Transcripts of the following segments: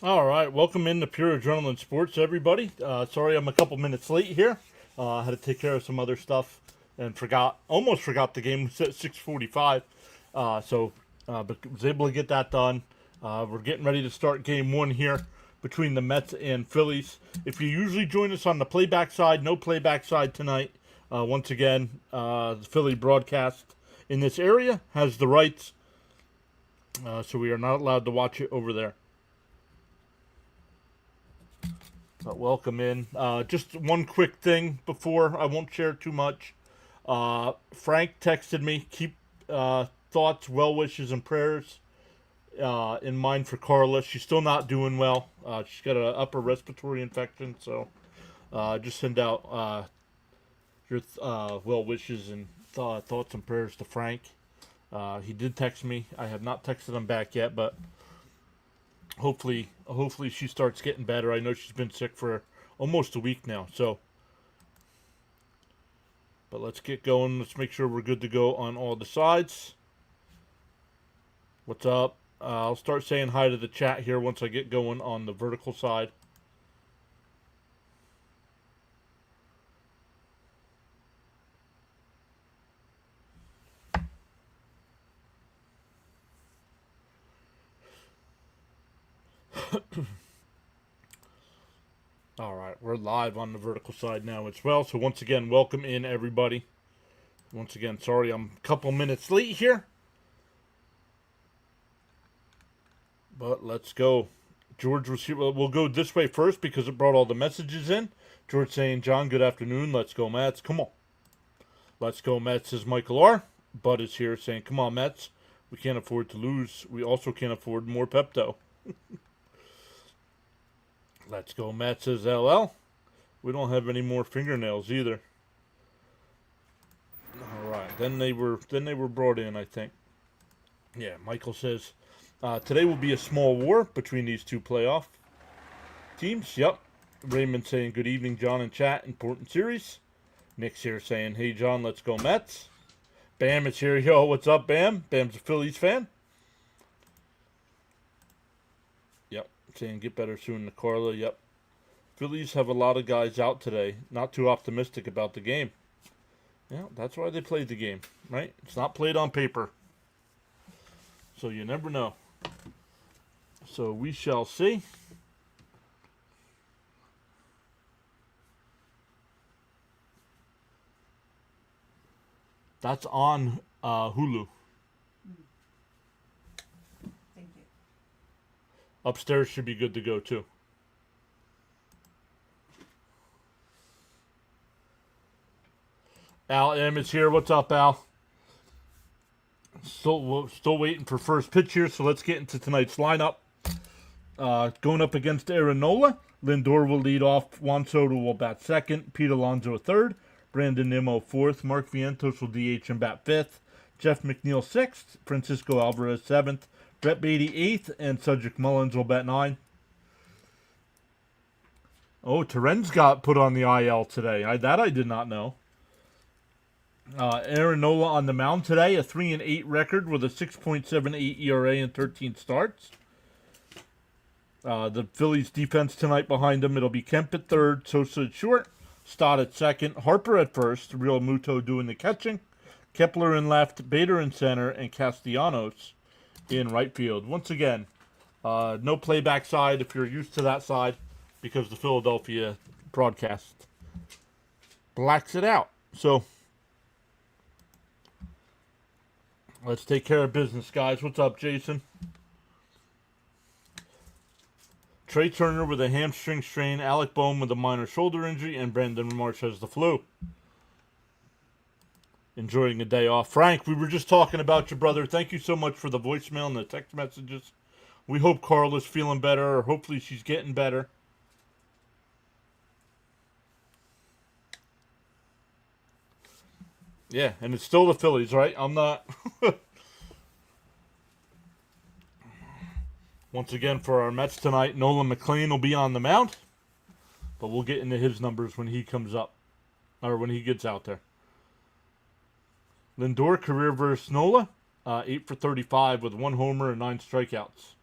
All right, welcome into Pure Adrenaline Sports, everybody. Sorry I'm a couple minutes late here. I had to take care of some other stuff and almost forgot the game was at 6:45. But was able to get that done. We're getting ready to start game one here between the Mets and Phillies. If you usually join us on the playback side, no playback side tonight. Once again, the Philly broadcast in this area has the rights, so we are not allowed to watch it over there. But welcome in. Just one quick thing before, I won't share too much. Frank texted me, keep thoughts, well wishes, and prayers in mind for Carla. She's still not doing well. She's got an upper respiratory infection, so just send out your well wishes and thoughts and prayers to Frank. He did text me. I have not texted him back yet, but hopefully she starts getting better. I know she's been sick for almost a week now. But let's get going. Let's make sure we're good to go on all the sides. What's up? I'll start saying hi to the chat here once I get going on the vertical side. All right, we're live on the vertical side now as well. So once again, welcome in everybody. Once again, sorry I'm a couple minutes late here. But let's go. George was here. We'll go this way first because it brought all the messages in. George saying, John, good afternoon. Let's go, Mets. Come on. Let's go, Mets, says Michael R. Bud is here saying, come on, Mets. We can't afford to lose. We also can't afford more Pepto. Let's go, Mets, says LL. We don't have any more fingernails either. All right. Then they were brought in, I think. Yeah, Michael says, today will be a small war between these two playoff teams. Yep. Raymond saying, good evening, John and chat. Important series. Nick's here saying, hey, John, let's go Mets. Bam is here. Yo, what's up, Bam? Bam's a Phillies fan. Yep. Saying, get better soon to Carla. Yep. Phillies have a lot of guys out today. Not too optimistic about the game. Yeah, that's why they played the game, right? It's not played on paper. So you never know. So we shall see. That's on Hulu. Thank you. Upstairs should be good to go too. Al M is here. What's up, Al? Still waiting for first pitch here, so let's get into tonight's lineup. Going up against Aaron Nola, Lindor will lead off. Juan Soto will bat second. Pete Alonso third. Brandon Nimmo fourth. Mark Vientos will DH and bat fifth. Jeff McNeil sixth. Francisco Alvarez seventh. Brett Beatty eighth. And Cedric Mullins will bat nine. Oh, Terren's got put on the IL today. I did not know. Aaron Nola on the mound today, a 3-8 record with a 6.78 ERA and 13 starts. The Phillies defense tonight behind him, it'll be Kemp at third, Sosa at short, Stott at second, Harper at first, Real Muto doing the catching, Kepler in left, Bader in center, and Castellanos in right field. Once again, no playback side if you're used to that side because the Philadelphia broadcast blacks it out. So let's take care of business, guys. What's up, Jason? Trey Turner with a hamstring strain, Alec Boehm with a minor shoulder injury, and Brandon Marsh has the flu. Enjoying a day off. Frank, we were just talking about your brother. Thank you so much for the voicemail and the text messages. We hope Carla's feeling better, or hopefully she's getting better. Yeah, and it's still the Phillies, right? I'm not... Once again, for our Mets tonight, Nolan McLean will be on the mound. But we'll get into his numbers when he comes up. Or when he gets out there. Lindor, career versus Nola. 8 for 35 with 1 homer and 9 strikeouts.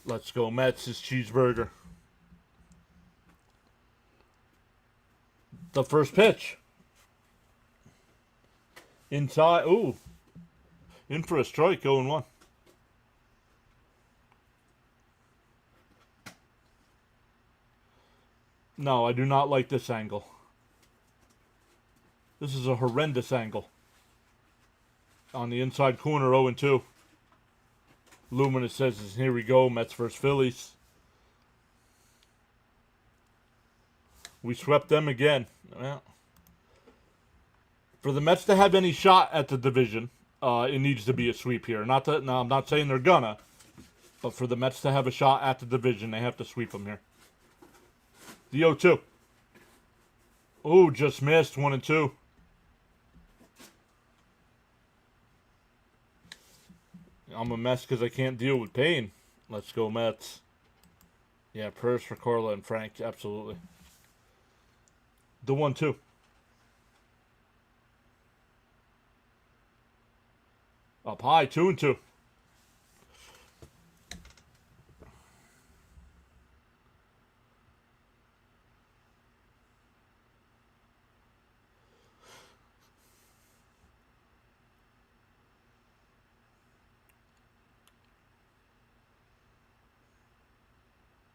Let's go Mets is cheeseburger. The first pitch. Inside. Ooh. In for a strike, 0-1. No, I do not like this angle. This is a horrendous angle. On the inside corner, 0-2. Luminous says, here we go, Mets versus Phillies. We swept them again. Well, for the Mets to have any shot at the division, it needs to be a sweep here. Now, I'm not saying they're gonna, but for the Mets to have a shot at the division, they have to sweep them here. The 0-2. Oh, just missed. 1-2. I'm a mess because I can't deal with pain. Let's go Mets. Yeah, prayers for Carla and Frank. Absolutely. The 1-2. Up high. 2-2.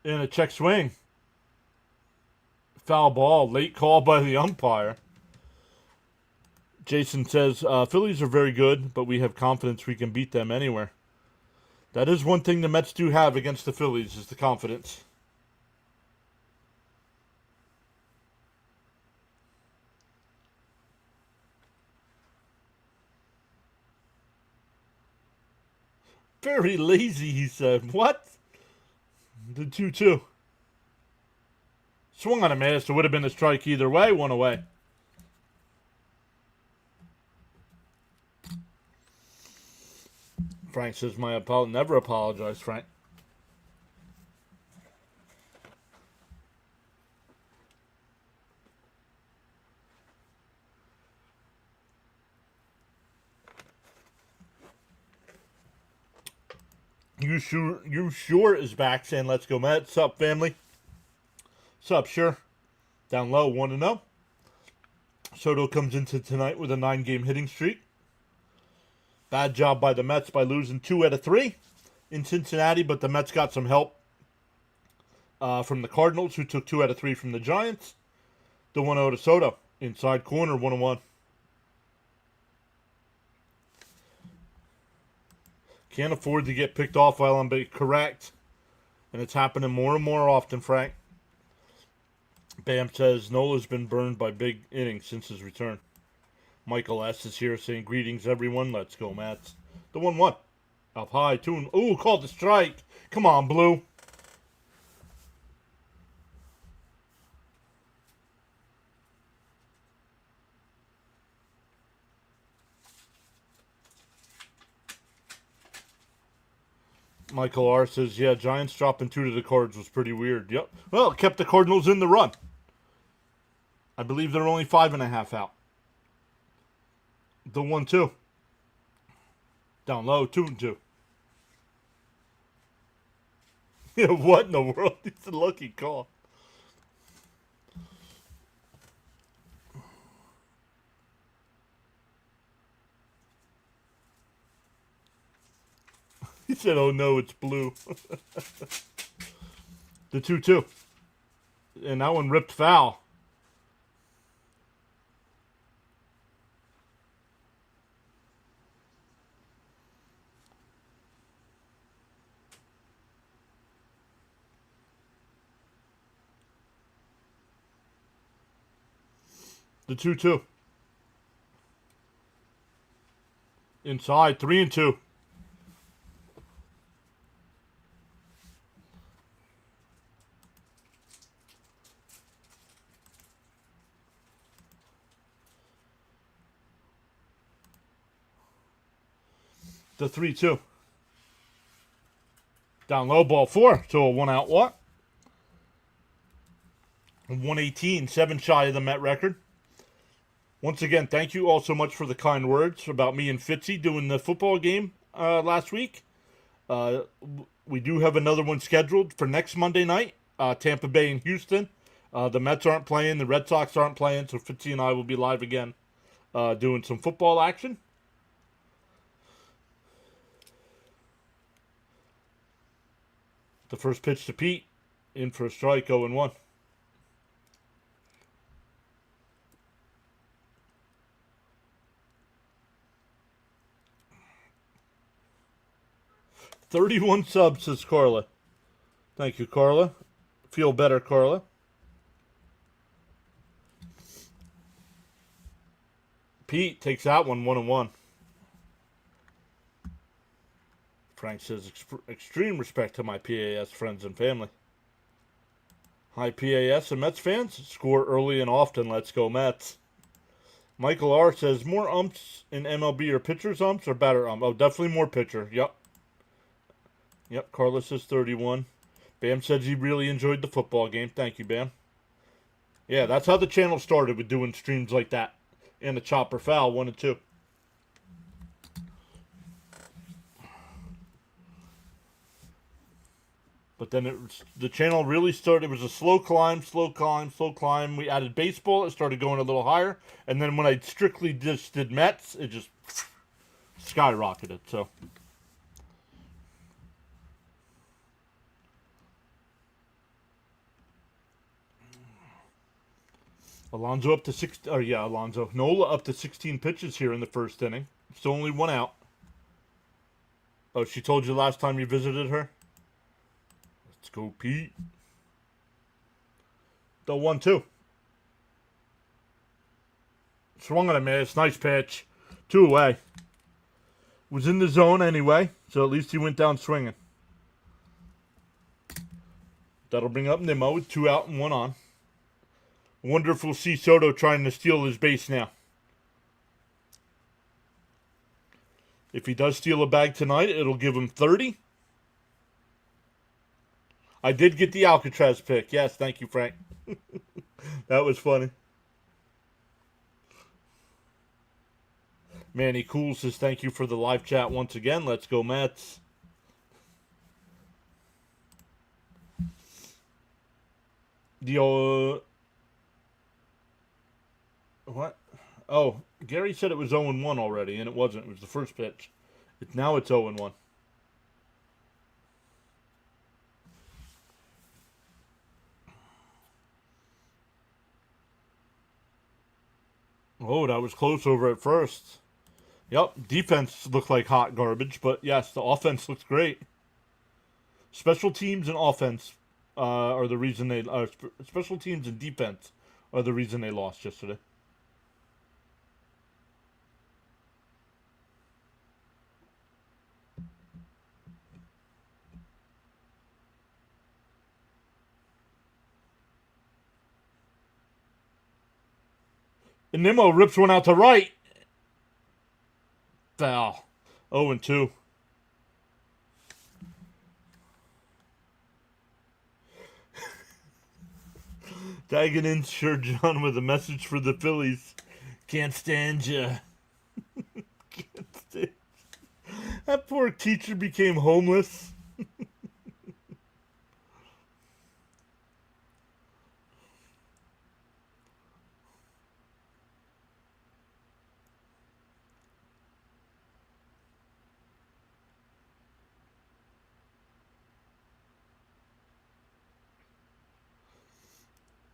In a check swing. Foul ball. Late call by the umpire. Jason says, Phillies are very good, but we have confidence we can beat them anywhere. That is one thing the Mets do have against the Phillies, is the confidence. Very lazy, he said. What? The 2-2. Swung on a miss. It would have been a strike either way. One away. Frank says, never apologize, Frank. You sure is back saying, let's go Mets. Sup, family? Sup, sure. Down low, 1-0. Soto comes into tonight with a 9-game hitting streak. Bad job by the Mets by losing 2 out of 3 in Cincinnati, but the Mets got some help from the Cardinals, who took 2 out of 3 from the Giants. The 1-0 to Soto. Inside corner, 1-1. Can't afford to get picked off while I'm being correct. And it's happening more and more often, Frank. Bam says, Nola's been burned by big innings since his return. Michael S. is here saying, greetings, everyone. Let's go, Mets. The 1-1. Up high, 2. Ooh, called the strike. Come on, Blue. Michael R. says, yeah, Giants dropping 2 to the Cards was pretty weird. Yep. Well, it kept the Cardinals in the run. I believe they're only 5.5 out. The 1-2. Down low, 2-2. Yeah, what in the world? It's a lucky call. He said, oh no, it's blue. The 2-2. And that one ripped foul. The 2-2. Inside, 3-2. The 3-2. Down low, ball 4. So a 1-out walk. 118, 7 shy of the Met record. Once again, thank you all so much for the kind words about me and Fitzy doing the football game last week. We do have another one scheduled for next Monday night. Tampa Bay and Houston. The Mets aren't playing. The Red Sox aren't playing. So Fitzy and I will be live again doing some football action. The first pitch to Pete. In for a strike, 0-1. "31 subs," says Carla. Thank you, Carla. Feel better, Carla. Pete takes that one, 1-1. Frank says, extreme respect to my PAS friends and family. Hi, PAS and Mets fans. Score early and often. Let's go, Mets. Michael R. says, more umps in MLB or pitchers umps or batter ump? Oh, definitely more pitcher. Yep. Carlos says 31. Bam says he really enjoyed the football game. Thank you, Bam. Yeah, that's how the channel started, with doing streams like that. And the chopper foul, 1 and 2. But then the channel really started. It was a slow climb. We added baseball. It started going a little higher. And then when I strictly just did Mets, it just skyrocketed. So Alonso up to 6. Oh yeah, Alonso. Nola up to 16 pitches here in the first inning. Still only 1 out. Oh, she told you last time you visited her? Let's go, Pete. The 1-2. Swung on a miss. Nice pitch. 2 away. Was in the zone anyway, so at least he went down swinging. That'll bring up Nimmo with 2 out and 1 on. Wonder if we'll see Soto trying to steal his base now. If he does steal a bag tonight, it'll give him 30. I did get the Alcatraz pick. Yes, thank you, Frank. That was funny. Manny Cool says, thank you for the live chat once again. Let's go, Mets. What? Oh, Gary said it was 0-1 already, and it wasn't. It was the first pitch. Now it's 0-1. Oh, that was close over at first. Yep, defense looked like hot garbage, but yes, the offense looks great. Special teams and offense are the reason they... special teams and defense are the reason they lost yesterday. And Nimmo rips one out to right. Foul. 0-2. Tagging in Sir John with a message for the Phillies. Can't stand ya. Can't stand. That poor teacher became homeless.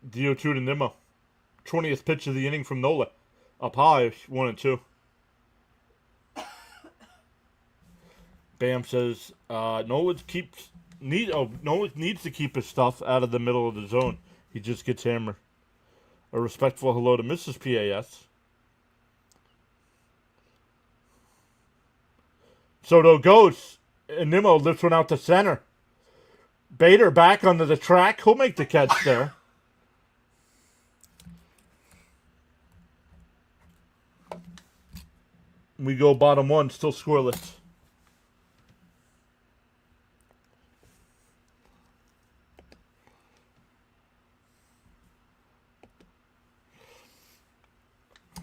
DO2 to Nimmo. 20th pitch of the inning from Nola. Up high, 1-2. Bam says Nola needs to keep his stuff out of the middle of the zone. He just gets hammered. A respectful hello to Mrs. PAS. Soto goes, and Nimmo lifts one out to center. Bader back onto the track. He'll make the catch there. We go bottom 1, still scoreless.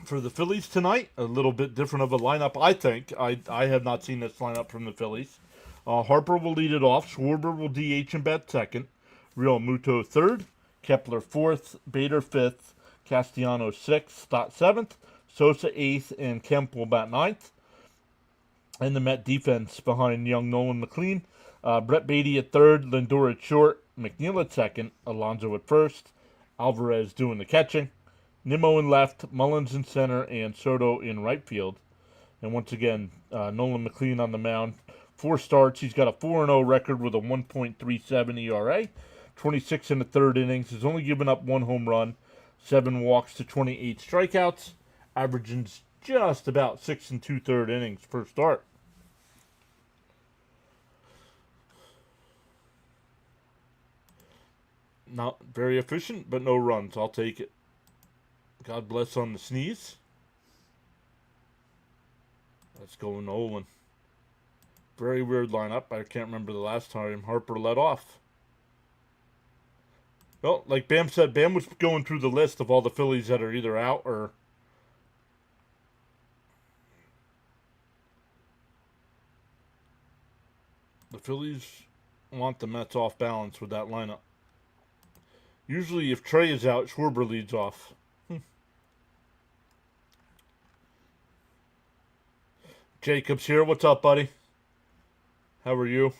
For the Phillies tonight, a little bit different of a lineup, I think. I have not seen this lineup from the Phillies. Harper will lead it off. Schwarber will DH and bat second. Real Muto third. Kepler fourth. Bader fifth. Castellanos sixth. Stott seventh. Sosa eighth. And Kemp will bat ninth. And the Met defense behind young Nolan McLean. Brett Beatty at third. Lindor at short. McNeil at second. Alonso at first. Alvarez doing the catching. Nimmo in left. Mullins in center. And Soto in right field. And once again, Nolan McLean on the mound. 4 starts. He's got a 4-0 record with a 1.37 ERA. 26 in the third innings. He's only given up 1 home run, 7 walks to 28 strikeouts. Averaging just about 6 2/3 innings per start. Not very efficient, but no runs. I'll take it. God bless on the sneeze. Let's go Nolan. Very weird lineup. I can't remember the last time Harper led off. Well, like Bam said, Bam was going through the list of all the Phillies that are either out or... The Phillies want the Mets off balance with that lineup. Usually if Trey is out, Schwarber leads off. Jacob's here. What's up, buddy? How are you?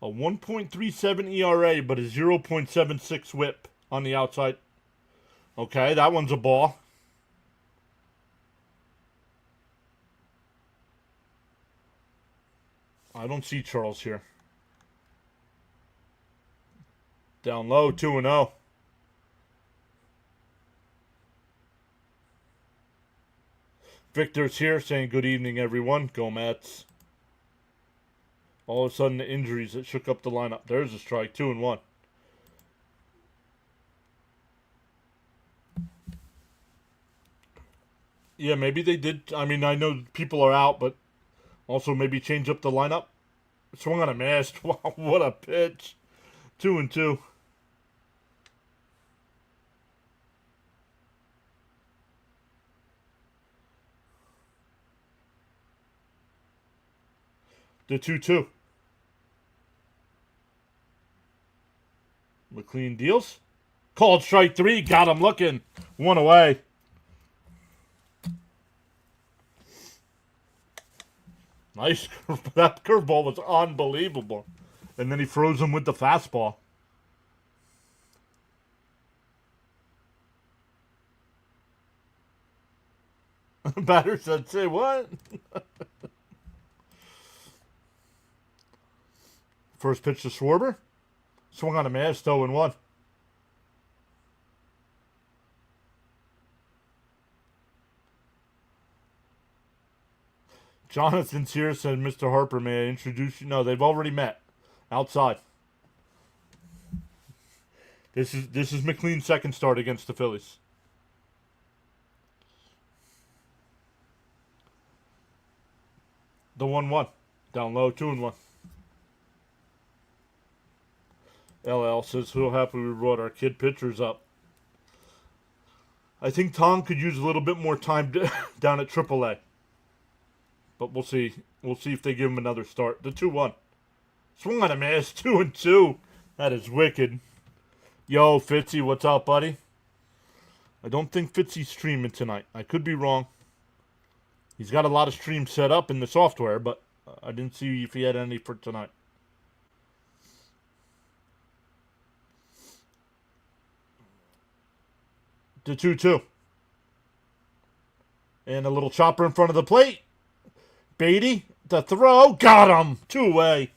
A 1.37 ERA, but a 0.76 whip on the outside. Okay, that one's a ball. I don't see Charles here. Down low, 2-0. Victor's here saying good evening, everyone. Go Mets. All of a sudden, the injuries that shook up the lineup. There's a strike, 2-1. Yeah, maybe they did. I mean, I know people are out, but also maybe change up the lineup. Swung on a miss. Wow, what a pitch. 2-2. The 2-2. McLean deals. Called strike 3. Got him looking. 1 away. Nice. That curveball was unbelievable. And then he froze him with the fastball. Batter said, say what? First pitch to Schwarber. Swung on a miss, 0-1. Jonathan's here, said Mr. Harper, may I introduce you? No, they've already met. Outside. This is McLean's second start against the Phillies. The 1-1. Down low, 2-1. LL says, so happy we brought our kid pitchers up. I think Tom could use a little bit more time down at AAA. But we'll see. We'll see if they give him another start. The 2-1. Swung on a miss. 2-2. That is wicked. Yo, Fitzy, what's up, buddy? I don't think Fitzy's streaming tonight. I could be wrong. He's got a lot of streams set up in the software, but I didn't see if he had any for tonight. The 2-2. And a little chopper in front of the plate. Beatty, the throw, got him. 2-away.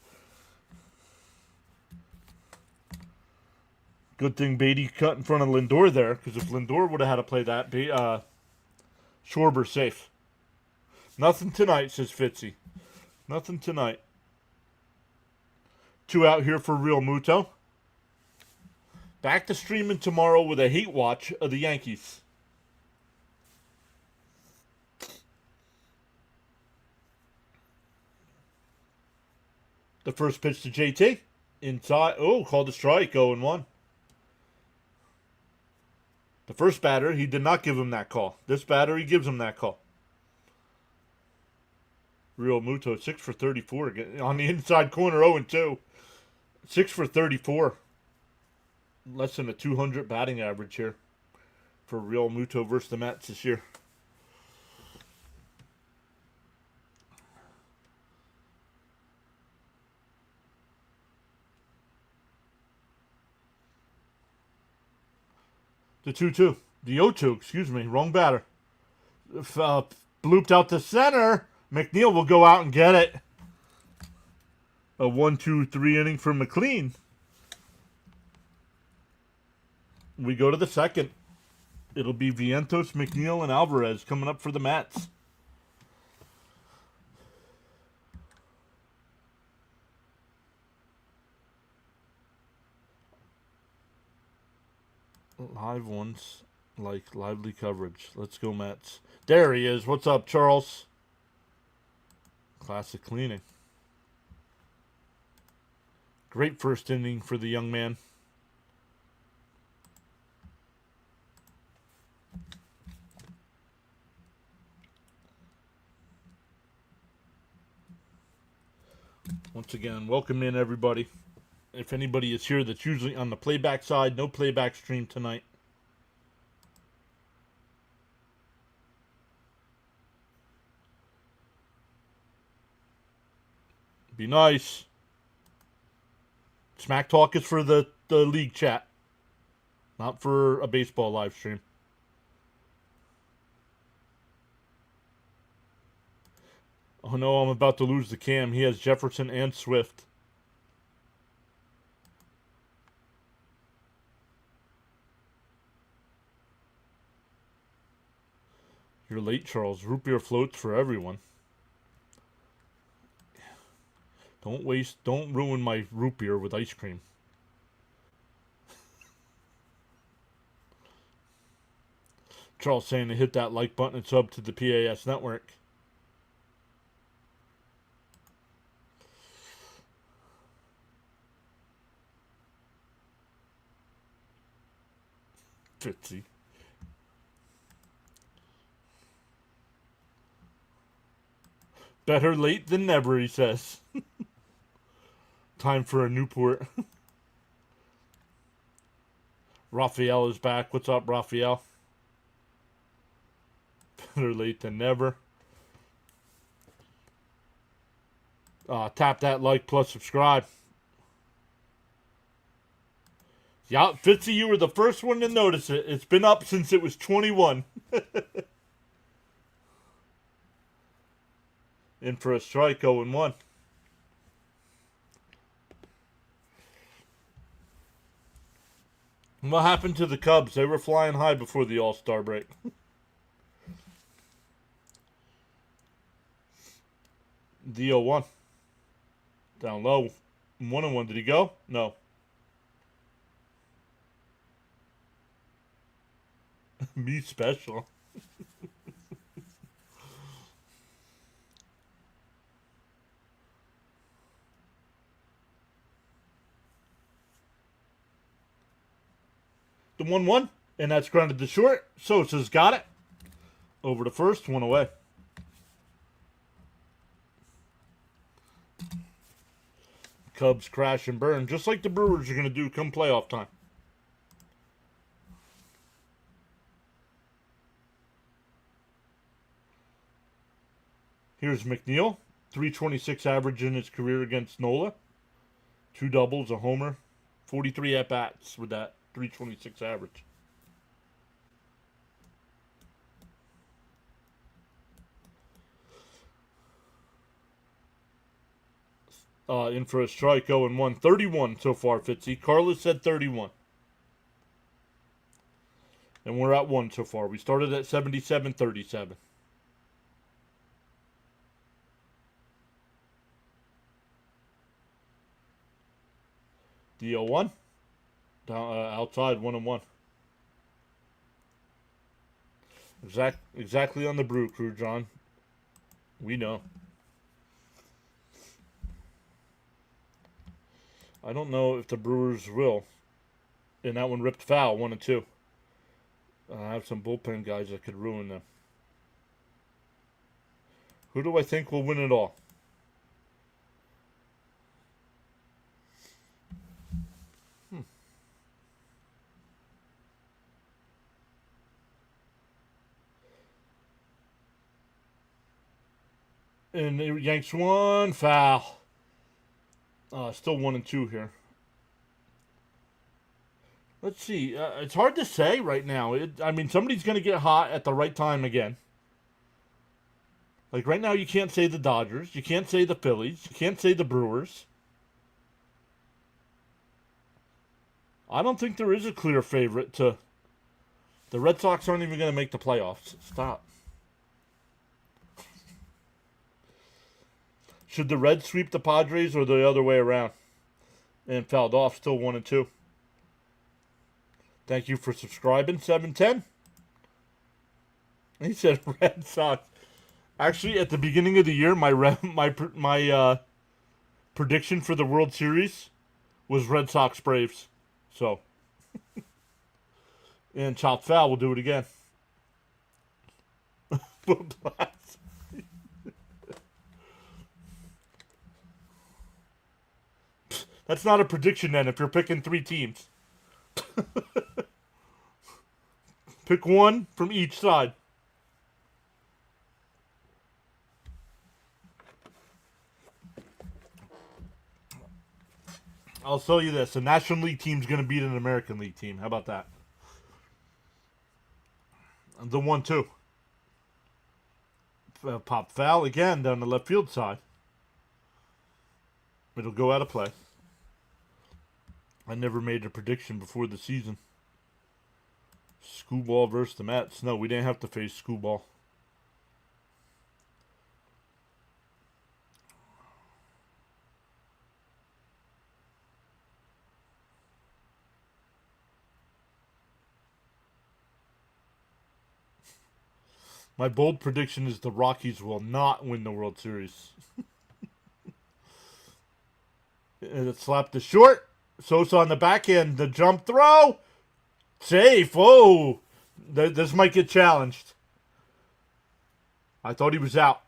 Good thing Beatty cut in front of Lindor there, because if Lindor would have had to play that, Schwarber safe. Nothing tonight, says Fitzy. Nothing tonight. 2 out here for Real Muto. Back to streaming tomorrow with a hate watch of the Yankees. The first pitch to JT Inside. Oh, called a strike. 0-1. The first batter, he did not give him that call. This batter, he gives him that call. Real Muto, 6 for 34. On the inside corner, 0-2. 6 for 34. Less than a 200 batting average here for Real Muto versus the Mets this year. The 2-2. The 0-2, excuse me. Wrong batter. Blooped out to center. McNeil will go out and get it. A 1-2-3 inning for McLean. We go to the second. It'll be Vientos, McNeil, and Alvarez coming up for the Mets. Live ones like lively coverage. Let's go Mets. There he is. What's up, Charles? Classic cleaning. Great first inning for the young man. Once again, welcome in everybody. If anybody is here that's usually on the playback side, no playback stream tonight. Be nice. Smack Talk is for the league chat, not for a baseball live stream. Oh no, I'm about to lose the cam. He has Jefferson and Swift. You're late, Charles. Root beer floats for everyone. Don't ruin my root beer with ice cream. Charles saying to hit that like button and sub to the PAS network. Fitzy. Better late than never, he says. Time for a Newport. Raphael is back. What's up, Raphael? Better late than never. Tap that like plus subscribe. Yeah, Fitzy, you were the first one to notice it. It's been up since it was 21. In for a strike, 0-1. What happened to the Cubs? They were flying high before the All-Star break. The 0-1. Down low. 1-1. Did he go? No. Me special. The 1-1, and that's grounded to short. Sosa's got it. Over to first, one away. Cubs crash and burn, just like the Brewers are going to do come playoff time. Here's McNeil, 326 average in his career against Nola. 2 doubles, a homer, 43 at-bats with that 326 average. In for a strike, 0-1. 31 so far, Fitzy. Carlos said 31. And we're at 1 so far. We started at 77-37. The 0-1. Outside, 1-1. Exactly on the Brew Crew, John. We know. I don't know if the Brewers will. And that one ripped foul, 1-2. I have some bullpen guys that could ruin them. Who do I think will win it all? And the Yanks won, foul. Still 1-2 here. Let's see. It's hard to say right now. I mean, somebody's going to get hot at the right time again. Like right now, you can't say the Dodgers. You can't say the Phillies. You can't say the Brewers. I don't think there is a clear favorite to. The Red Sox aren't even going to make the playoffs. Stop. Should the Reds sweep the Padres or the other way around? And fouled off, still 1-2. Thank you for subscribing, 710. He said Red Sox. Actually, at the beginning of the year, my prediction for the World Series was Red Sox Braves. So, and chopped foul, we'll do it again. That's not a prediction then if you're picking 3 teams. Pick one from each side. I'll tell you this. A National League team's going to beat an American League team. How about that? The 1-2. Pop foul again down the left field side. It'll go out of play. I never made a prediction before the season. Screwball versus the Mets. No, we didn't have to face Screwball. My bold prediction is the Rockies will not win the World Series. And it slapped the short. Sosa on the back end. The jump throw. Safe. Oh. This might get challenged. I thought he was out.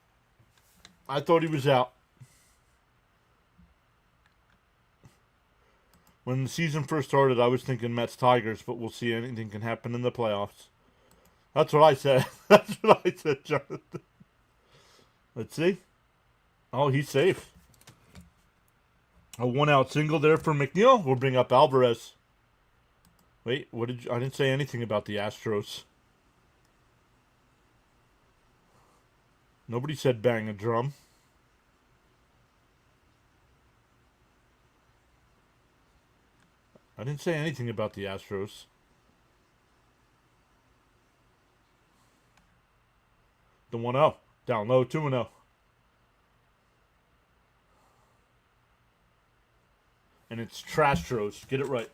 When the season first started, I was thinking Mets Tigers, but we'll see. Anything can happen in the playoffs. That's what I said. That's what I said, Jonathan. Let's see. Oh, he's safe. A 1-out single there for McNeil. We'll bring up Alvarez. Wait, what did you, I didn't say anything about the Astros. Nobody said bang a drum. I didn't say anything about the Astros. The 1-0. Down low, 2-0. And it's Trastros. Get it right.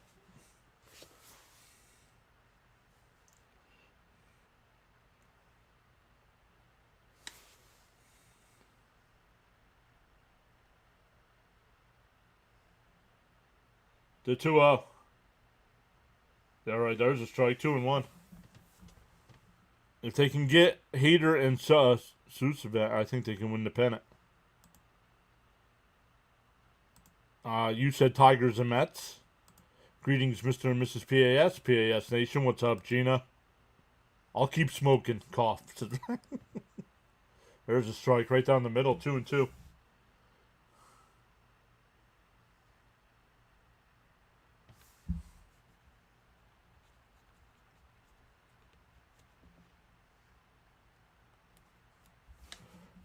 The 2-0. All right, there's a strike. 2-1. If they can get Hader and Susavet, I think they can win the pennant. You said Tigers and Mets. Greetings, Mr. and Mrs. PAS. PAS Nation, what's up, Gina? I'll keep smoking. Cough. There's a strike right down the middle. 2-2.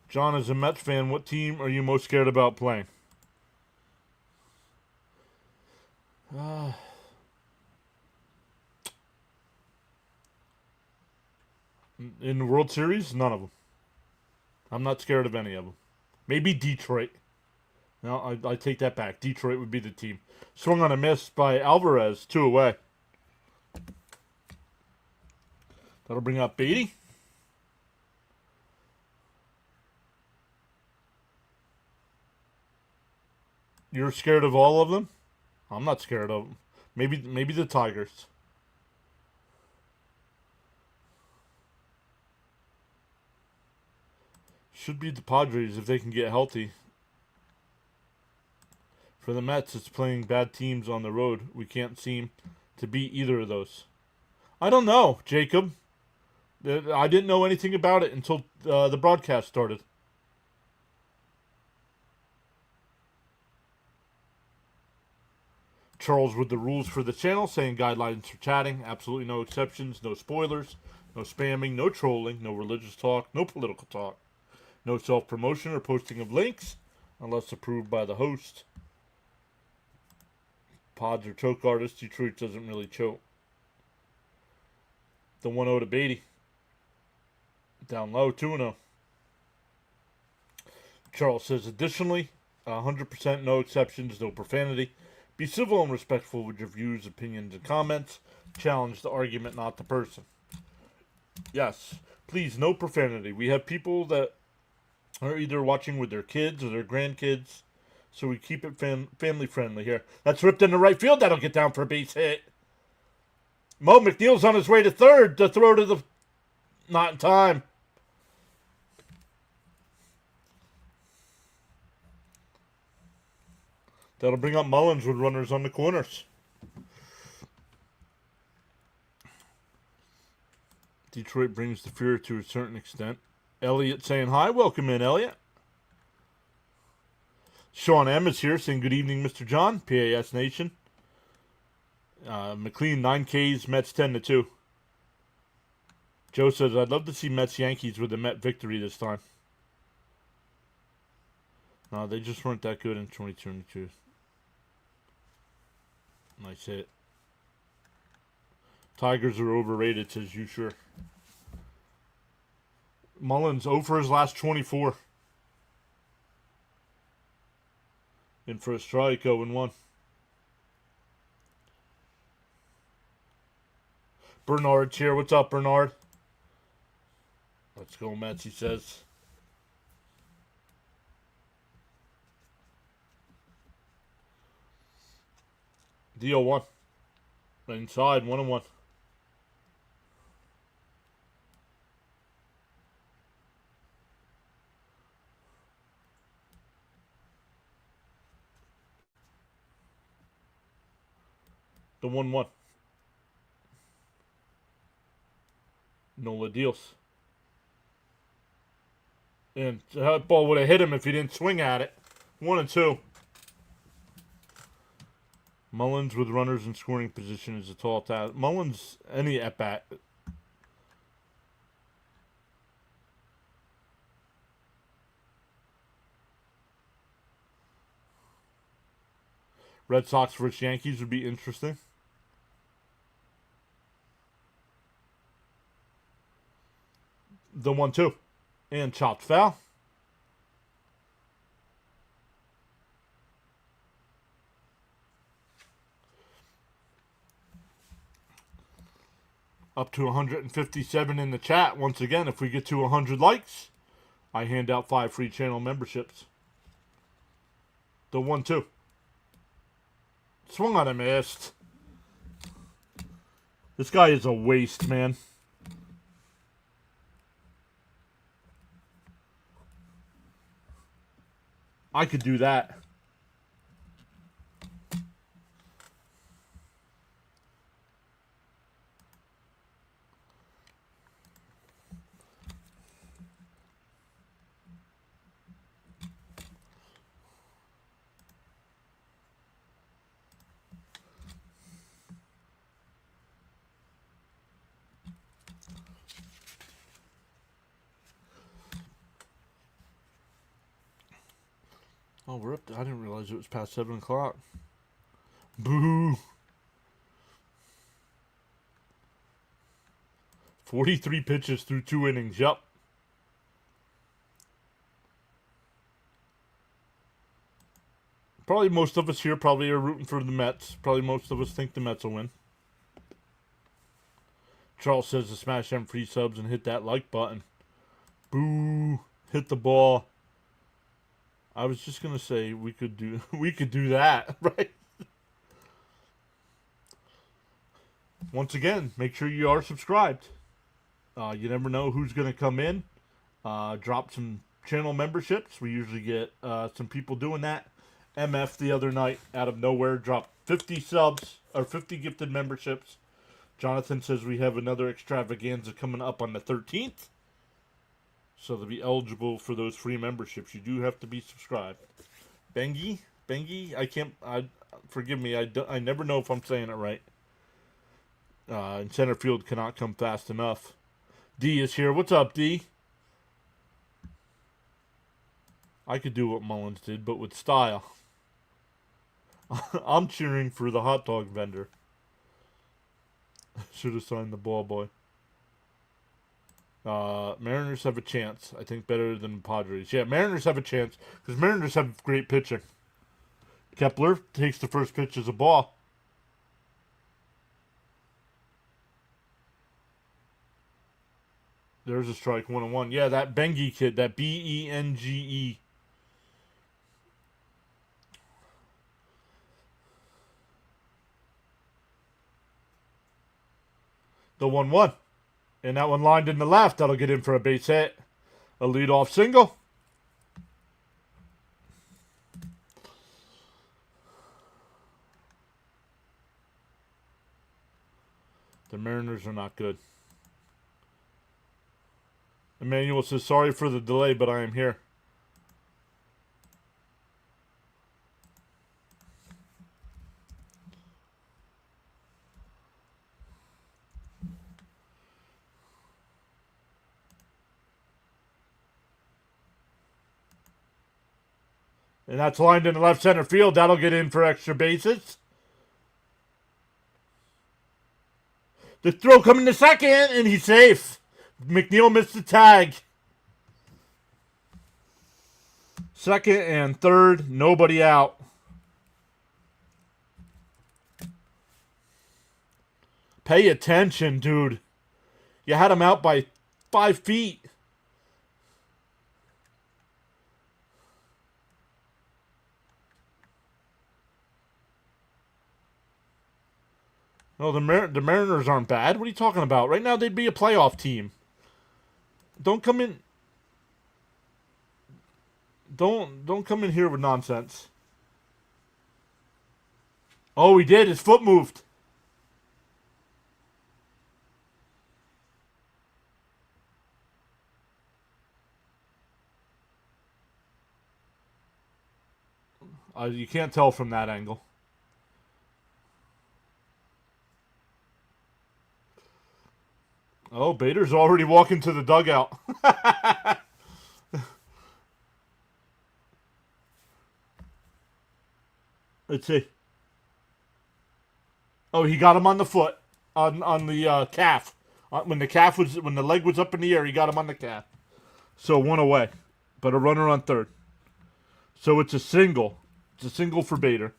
John, as a Mets fan, what team are you most scared about playing? In the World Series, none of them. I'm not scared of any of them. Maybe Detroit. No, I take that back. Detroit would be the team. Swung on a miss by Alvarez, 2 away. That'll bring up Beatty. You're scared of all of them? I'm not scared of them. Maybe the Tigers. Should be the Padres if they can get healthy. For the Mets, it's playing bad teams on the road. We can't seem to beat either of those. I don't know, Jacob. I didn't know anything about it until the broadcast started. Charles with the rules for the channel, saying guidelines for chatting, absolutely no exceptions, no spoilers, no spamming, no trolling, no religious talk, no political talk, no self-promotion or posting of links, unless approved by the host. Pods are choke artists. Detroit doesn't really choke. The 1-0 to Beatty. Down low, 2-0. Charles says, additionally, 100% no exceptions, no profanity. Be civil and respectful with your views, opinions, and comments. Challenge the argument, not the person. Yes, please, no profanity. We have people that are either watching with their kids or their grandkids, so we keep it family friendly here. That's ripped into right field. That'll get down for a base hit. Mo McNeil's on his way to third to throw to the... Not in time. That'll bring up Mullins with runners on the corners. Detroit brings the fear to a certain extent. Elliot saying hi. Welcome in, Elliot. Sean M. is here saying good evening, Mr. John. PAS Nation. McLean 9Ks, Mets 10-2. Joe says, I'd love to see Mets Yankees with a Met victory this time. No, they just weren't that good in 2022. Nice hit. Tigers are overrated, says you sure. Mullins 0 for his last 24. In for a strike, 0-1. Bernard's here. What's up, Bernard? Let's go, Mets, he says. The 0-1. Inside, 1-1. The 1-1. Nola deals. And that ball would have hit him if he didn't swing at it. 1-2. Mullins with runners in scoring position is a tall task. Mullins, any at-bat. Red Sox versus Yankees would be interesting. The 1-2. And chopped foul. Up to 157 in the chat. Once again, if we get to 100 likes, I hand out 5 free channel memberships. The 1-2. Swung on a missed. This guy is a waste, man. I could do that. Oh, we're up to, I didn't realize it was past 7 o'clock. Boo. 43 pitches through 2 innings. Yup. Probably most of us here probably are rooting for the Mets. Probably most of us think the Mets will win. Charles says to smash them free subs and hit that like button. Boo. Hit the ball. I was just gonna say we could do that, right? once again, make sure you are subscribed. You never know who's going to come in. Drop some channel memberships. We usually get some people doing that. MF the other night out of nowhere dropped 50 subs or 50 gifted memberships. Jonathan says we have another extravaganza coming up on the 13th. So to be eligible for those free memberships, you do have to be subscribed. Bengi, forgive me, I never know if I'm saying it right. And center field cannot come fast enough. D is here. What's up, D? I could do what Mullins did, but with style. I'm cheering for the hot dog vendor. Should have signed the ball boy. Mariners have a chance. I think better than Padres. Yeah, Mariners have a chance because Mariners have great pitching. Kepler takes the first pitch as a ball. There's a strike, 1-1. Yeah, that Bengi kid, that Benge. The 1-1. And that one lined in the left. That'll get in for a base hit. A leadoff single. The Mariners are not good. Emmanuel says, sorry for the delay, but I am here. And that's lined in the left center field. That'll get in for extra bases. The throw coming to second, and he's safe. McNeil missed the tag. Second and third, nobody out. Pay attention, dude. You had him out by 5 feet. No, the Mariners aren't bad. What are you talking about? Right now, they'd be a playoff team. Don't come in. Don't come in here with nonsense. Oh, he did. His foot moved. You can't tell from that angle. Oh, Bader's already walking to the dugout. Let's see. Oh, he got him on the foot, on the calf. When the leg was up in the air, he got him on the calf. So 1 away, but a runner on third. So it's a single. It's a single for Bader.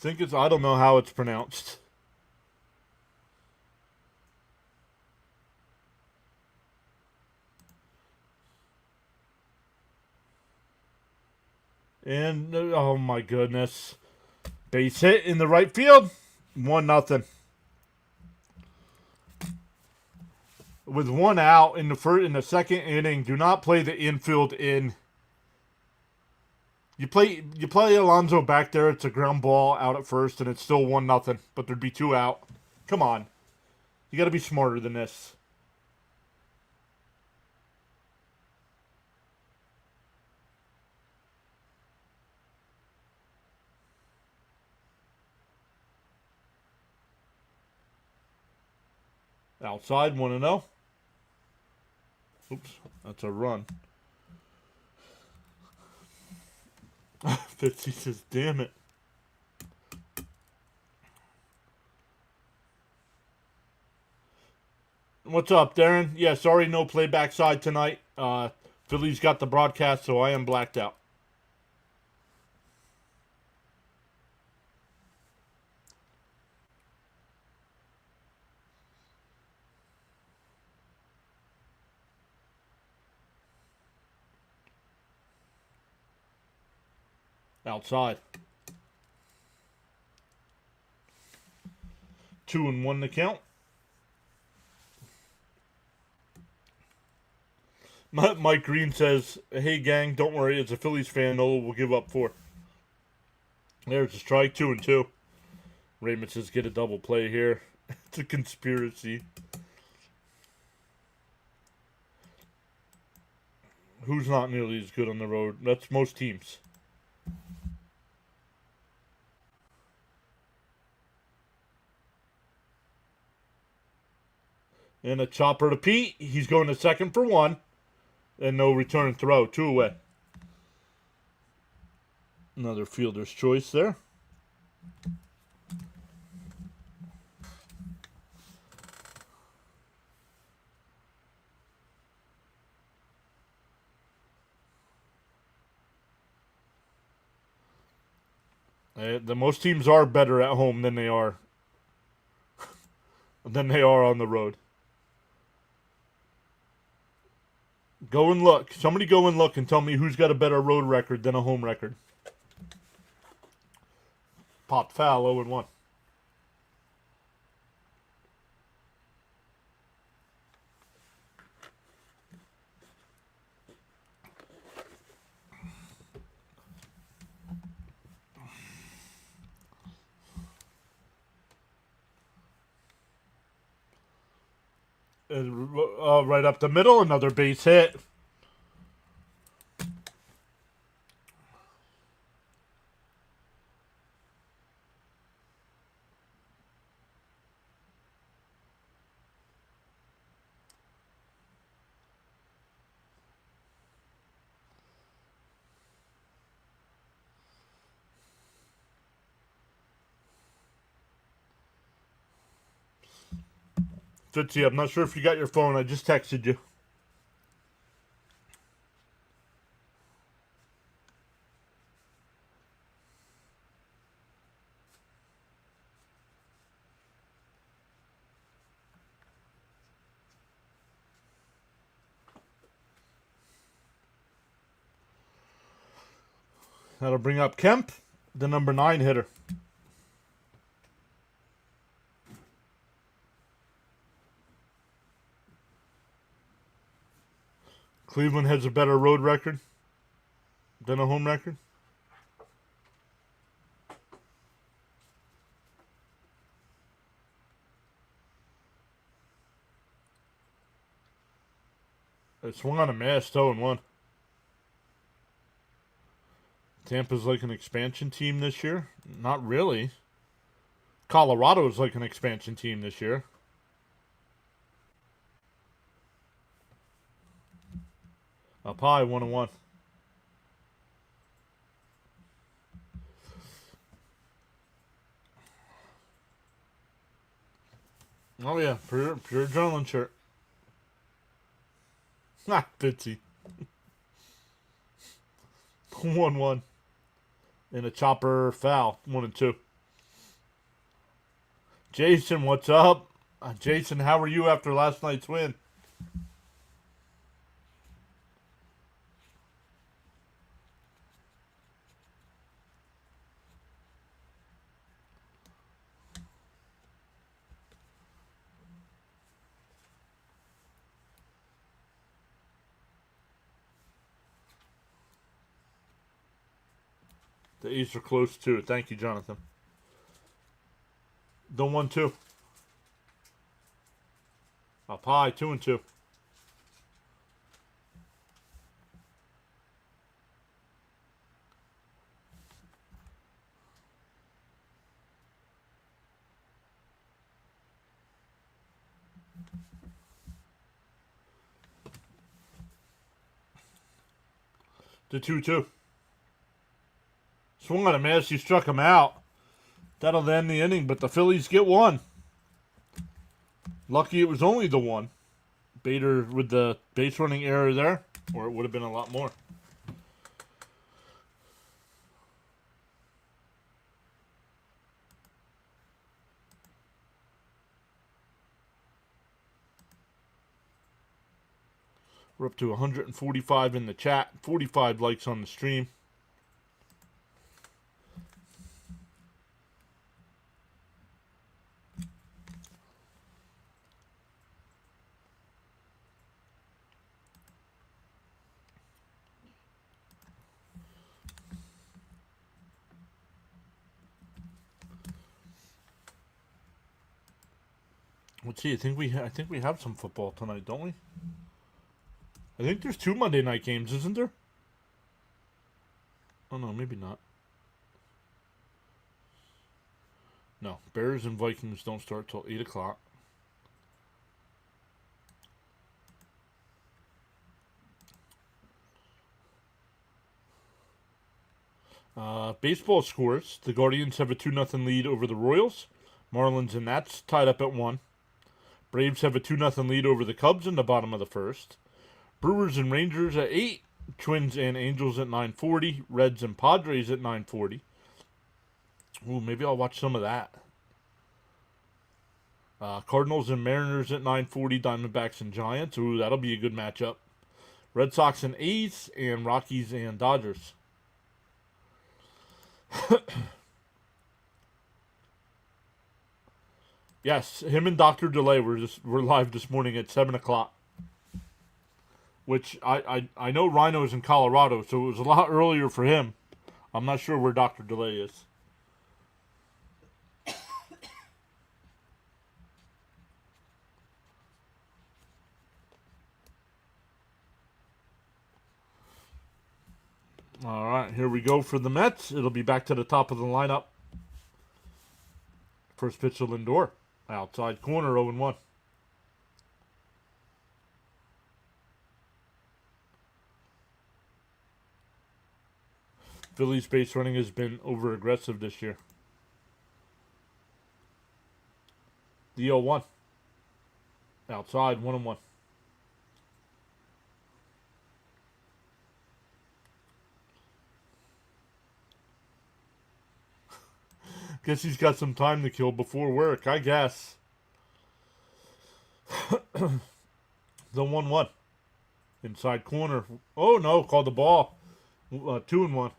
I don't know how it's pronounced. And, oh my goodness. Base hit in the right field. 1-0. With 1 out in the second inning, do not play the infield in. You play Alonso back there. It's a ground ball out at first, and it's still 1-0. But there'd be 2 out. Come on, you got to be smarter than this. Outside, 1-0. Oops, that's a run. 50 says, damn it. What's up, Darren? Yeah, sorry, no playback side tonight. Phillies got the broadcast, so I am blacked out. outside. 2-1 to count. Mike Green says, "Hey gang, don't worry. As a Phillies fan, Nola will give up 4." There's a strike. 2-2. Raymond says, "Get a double play here." It's a conspiracy. Who's not nearly as good on the road? That's most teams. And a chopper to Pete. He's going to second for 1. And no return throw. 2 away. Another fielder's choice there. The most teams are better at home than they are on the road. Go and look. Somebody go and look and tell me who's got a better road record than a home record. Popped foul, 0-1. Right up the middle, another base hit. Fitzy, I'm not sure if you got your phone. I just texted you. That'll bring up Kemp, the number 9 hitter. Cleveland has a better road record than a home record. It swung on a miss, 0-1. Tampa's like an expansion team this year? Not really. Colorado is like an expansion team this year. Up high, 1-1. Oh yeah, PureAdrenaline shirt. Ah, Fitzy. 1-1. And a chopper foul, 1-2. Jason, what's up? Jason, how are you after last night's win? The A's are close too. Thank you, Jonathan. The 1-2. Up high, 2-2. The 2-2. Swung on a miss. He struck him out. That'll end the inning, but the Phillies get 1. Lucky it was only the 1. Bader with the base running error there, or it would have been a lot more. We're up to 145 in the chat, 45 likes on the stream. Let's see. I think we have some football tonight, don't we? I think there's 2 Monday night games, isn't there? Oh no, maybe not. No, Bears and Vikings don't start till 8 o'clock. Baseball scores. The Guardians have a 2-0 lead over the Royals. Marlins and Nats tied up at 1. Braves have a 2-0 lead over the Cubs in the bottom of the first. Brewers and Rangers at 8. Twins and Angels at 9:40. Reds and Padres at 9:40. Ooh, maybe I'll watch some of that. Cardinals and Mariners at 9:40. Diamondbacks and Giants. Ooh, that'll be a good matchup. Red Sox and A's, and Rockies and Dodgers. Yes, him and Dr. DeLay were live this morning at 7 o'clock. Which I know Rhino's in Colorado, so it was a lot earlier for him. I'm not sure where Dr. DeLay is. All right, here we go for the Mets. It'll be back to the top of the lineup. First pitch to Lindor. Outside corner, 0-1. Phillies base running has been over aggressive this year. The 0-1. Outside, 1-1. Guess he's got some time to kill before work, I guess. The 1-1. Inside corner. Oh no, called the ball. 2-1.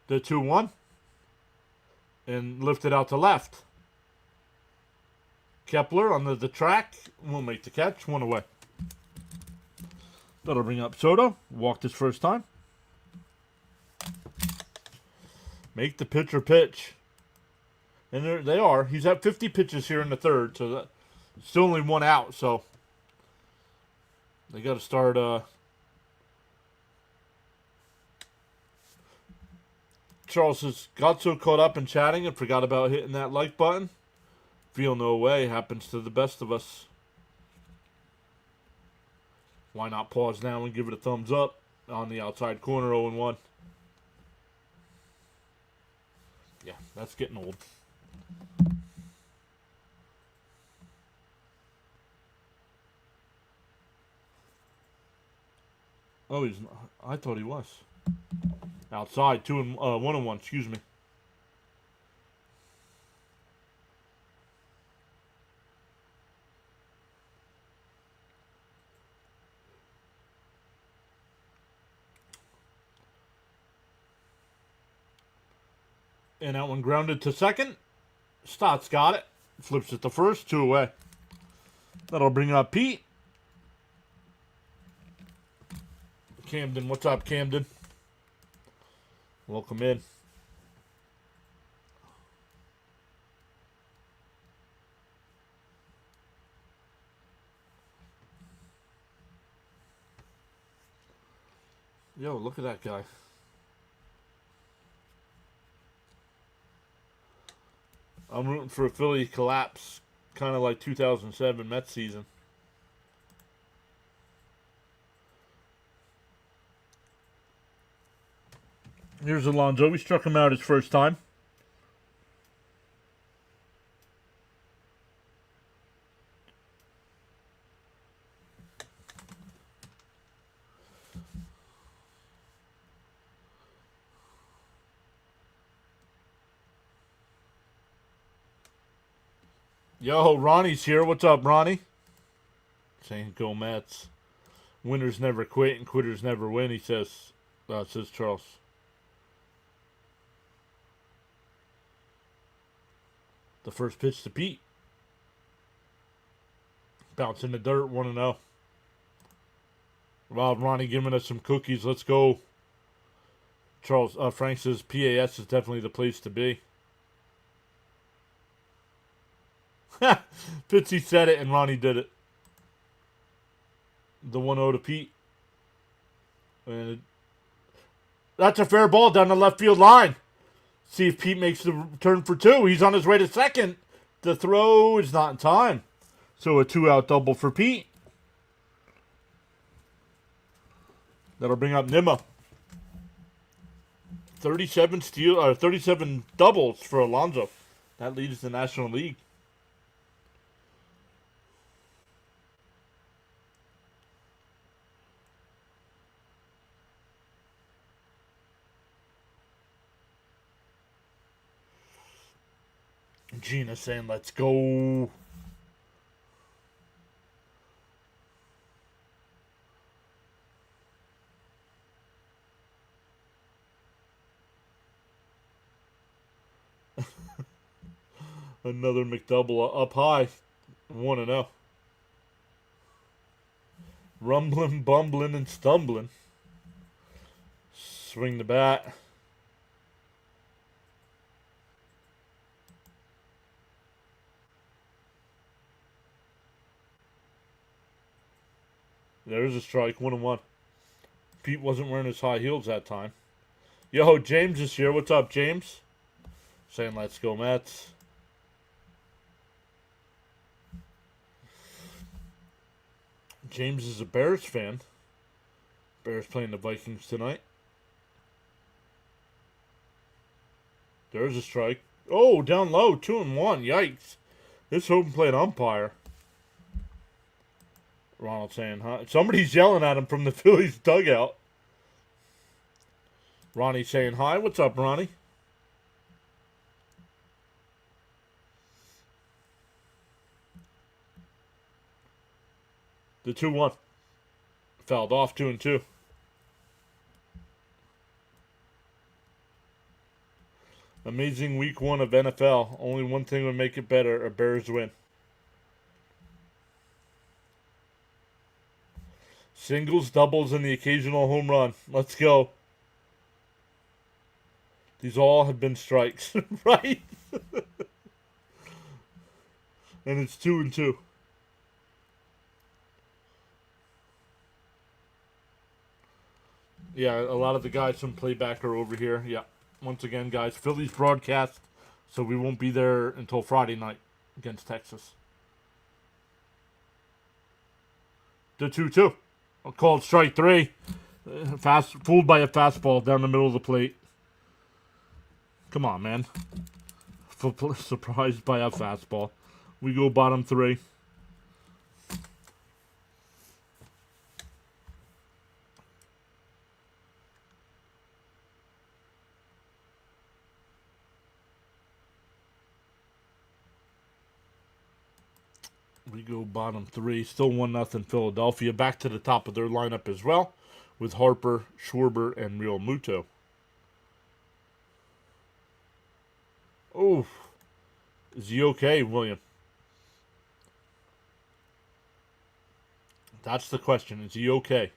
The 2-1. And lifted out to left. Kepler on the track will make the catch. 1 away. That'll bring up Soto. Walked his first time. Make the pitcher pitch. And there they are. He's at 50 pitches here in the third, so that still only 1 out. So they got to start. Charles has got so caught up in chatting and forgot about hitting that like button. Feel no way. Happens to the best of us. Why not pause now and give it a thumbs up on the outside corner, 0-1. Yeah, that's getting old. Oh, he's not. I thought he was. Outside, 1-1, excuse me. And that one grounded to second. Stott's got it. Flips it to first, 2 away. That'll bring up Pete. Camden, what's up, Camden? Welcome in. Yo, look at that guy. I'm rooting for a Philly collapse, kind of like 2007 Mets season. Here's Alonso. We struck him out his first time. Yo, Ronnie's here. What's up, Ronnie? Saying go Mets. Winners never quit and quitters never win, he says. Says Charles. The first pitch to Pete. Bounce in the dirt, 1-0. Wow, Ronnie giving us some cookies. Let's go. Charles Frank says PAS is definitely the place to be. Fitzy said it and Ronnie did it. The 1-0 to Pete. And that's a fair ball down the left field line. See if Pete makes the turn for two. He's on his way to second. The throw is not in time. So a 2-out double for Pete. That'll bring up Nima. 37 doubles for Alonso. That leads the National League. Gina saying, let's go. Another McDouble up high. 1-0. Rumbling, bumbling, and stumbling. Swing the bat. There's a strike, 1-1. Pete wasn't wearing his high heels that time. Yo, James is here. What's up, James? Saying let's go Mets. James is a Bears fan. Bears playing the Vikings tonight. There's a strike. Oh, down low, 2-1. Yikes. This home plate umpire. Ronald saying, huh? Somebody's yelling at him from the Phillies dugout. Ronnie saying hi. What's up, Ronnie? The 2-1. Fouled off 2-2. Amazing week 1 of NFL. Only one thing would make it better, a Bears win. Singles, doubles, and the occasional home run. Let's go. These all have been strikes, right? And it's 2-2. Yeah, a lot of the guys from playback are over here. Yeah. Once again, guys, Phillies broadcast, so we won't be there until Friday night against Texas. The 2-2. Called strike 3. Fooled by a fastball down the middle of the plate. Come on, man. Surprised by a fastball. We go bottom 3. We go bottom 3. Still 1-0 Philadelphia. Back to the top of their lineup as well. With Harper, Schwarber, and Real Muto. Oh. Is he okay, William? That's the question. Is he okay?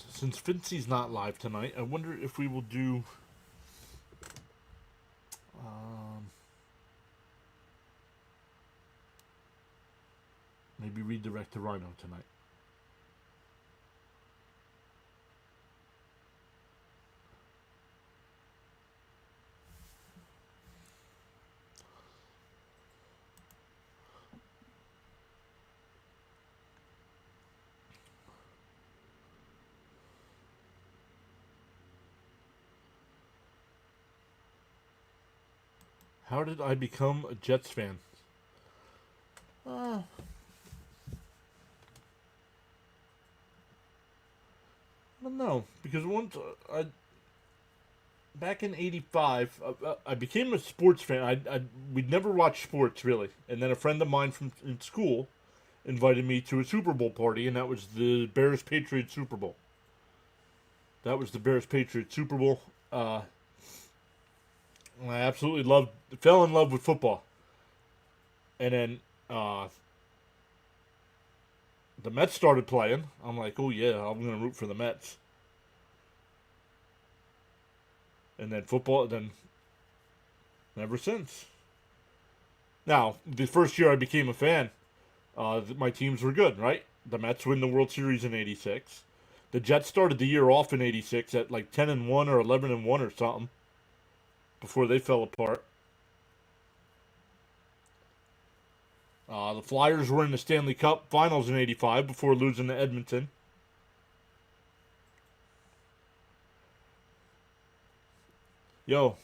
Since Fincy's not live tonight, I wonder if we will do maybe redirect to Rhino tonight. How did I become a Jets fan? I don't know, because once back in '85, I became a sports fan. We'd never watched sports really, and then a friend of mine from in school invited me to a Super Bowl party, and that was the Bears Patriots Super Bowl. That was the Bears Patriots Super Bowl. I absolutely fell in love with football, and then the Mets started playing. I'm like, oh yeah, I'm gonna root for the Mets. And then football, then ever since. Now, the first year I became a fan, my teams were good, right? The Mets win the World Series in '86. The Jets started the year off in '86 at like 10-1 or 11-1 or something before they fell apart. The Flyers were in the Stanley Cup Finals in '85 before losing to Edmonton. Yo,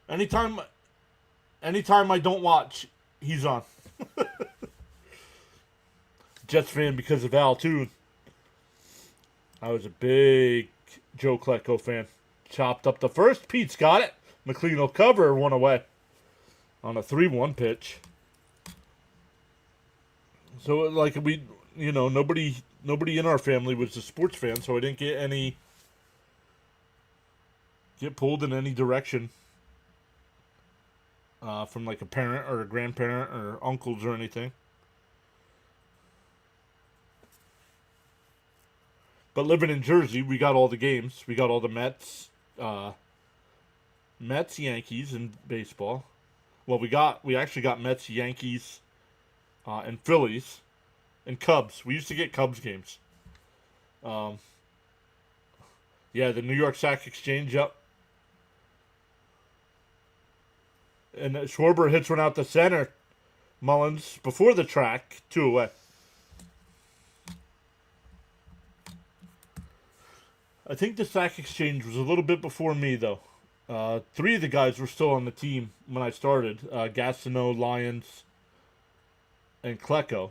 anytime, anytime I don't watch, he's on. Jets fan because of Al too. I was a big Joe Klecko fan. Chopped up the first. Pete's got it. McLean will cover one away on a 3-1 pitch. So like nobody in our family was a sports fan, so I didn't get pulled in any direction from like a parent or a grandparent or uncles or anything. But living in Jersey, we got all the games. We got all the Mets, Yankees, and baseball. Well, we actually got Mets, Yankees, and Phillies, and Cubs. We used to get Cubs games. Um, yeah, the New York Sack Exchange up, and Schwarber hits one out the center. Mullins before the track, 2 away. I think the Sack Exchange was a little bit before me, though. 3 of the guys were still on the team when I started. Gastineau, Lyons, and Klecko.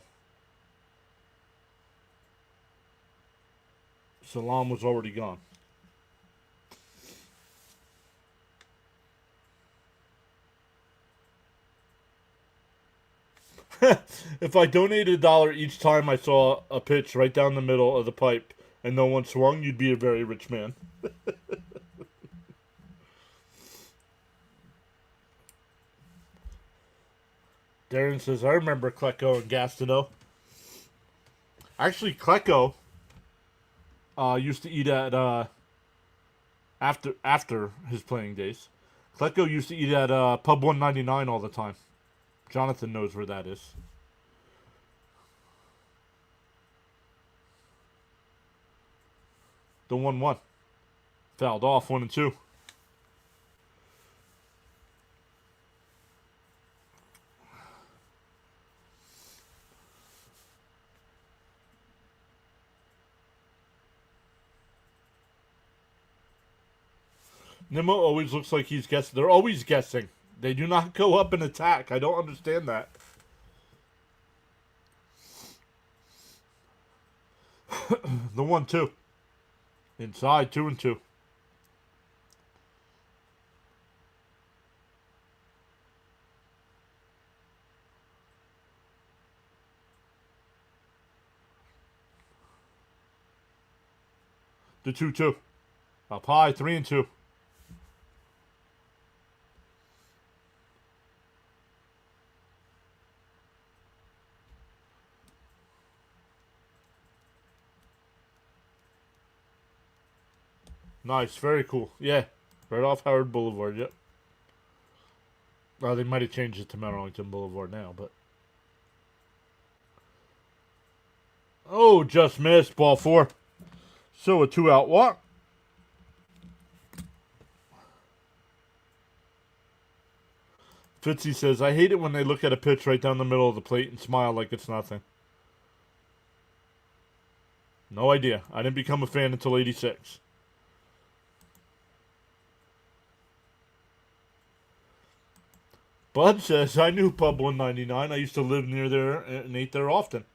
Salam was already gone. If I donated $1 each time I saw a pitch right down the middle of the pipe and no one swung, you'd be a very rich man. Darren says, I remember Klecko and Gastineau. Actually, Klecko used to eat at, after his playing days. Klecko used to eat at Pub 199 all the time. Jonathan knows where that is. The 1-1. Fouled off, 1-2. Nimmo always looks like he's guessing. They're always guessing. They do not go up and attack. I don't understand that. The 1-2. Inside, 2-2. The 2-2. Up high, 3-2. Nice, very cool. Yeah, right off Howard Boulevard, yep. Well, they might have changed it to Mount Arlington Boulevard now, but... Oh, just missed. Ball 4. So a 2-out walk. Fitzy says, I hate it when they look at a pitch right down the middle of the plate and smile like it's nothing. No idea. I didn't become a fan until '86. Bud says, I knew Pub 199. I used to live near there and ate there often.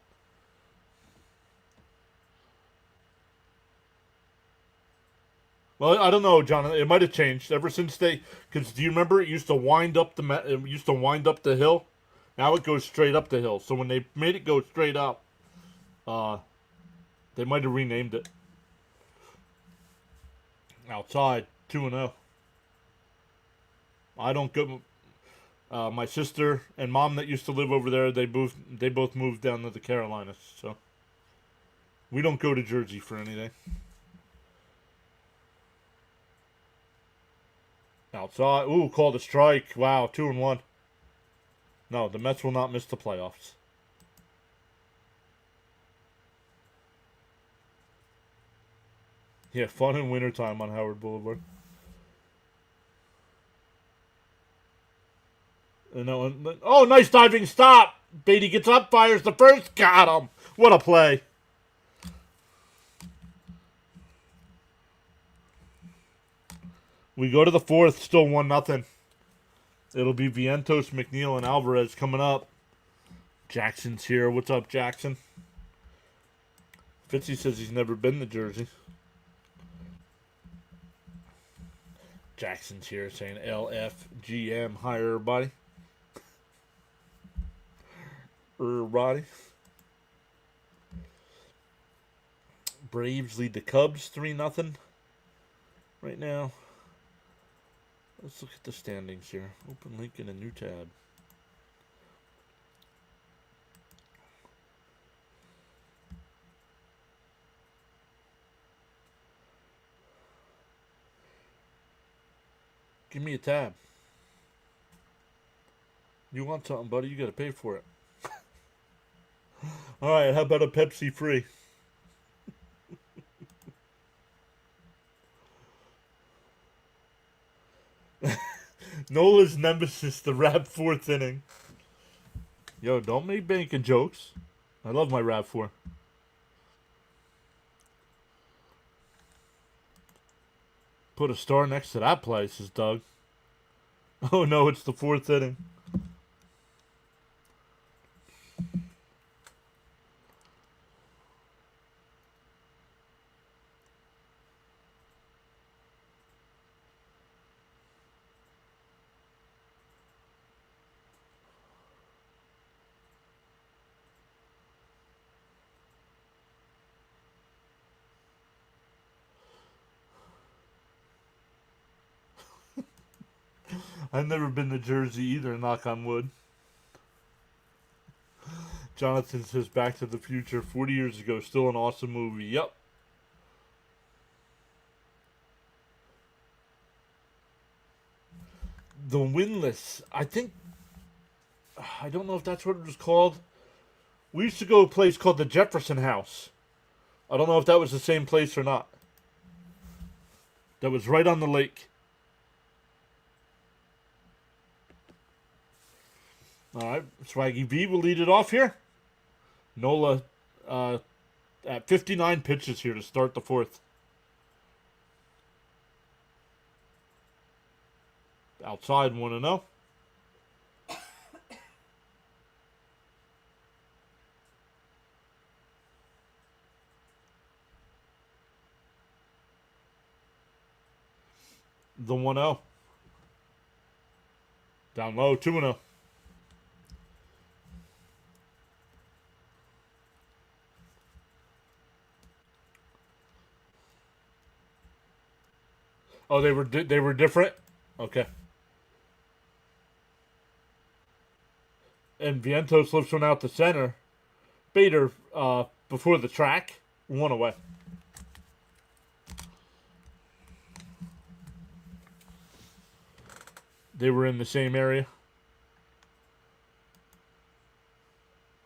Well, I don't know, John. It might have changed ever since they. Because do you remember it used to wind up it used to wind up the hill. Now it goes straight up the hill. So when they made it go straight up, uh, they might have renamed it. Outside 2-0. I don't go. My sister and mom that used to live over there, they both moved down to the Carolinas. So we don't go to Jersey for anything. Outside. Ooh, called a strike. Wow, 2-1. No, the Mets will not miss the playoffs. Yeah, fun in wintertime on Howard Boulevard. Oh, nice diving stop. Beatty gets up, fires the first. Got him. What a play. We go to the fourth, still 1-0. It'll be Vientos, McNeil, and Alvarez coming up. Jackson's here. What's up, Jackson? Fitzy says he's never been to Jersey. Jackson's here saying LFGM. Hi, everybody. Everybody. Braves lead the Cubs 3-0 right now. Let's look at the standings here. Open link in a new tab. Give me a tab. You want something, buddy? You got to pay for it. All right, how about a Pepsi free? Nola's nemesis, the Rap 4th inning. Yo, don't make banking jokes. I love my Rap 4. Put a star next to that play, says Doug. Oh no, it's the 4th inning. I've never been to Jersey either, knock on wood. Jonathan says Back to the Future 40 years ago, still an awesome movie. Yep. The Winless. I don't know if that's what it was called. We used to go to a place called the Jefferson House. I don't know if that was the same place or not. That was right on the lake. All right, Swaggy V will lead it off here. Nola at 59 pitches here to start the 4th. Outside 1-0. The 1-0. Down low, 2-0. Oh, they were different? Okay. And Vientos lifts one out to center. Bader before the track. 1 away. They were in the same area.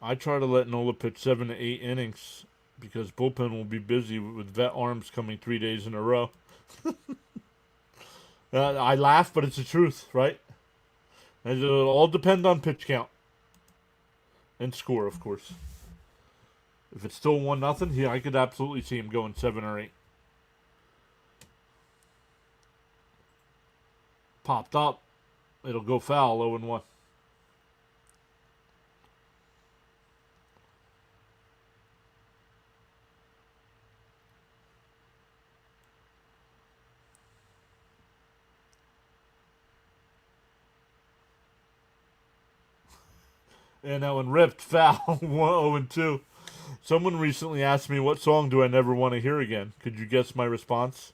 I try to let Nola pitch 7 to 8 innings because bullpen will be busy with vet arms coming 3 days in a row. I laugh, but it's the truth, right? And it'll all depend on pitch count and score, of course. If it's still 1-0, yeah, I could absolutely see him going 7 or 8. Popped up. It'll go foul, 0-1. And that one ripped foul. 0-2. Someone recently asked me, what song do I never want to hear again? Could you guess my response?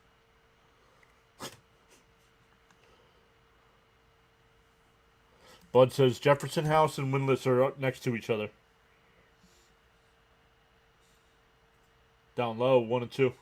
Bud says Jefferson House and Windlass are up next to each other. Down low, 1-2.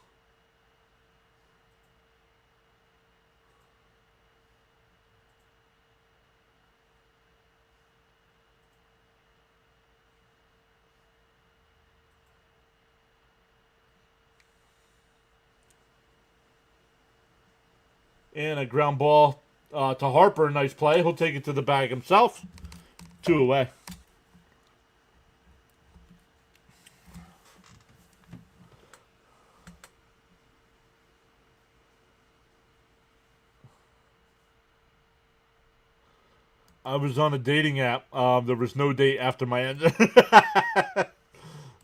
And a ground ball to Harper. Nice play. He'll take it to the bag himself. 2 away. I was on a dating app. There was no date after my end.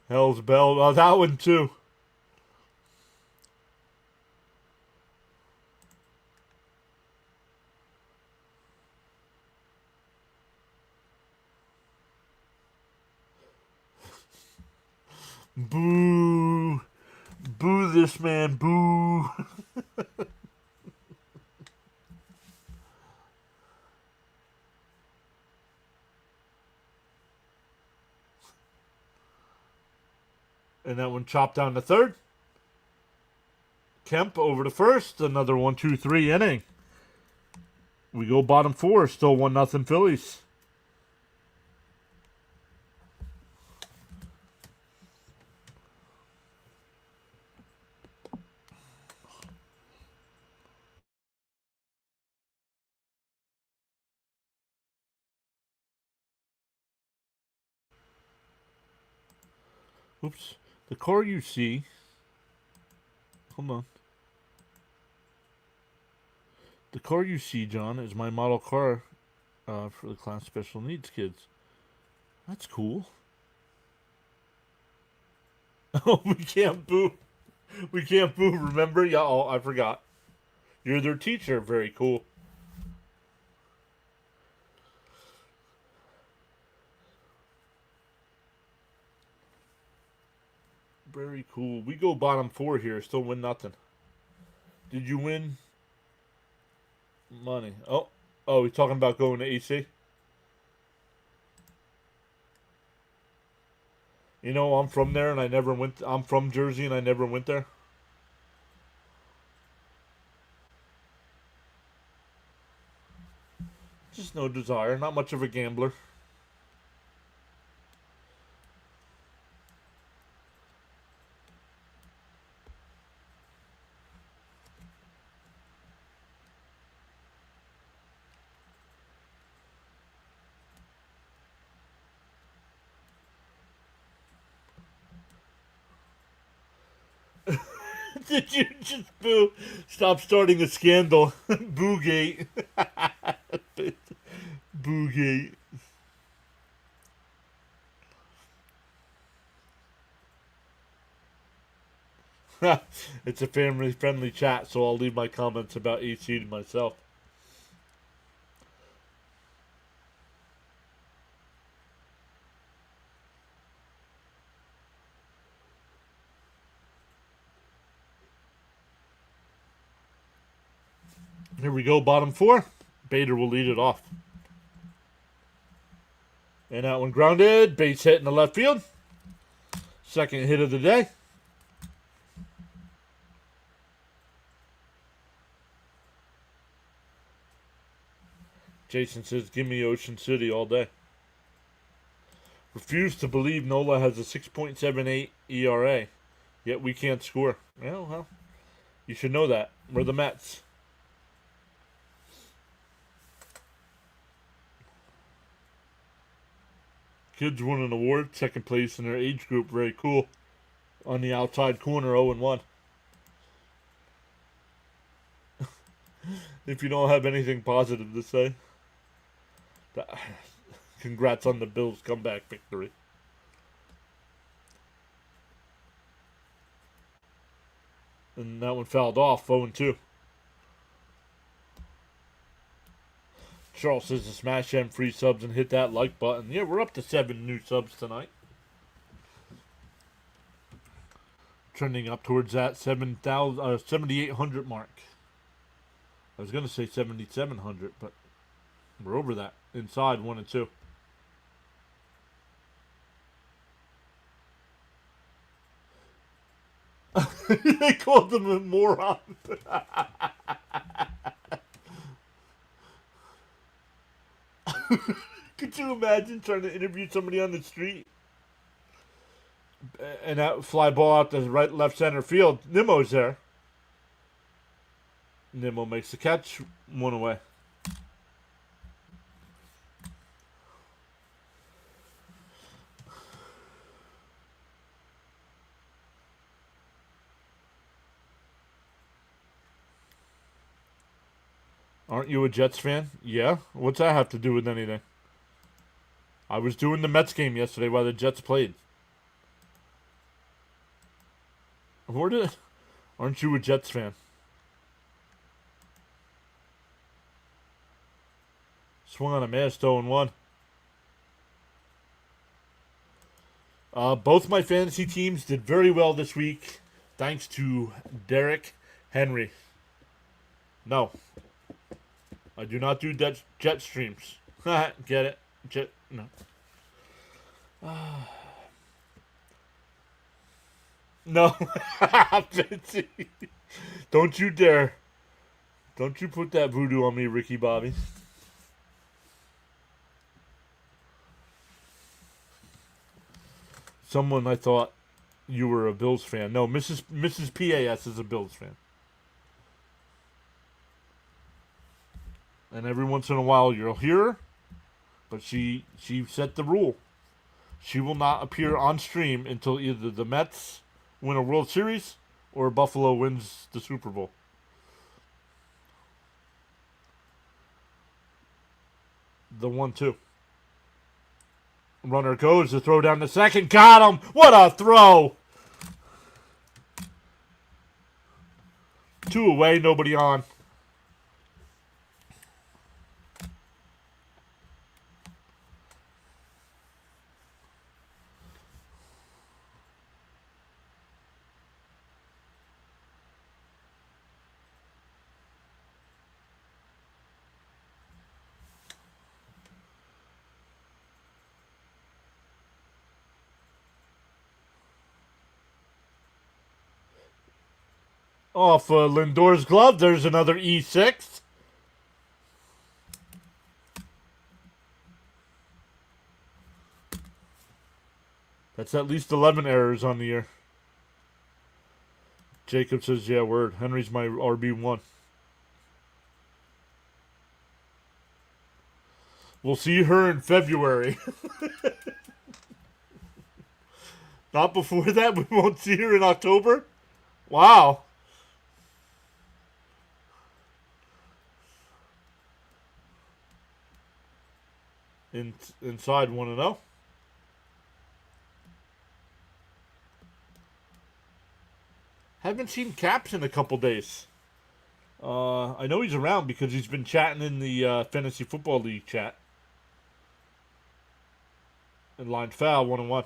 Hell's Bell. That one too. Boo. Boo this man. Boo. And that one chopped down to third. Kemp over to first. Another 1-2-3 inning. We go bottom 4. Still 1-0 Phillies. Oops. The car you see. Hold on. The car you see, John, is my model car for the class special needs kids. That's cool. Oh, we can't boo. We can't boo, remember? Yeah, oh, I forgot. You're their teacher. Very cool. Very cool. We go bottom 4 here. Still win nothing. Did you win money? Oh, he's talking about going to AC. You know, I'm from there and I never went. I'm from Jersey and I never went there. Just no desire. Not much of a gambler. Did you just boo? Stop starting a scandal. Boogate. Boogate. It's a family-friendly chat, so I'll leave my comments about AC to myself. Here we go, bottom 4. Bader will lead it off. And that one grounded. Base hit in the left field. Second hit of the day. Jason says, give me Ocean City all day. Refuse to believe Nola has a 6.78 ERA, yet we can't score. Well, you should know that. We're the Mets. Kids won an award, second place in their age group. Very cool. On the outside corner, 0-1. If you don't have anything positive to say, congrats on the Bills' comeback victory. And that one fouled off, 0-2. Charles says to smash them free subs and hit that like button. Yeah, we're up to 7 new subs tonight. Trending up towards that 7,800 mark. I was going to say 7,700, but we're over that. Inside 1 and 2. They called him a moron. Could you imagine trying to interview somebody on the street and that fly ball out the right, left center field? Nimmo's there. Nimmo makes the catch, 1 away. Aren't you a Jets fan? Yeah. What's that have to do with anything? I was doing the Mets game yesterday while the Jets played. Aren't you a Jets fan? Swung on a miss, 0-1. Both my fantasy teams did very well this week, thanks to Derrick Henry. No. I do not do jet streams. Get it? No. No. Don't you dare. Don't you put that voodoo on me, Ricky Bobby. Someone I thought you were a Bills fan. No, Mrs. PAS is a Bills fan. And every once in a while you'll hear her, but she set the rule. She will not appear on stream until either the Mets win a World Series or Buffalo wins the Super Bowl. The 1-2. Runner goes to throw down the second. Got him! What a throw! 2 away, nobody on. Off Lindor's glove, there's another E6. That's at least 11 errors on the year. Jacob says, yeah, word. Henry's my RB1. We'll see her in February. Not before that? We won't see her in October? Wow. Inside 1-0. Haven't seen Caps in a couple days. I know he's around because he's been chatting in the Fantasy Football League chat. And line foul, 1-1.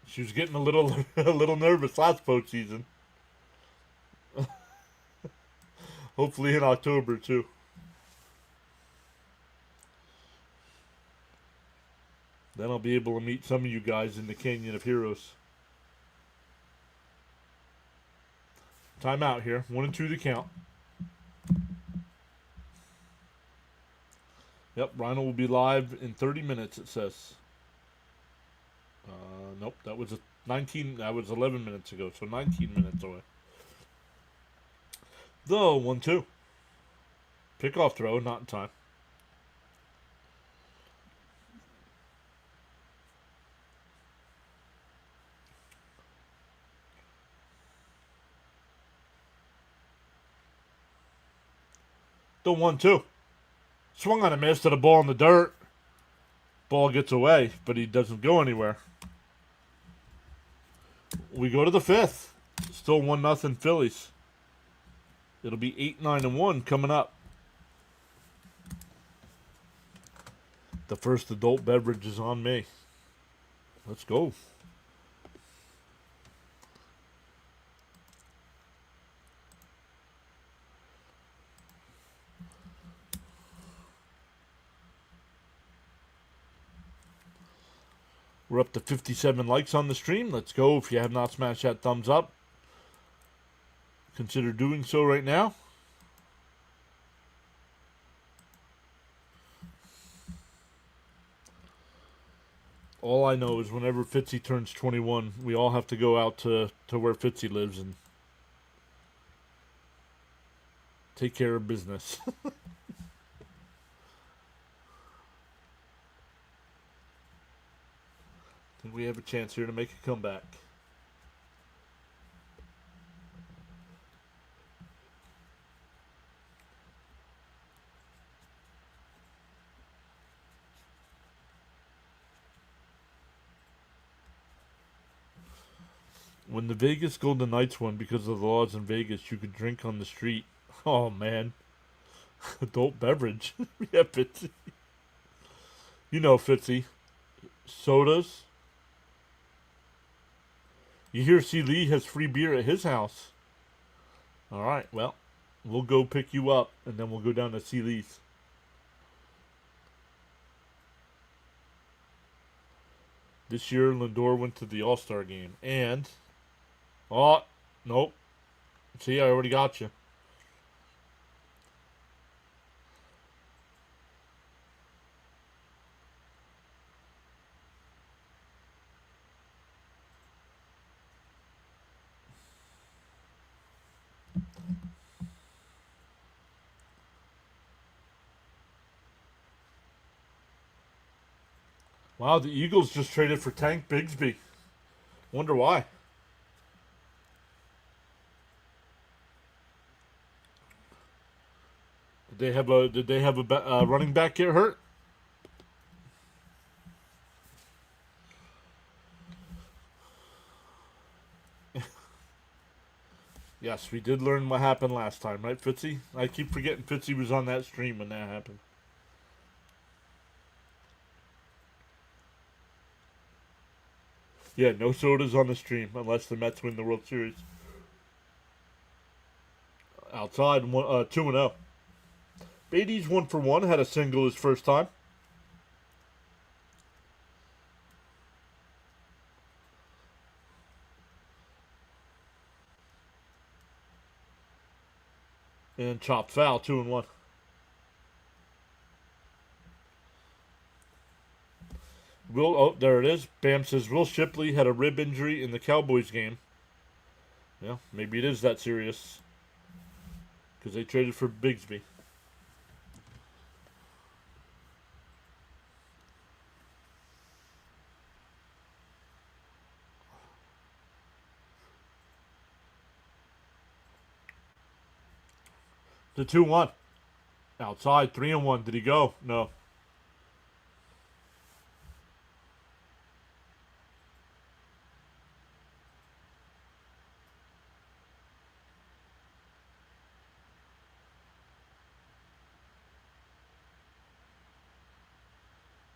She was getting a little nervous last postseason. Hopefully in October too. Then I'll be able to meet some of you guys in the Canyon of Heroes. Timeout here. 1-2 to count. Yep, Rhino will be live in 30 minutes, it says. Nope, that was 11 minutes ago, so 19 minutes away. Though, 1-2. Pickoff throw, not in time. The 1-2. Swung on a miss to the ball in the dirt. Ball gets away, but he doesn't go anywhere. We go to the 5th. Still 1-0 Phillies. It'll be 8-9-1 coming up. The first adult beverage is on me. Let's go. We're up to 57 likes on the stream. Let's go. If you have not smashed that thumbs up, consider doing so right now. All I know is whenever Fitzy turns 21, we all have to go out to where Fitzy lives and take care of business. I think we have a chance here to make a comeback. When the Vegas Golden Knights won because of the laws in Vegas, you could drink on the street. Oh, man. Adult beverage. Yeah, Fitzy. You know Fitzy. Sodas. You hear C. Lee has free beer at his house. All right, well, we'll go pick you up, and then we'll go down to C. Lee's. This year, Lindor went to the All-Star game, and... Oh, nope. See, I already got you. Wow, the Eagles just traded for Tank Bigsby. Wonder why. Did they have a running back get hurt? Yes, we did learn what happened last time, right, Fitzy? I keep forgetting Fitzy was on that stream when that happened. Yeah, no sodas on the stream unless the Mets win the World Series. Outside, 2-0. Beatty's 1-for-1, had a single his first time. And chopped foul, 2-1. There it is. Bam says Will Shipley had a rib injury in the Cowboys game. Yeah, maybe it is that serious. Because they traded for Bigsby. The 2-1. Outside, 3-1. Did he go? No.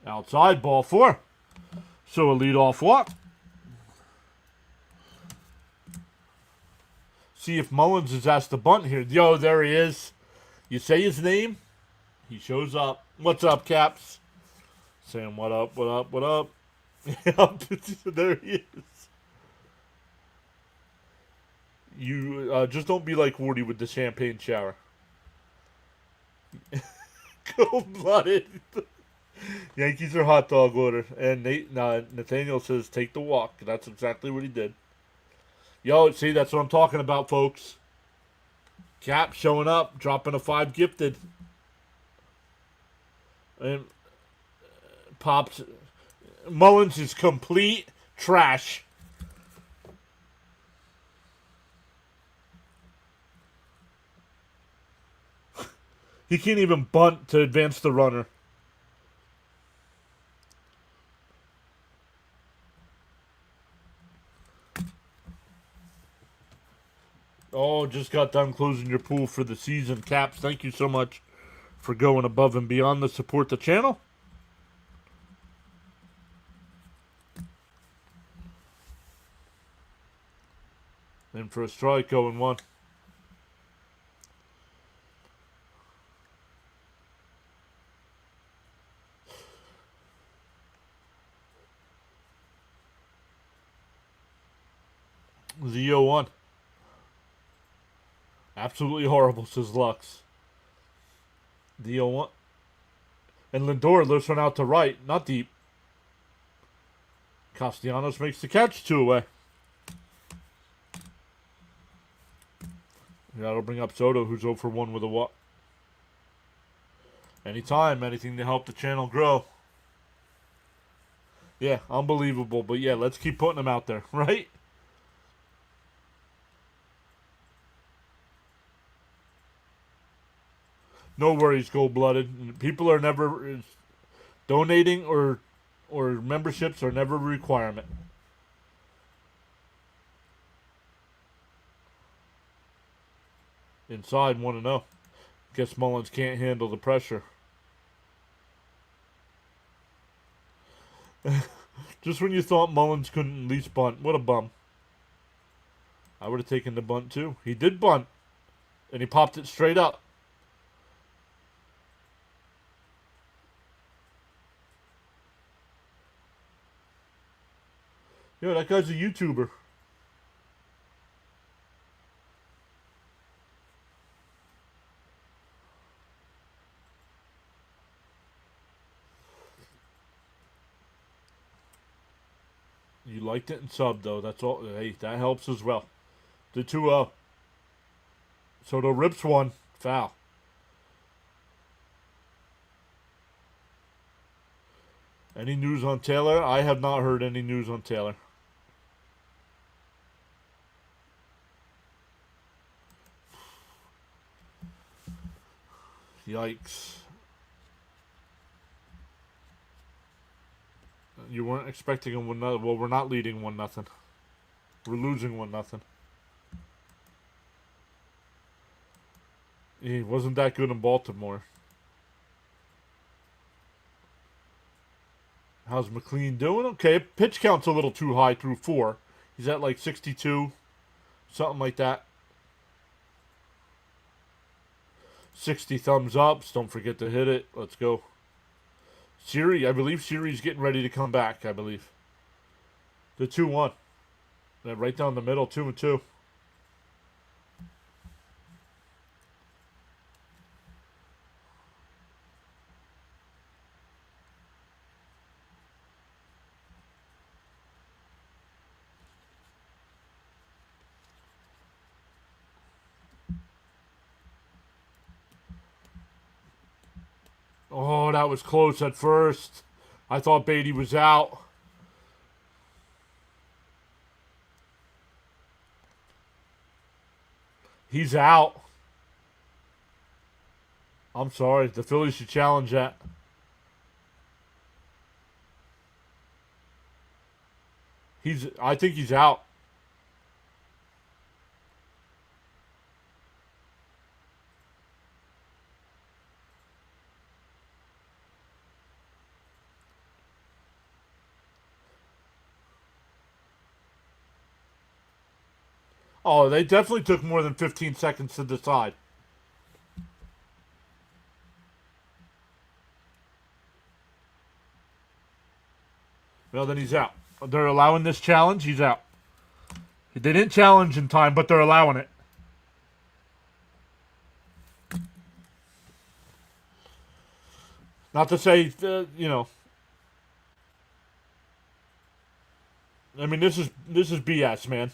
Outside, ball 4. So a leadoff walk. See if Mullins is asked to bunt here. Yo, there he is. You say his name, he shows up. What's up, Caps? Saying what up, what up, what up. There he is. You just don't be like Woody with the champagne shower. Cold-blooded. Yankees are hot dog order. And Nathaniel says, take the walk. That's exactly what he did. Yo, see, that's what I'm talking about, folks. Cap showing up, dropping a 5 gifted. And Pops. Mullins is complete trash. He can't even bunt to advance the runner. Oh, just got done closing your pool for the season. Caps, thank you so much for going above and beyond to support the channel. And for a strike, 0-1. The 0-1. Absolutely horrible, says Lux. The 0-1. And Lindor lifts one out to right, not deep. Castellanos makes the catch, 2 away. That'll bring up Soto, who's 0 for 1 with a walk. Anytime, anything to help the channel grow. Yeah, unbelievable. But yeah, let's keep putting them out there, right? No worries, gold-blooded. People are never donating or memberships are never a requirement. Inside 1-0. Guess Mullins can't handle the pressure. Just when you thought Mullins couldn't at least bunt. What a bum. I would have taken the bunt too. He did bunt. And he popped it straight up. Yo, that guy's a YouTuber. You liked it and subbed, though. That's all. Hey, that helps as well. The 2-0. Soto rips one. Foul. Any news on Taylor? I have not heard any news on Taylor. Yikes. You weren't expecting a 1-0. Well, we're not leading 1-0. We're losing 1-0. He wasn't that good in Baltimore. How's McLean doing? Okay, pitch count's a little too high through 4. He's at like 62, something like that. 60 thumbs ups. Don't forget to hit it. Let's go. Siri, I believe Siri's getting ready to come back, I believe. The 2-1. Right down the middle, 2-2. Oh, that was close at first. I thought Beatty was out. He's out. I'm sorry. The Phillies should challenge that. I think he's out. Oh, they definitely took more than 15 seconds to decide. Well, then he's out. They're allowing this challenge. He's out. They didn't challenge in time, but they're allowing it. Not to say, I mean, this is BS, man.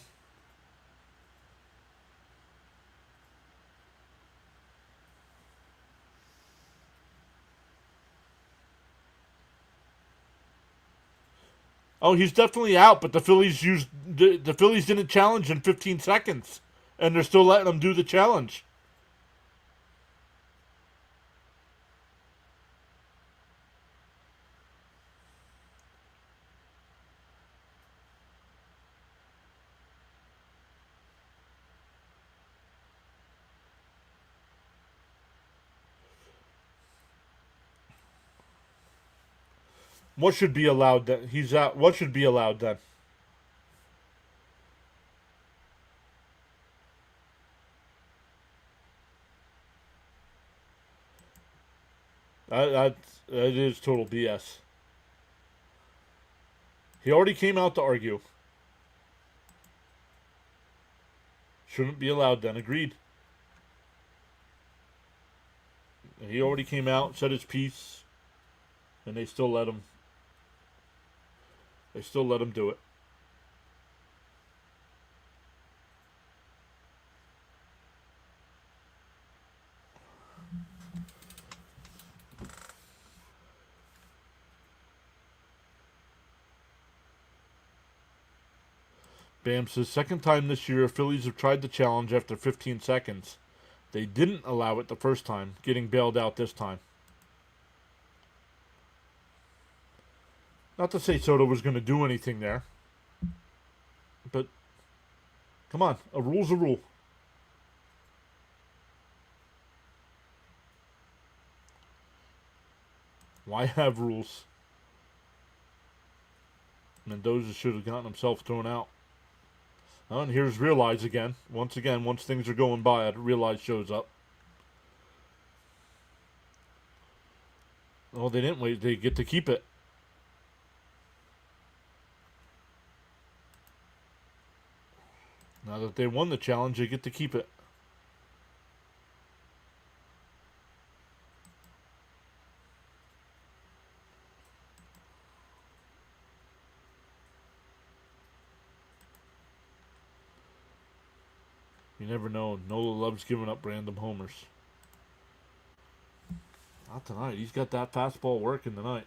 Oh, he's definitely out, but the Phillies didn't challenge in 15 seconds, and they're still letting him do the challenge. What should be allowed then? He's out. What should be allowed then? That is total BS. He already came out to argue. Shouldn't be allowed then. Agreed. He already came out, said his piece, and they still let him. They still let him do it. Bam says, second time this year, Phillies have tried the challenge after 15 seconds. They didn't allow it the first time, getting bailed out this time. Not to say Soto was going to do anything there, but come on, a rule's a rule. Why have rules? Mendoza should have gotten himself thrown out. Oh, and here's Realize again. Once again, once things are going by, Realize shows up. Oh, they didn't wait. They get to keep it. Now that they won the challenge, they get to keep it. You never know. Nola loves giving up random homers. Not tonight. He's got that fastball working tonight.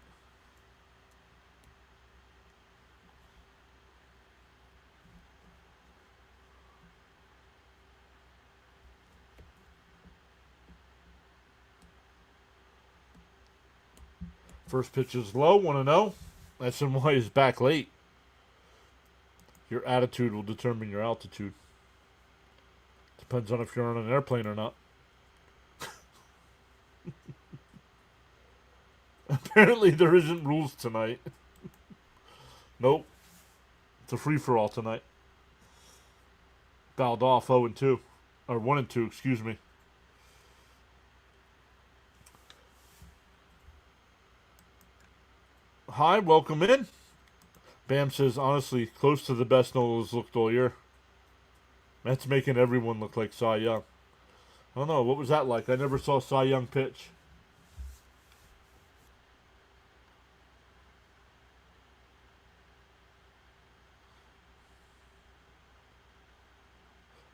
First pitch is low, 1-0. SNY is back late. Your attitude will determine your altitude. Depends on if you're on an airplane or not. Apparently there isn't rules tonight. Nope. It's a free-for-all tonight. Fouled off 0-2. Or 1-2, excuse me. Hi, welcome in. Bam says, honestly, close to the best Nola's looked all year. That's making everyone look like Cy Young. I don't know, what was that like? I never saw Cy Young pitch.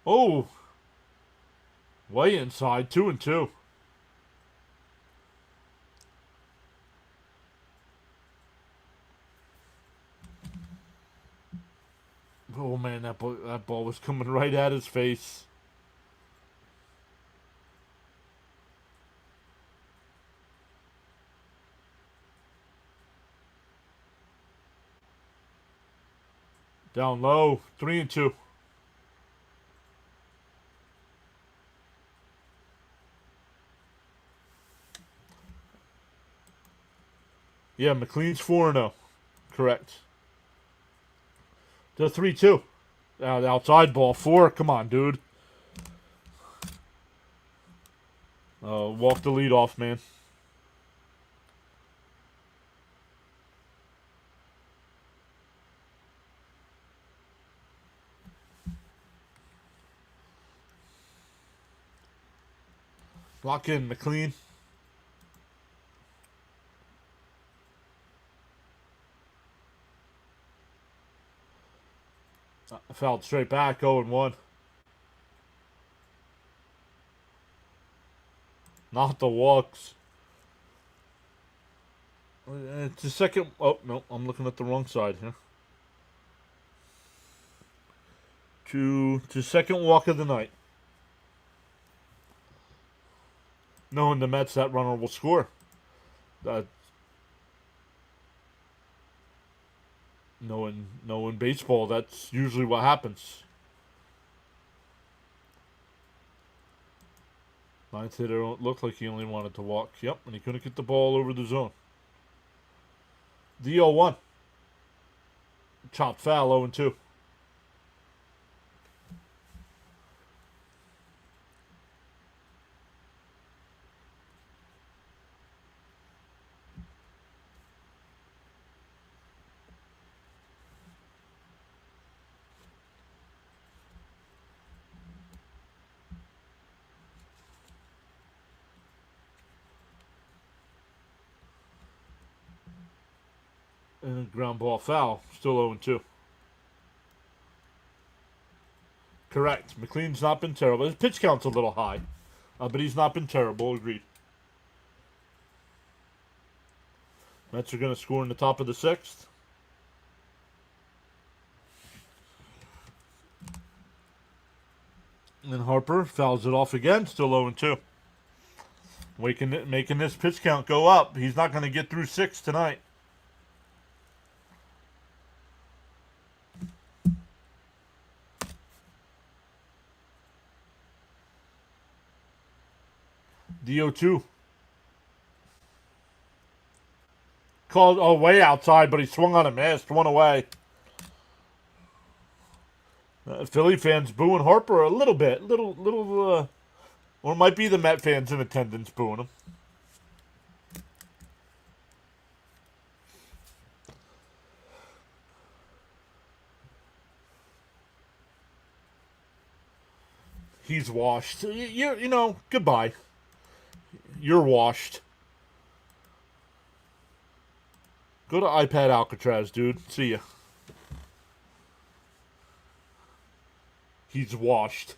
Oh! Way inside, 2-2. Oh man, that ball was coming right at his face. Down low, 3-2. Yeah, McLean's 4-0. Correct. The 3-2. The outside ball, 4. Come on, dude. Walk the lead off, man. Lock in, McLean. Fouled straight back, 0-1. Not the walks. It's the second. Oh, no, I'm looking at the wrong side here. To second walk of the night. Knowing the Mets, that runner will score. Knowing baseball, that's usually what happens. Ninth hitter looked like he only wanted to walk. Yep, and he couldn't get the ball over the zone. The 0-1. Chopped foul, 0-2. And ground ball foul, still 0-2. Correct. McLean's not been terrible. His pitch count's a little high, but he's not been terrible. Agreed. Mets are going to score in the top of the 6th. And Harper fouls it off again, still 0-2. Making this pitch count go up. He's not going to get through 6 tonight. DO2. Called way outside, but he swung on a miss. One away. Philly fans booing Harper a little bit. Or it might be the Met fans in attendance booing him. He's washed. You know, goodbye. You're washed. Go to iPad Alcatraz, dude. See ya. He's washed.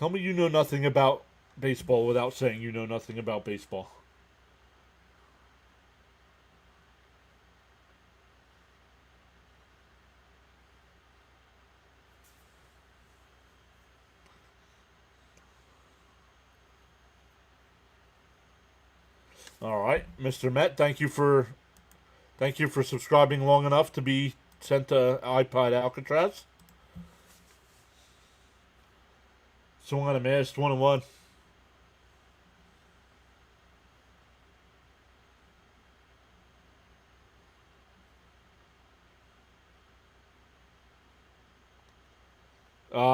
Tell me you know nothing about baseball without saying you know nothing about baseball. All right, Mr. Met, thank you for subscribing long enough to be sent to iPod Alcatraz. Swung on a miss, 1-1.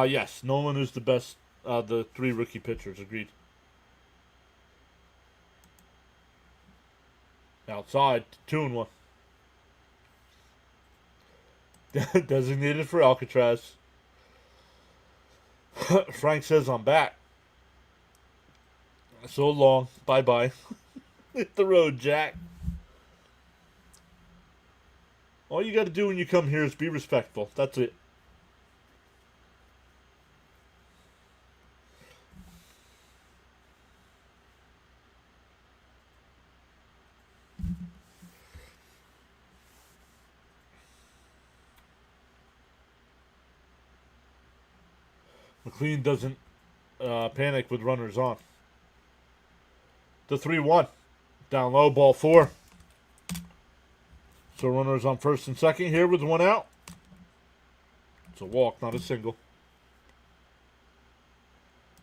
Yes, Nolan is the best the 3 rookie pitchers, agreed. Outside, 2-1. Designated for Alcatraz. Frank says I'm back. So long. Bye-bye. Hit the road, Jack. All you got to do when you come here is be respectful. That's it. McLean doesn't panic with runners on. The 3-1. Down low, ball 4. So runners on first and second here with 1 out. It's a walk, not a single.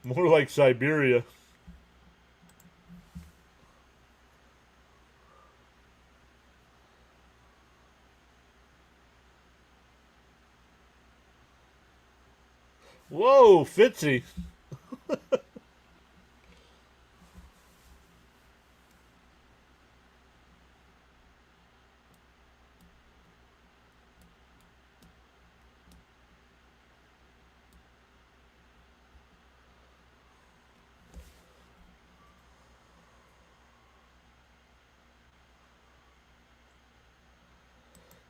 More like Siberia. Whoa, Fitzy.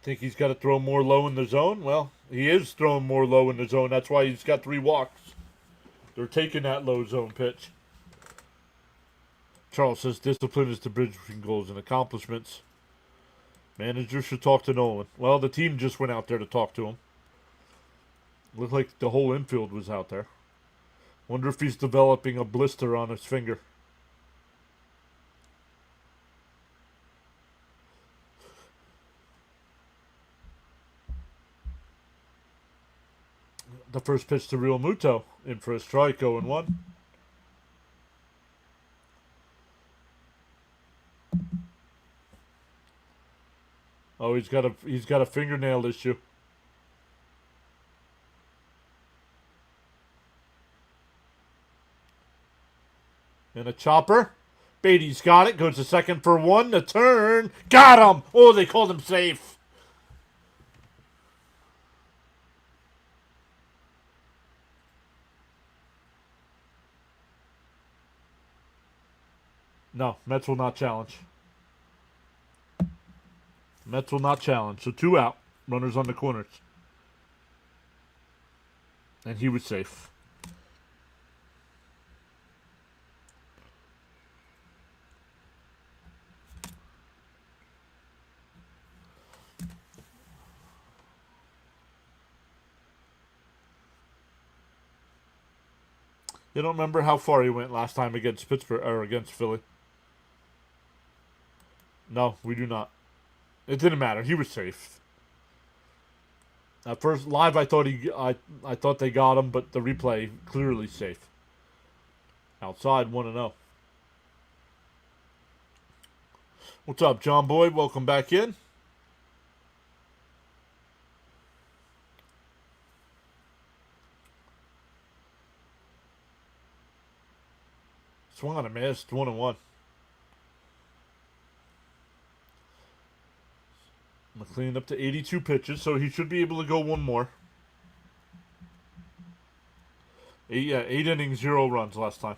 Think he's got to throw more low in the zone? Well, he is throwing more low in the zone. That's why he's got 3 walks. They're taking that low zone pitch. Charles says discipline is the bridge between goals and accomplishments. Manager should talk to Nolan. Well, the team just went out there to talk to him. Looked like the whole infield was out there. Wonder if he's developing a blister on his finger. The first pitch to Real Muto. In for a strike, 0-1. Oh, he's got a fingernail issue. And a chopper. Beatty's got it. Goes to second for one. The turn. Got him. Oh, they called him safe. No, Mets will not challenge. Mets will not challenge. So 2 out. Runners on the corners. And he was safe. You don't remember how far he went last time against Pittsburgh or against Philly? No, we do not. It didn't matter. He was safe. At first live, I thought they got him, but the replay clearly safe. Outside 1-0. What's up, John Boyd? Welcome back in. Swung on a miss, 1-1. McLean up to 82 pitches, so he should be able to go one more. 8 innings, 0 runs last time.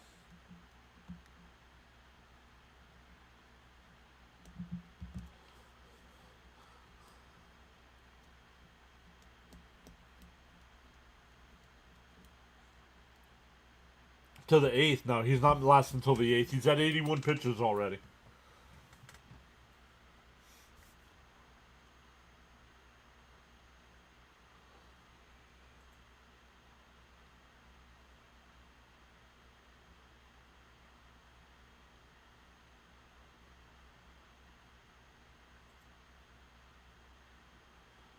To the 8th. No, he's not last until the 8th. He's at 81 pitches already.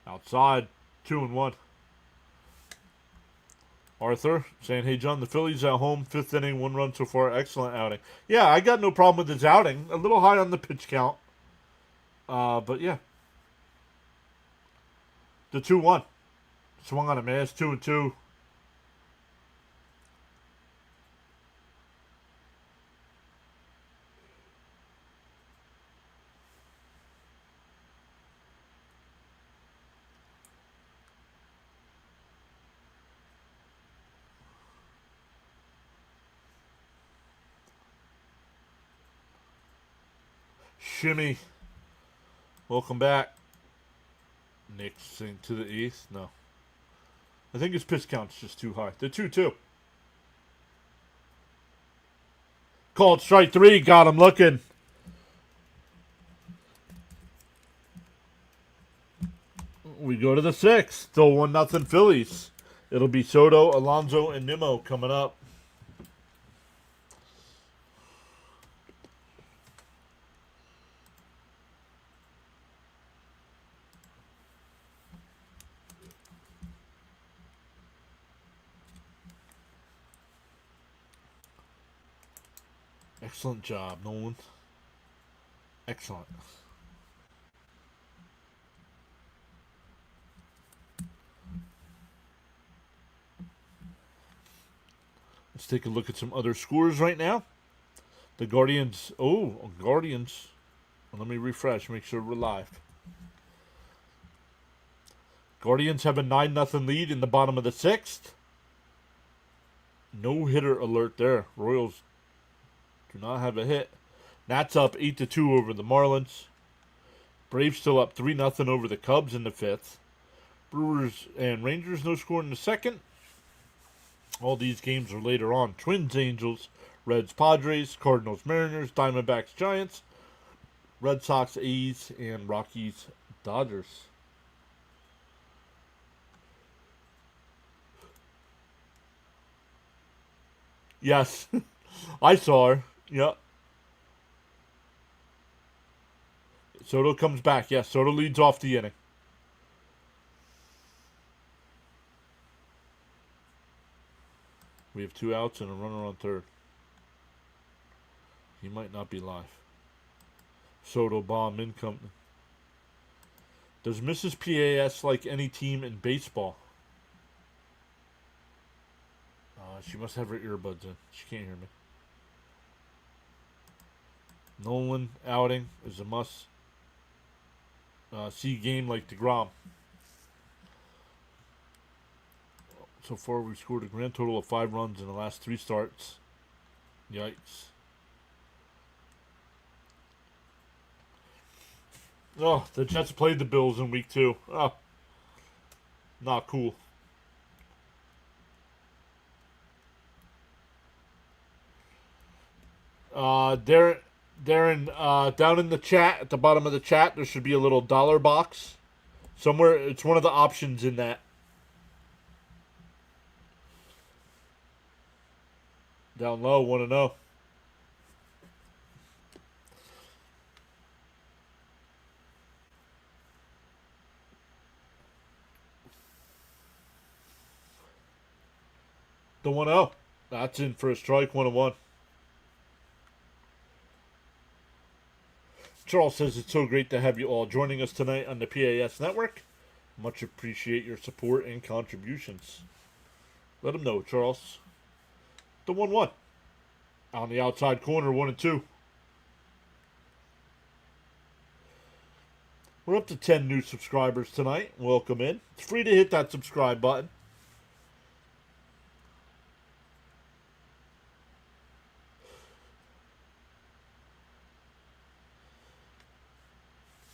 Outside, 2-1. Arthur saying, hey, John, the Phillies at home, 5th inning, 1 run so far. Excellent outing. Yeah, I got no problem with his outing. A little high on the pitch count. But yeah. The 2-1. Swung on a miss, 2-2. Shimmy. Welcome back. Nixon to the 8th. No. I think his pitch count's just too high. The 2-2. Called strike 3. Got him looking. We go to the 6th. Still 1-0 Phillies. It'll be Soto, Alonso, and Nimmo coming up. Excellent job, Nolan. Excellent. Let's take a look at some other scores right now. The Guardians. Oh, Guardians. Let me refresh, make sure we're live. Guardians have a 9-0 lead in the bottom of the 6th. No hitter alert there. Royals do not have a hit. Nats up 8-2 over the Marlins. Braves still up 3-0 over the Cubs in the 5th. Brewers and Rangers no score in the 2nd. All these games are later on. Twins, Angels, Reds, Padres, Cardinals, Mariners, Diamondbacks, Giants, Red Sox, A's, and Rockies, Dodgers. Yes, I saw her. Yep. Soto comes back. Yes, Soto leads off the inning. We have 2 outs and a runner on 3rd. He might not be live. Soto bomb incoming. Does Mrs. PAS like any team in baseball? She must have her earbuds in. She can't hear me. Nolan outing is a must. See game like DeGrom. So far, we've scored a grand total of 5 runs in the last 3 starts. Yikes. Oh, the Jets played the Bills in week 2. Oh, not cool. Darren, down in the chat, at the bottom of the chat, there should be a little dollar box. Somewhere, it's one of the options in that. Down low, want to know. The 1-0. That's in for a strike, 1-1. Charles says it's so great to have you all joining us tonight on the PAS network. Much appreciate your support and contributions. Let him know, Charles. The 1-1. On the outside corner, 1-2. We're up to 10 new subscribers tonight. Welcome in. It's free to hit that subscribe button.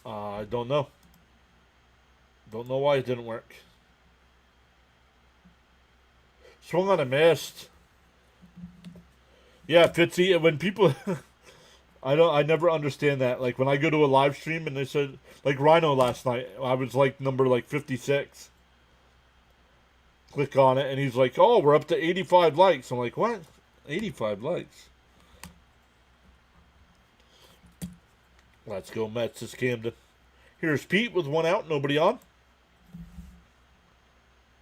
I don't know. Don't know why it didn't work. Swung on a mist. Yeah, Fitzy, when people I never understand that. Like when I go to a live stream and they said like Rhino last night, I was like number 56. Click on it and he's like, "Oh, we're up to 85 likes." I'm like, "What? 85 likes?" Let's go Mets, this Camden. Here's Pete with 1 out, nobody on.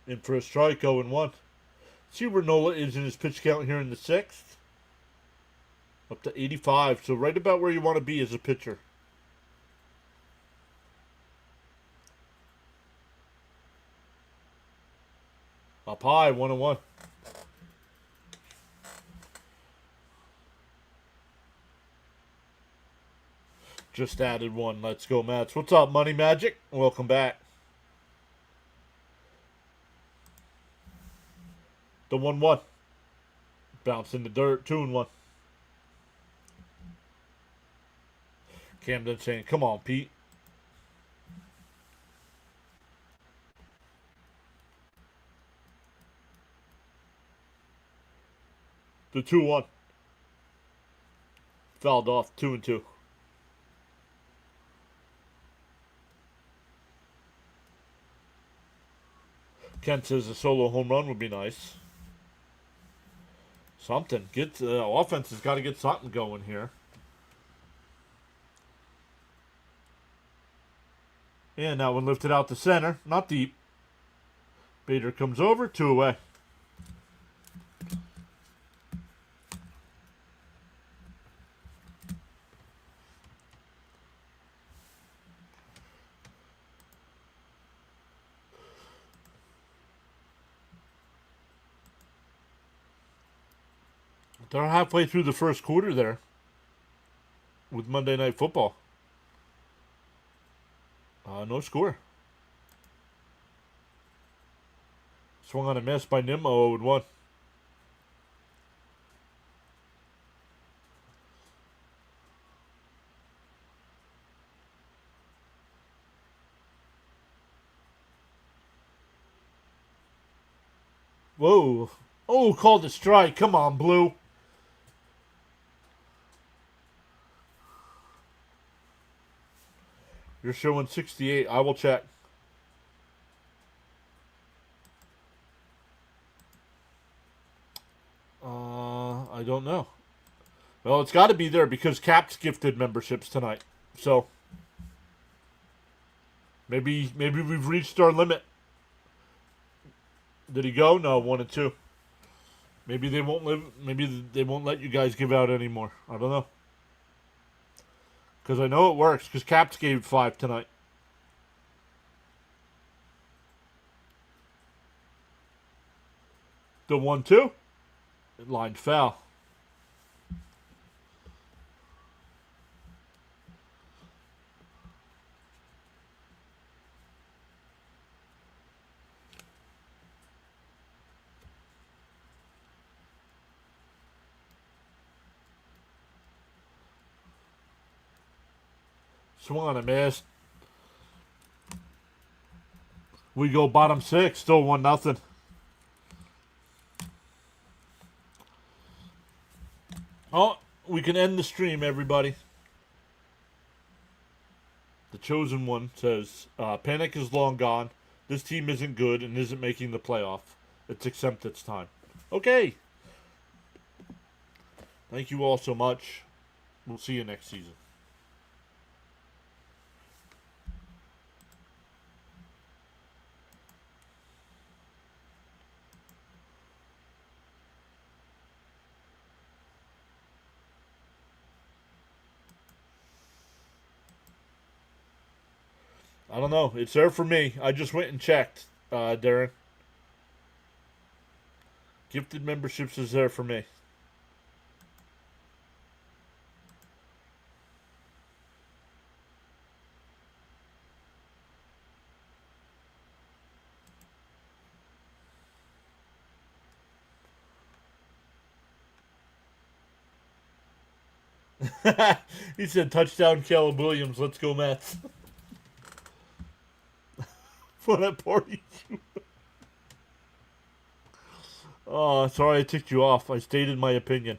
In for a strike, 0-1. See where Nola is in his pitch count here in the 6th. Up to 85, so right about where you want to be as a pitcher. Up high, 1-1. Just added 1. Let's go, Mats. What's up, Money Magic? Welcome back. The 1-1. Bounce in the dirt. 2-1. Camden saying, "Come on, Pete." The 2-1. Fouled off. 2-2. Ken says a solo home run would be nice. Something. Get offense has got to get something going here. And that one lifted out the center. Not deep. Bader comes over. 2 away. They're halfway through the first quarter there with Monday Night Football. No score. Swung on a miss by Nimmo, 0-1. Whoa. Oh, called a strike. Come on, Blue. You're showing 68. I will check. I don't know. Well, it's got to be there because Cap's gifted memberships tonight. So maybe we've reached our limit. Did he go? No, 1-2. Maybe they won't live. Maybe they won't let you guys give out anymore. I don't know. Because I know it works. Because Caps gave 5 tonight. The 1-2. Line foul. Swung on a miss. We go bottom 6. Still 1-0. Oh, we can end the stream, everybody. The chosen one says, panic is long gone. This team isn't good and isn't making the playoff. It's accept its time. Okay. Thank you all so much. We'll see you next season. I don't know. It's there for me. I just went and checked, Darren. Gifted memberships is there for me. He said, touchdown, Caleb Williams. Let's go, Mets. For that party. Oh, sorry I ticked you off. I stated my opinion.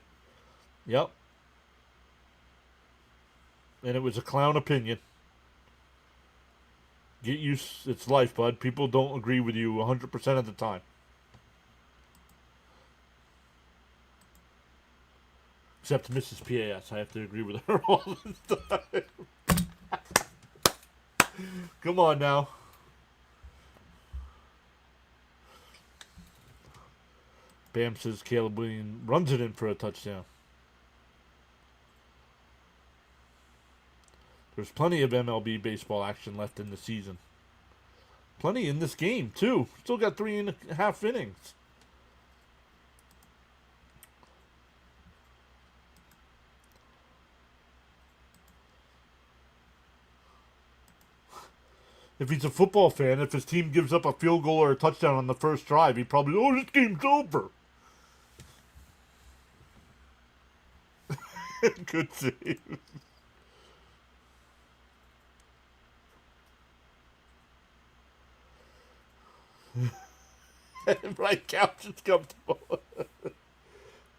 Yep. And it was a clown opinion. Get used. It's life, bud. People don't agree with you 100% of the time. Except Mrs. PAS. I have to agree with her all the time. Come on now. Bam says Caleb Williams runs it in for a touchdown. There's plenty of MLB baseball action left in the season. Plenty in this game, too. Still got 3.5 innings. If he's a football fan, if his team gives up a field goal or a touchdown on the first drive, he probably, oh, this game's over. Good save. Right couch is comfortable.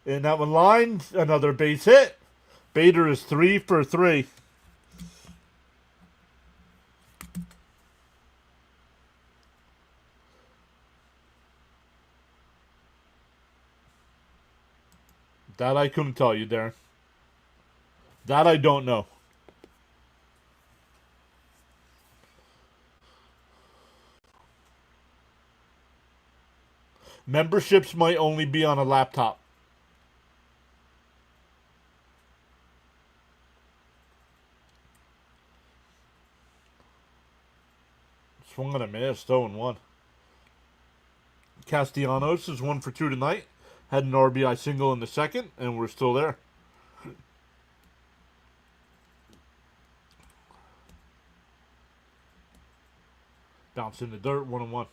And that one lined. Another base hit. Bader is 3 for 3. That I couldn't tell you, Darren. That I don't know. Memberships might only be on a laptop. Swung on a miss, 0-1. Castellanos is 1 for 2 tonight. Had an RBI single in the second, and we're still there. Bounce in the dirt, 1-1.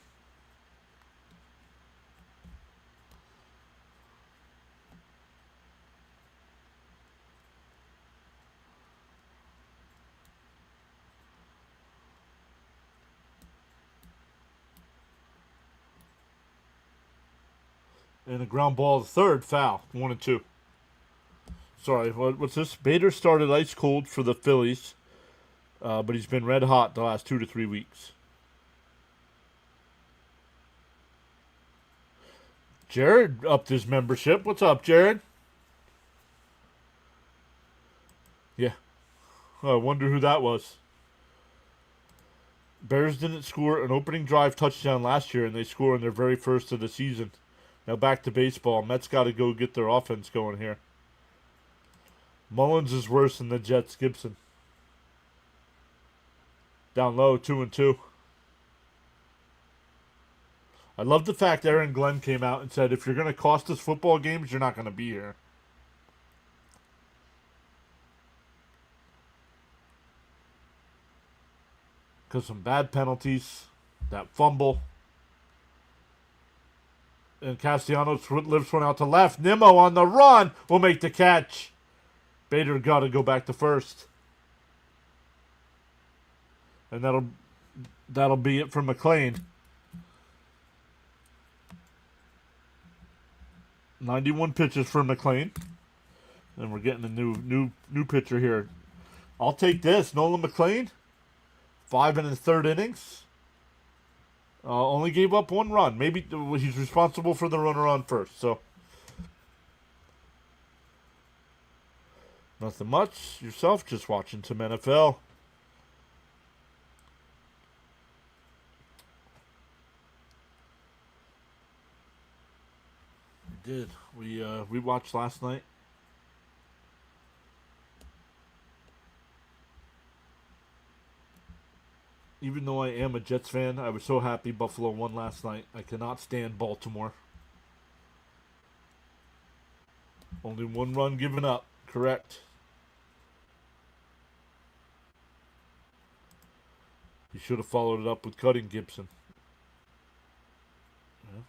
And a ground ball to third, foul, 1-2. Sorry, what's this? Bader started ice cold for the Phillies, but he's been red hot the last 2 to 3 weeks. Jared upped his membership. What's up, Jared? Yeah. I wonder who that was. Bears didn't score an opening drive touchdown last year, and they score in their very first of the season. Now back to baseball. Mets got to go get their offense going here. Mullins is worse than the Jets' Gibson. Down low, 2-2. I love the fact Aaron Glenn came out and said, if you're going to cost us football games, you're not going to be here. Because some bad penalties, that fumble. And Castellanos lifts one out to left. Nimmo on the run will make the catch. Bader got to go back to first. And that'll be it for McLean. 91 pitches for McLean. And we're getting a new pitcher here. I'll take this. Nolan McLean. 5 1/3 innings. Only gave up 1 run. Maybe he's responsible for the runner on first. So nothing much. Yourself, just watching some NFL. We did. We watched last night. Even though I am a Jets fan, I was so happy Buffalo won last night. I cannot stand Baltimore. Only 1 run given up. Correct. You should have followed it up with cutting Gibson. Yeah.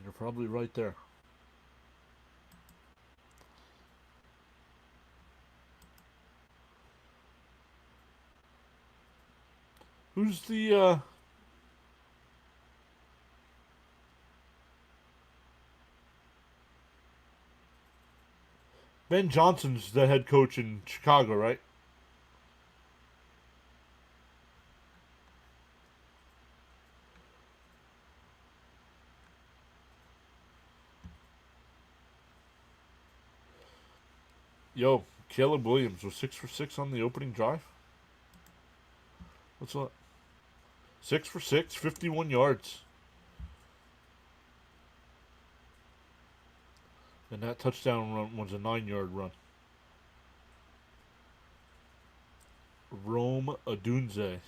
You're probably right there. Who's the Ben Johnson's the head coach in Chicago, right? Yo, Caleb Williams was 6 for 6 on the opening drive. What's that? 6 for 6, 51 yards. And that touchdown run was a 9-yard run. Rome Odunze.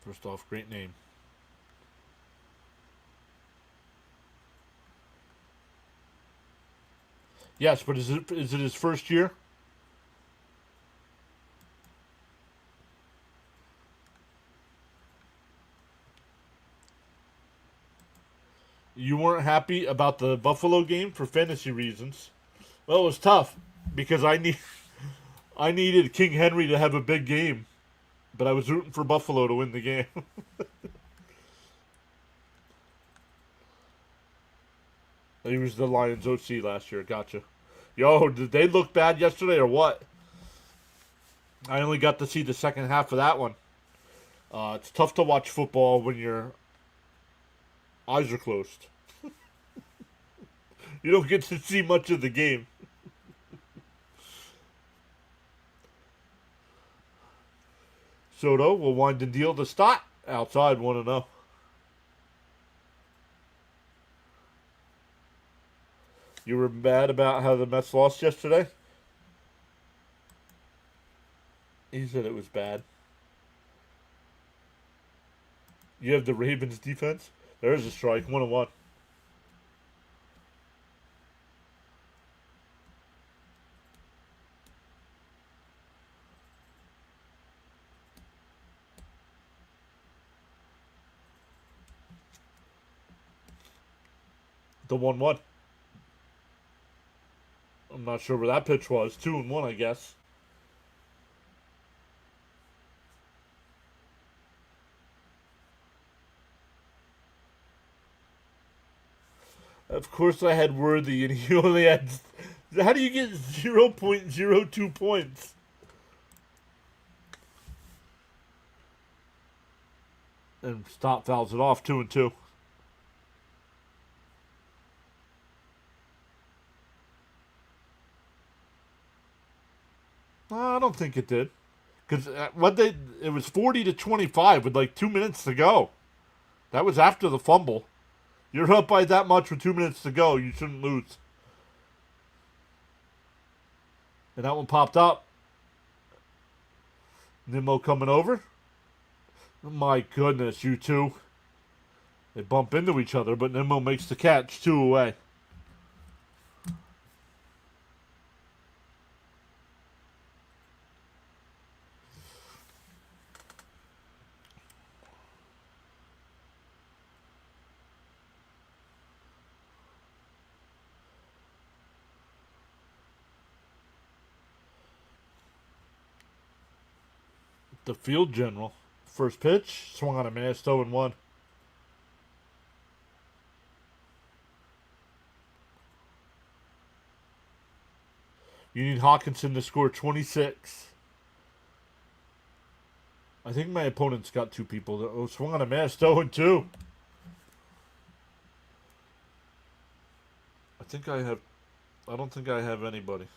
First off, great name. Yes, but is it his first year? You weren't happy about the Buffalo game for fantasy reasons. Well, it was tough because I needed King Henry to have a big game, but I was rooting for Buffalo to win the game. He was the Lions OC last year. Gotcha. Yo, did they look bad yesterday or what? I only got to see the second half of that one. It's tough to watch football when your eyes are closed. You don't get to see much of the game. Soto will wind the deal to Stott. Outside 1-0. You were mad about how the Mets lost yesterday? He said it was bad. You have the Ravens defense? There's a strike. 1-1. The 1-1. I'm not sure where that pitch was. 2-1, I guess. Of course, I had Worthy, and he only had. How do you get 0.02 points? And Stott fouls it off 2-2. I don't think it did, because it was 40-25 with like 2 minutes to go. That was after the fumble. You're up by that much with 2 minutes to go. You shouldn't lose. And that one popped up. Nimmo coming over. My goodness, you two. They bump into each other, but Nimmo makes the catch. 2 away. The field general. First pitch. Swung on a miss. 0-1. You need Hawkinson to score 26. I think my opponent's got 2 people. Oh, swung on a miss. 0-2. I don't think I have anybody.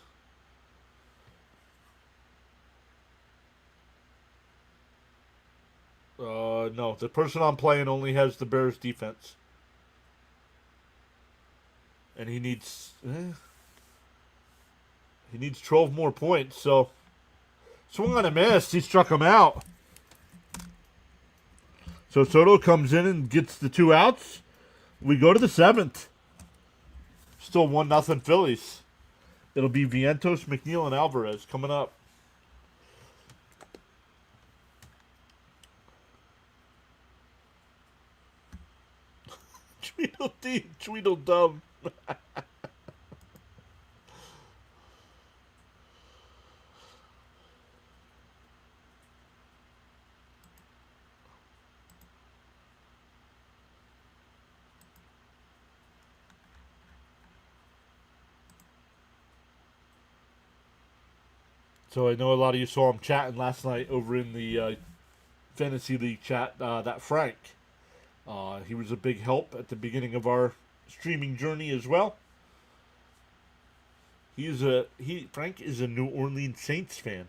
No. The person I'm playing only has the Bears defense. And he needs... he needs 12 more points, so... Swung on a miss. He struck him out. So Soto comes in and gets the 2 outs. We go to the 7th. Still 1-0 Phillies. It'll be Vientos, McNeil, and Alvarez coming up. Tweedledee, Tweedledum. So I know a lot of you saw him chatting last night over in the Fantasy League chat. That Frank. He was a big help at the beginning of our streaming journey as well. Frank is a New Orleans Saints fan.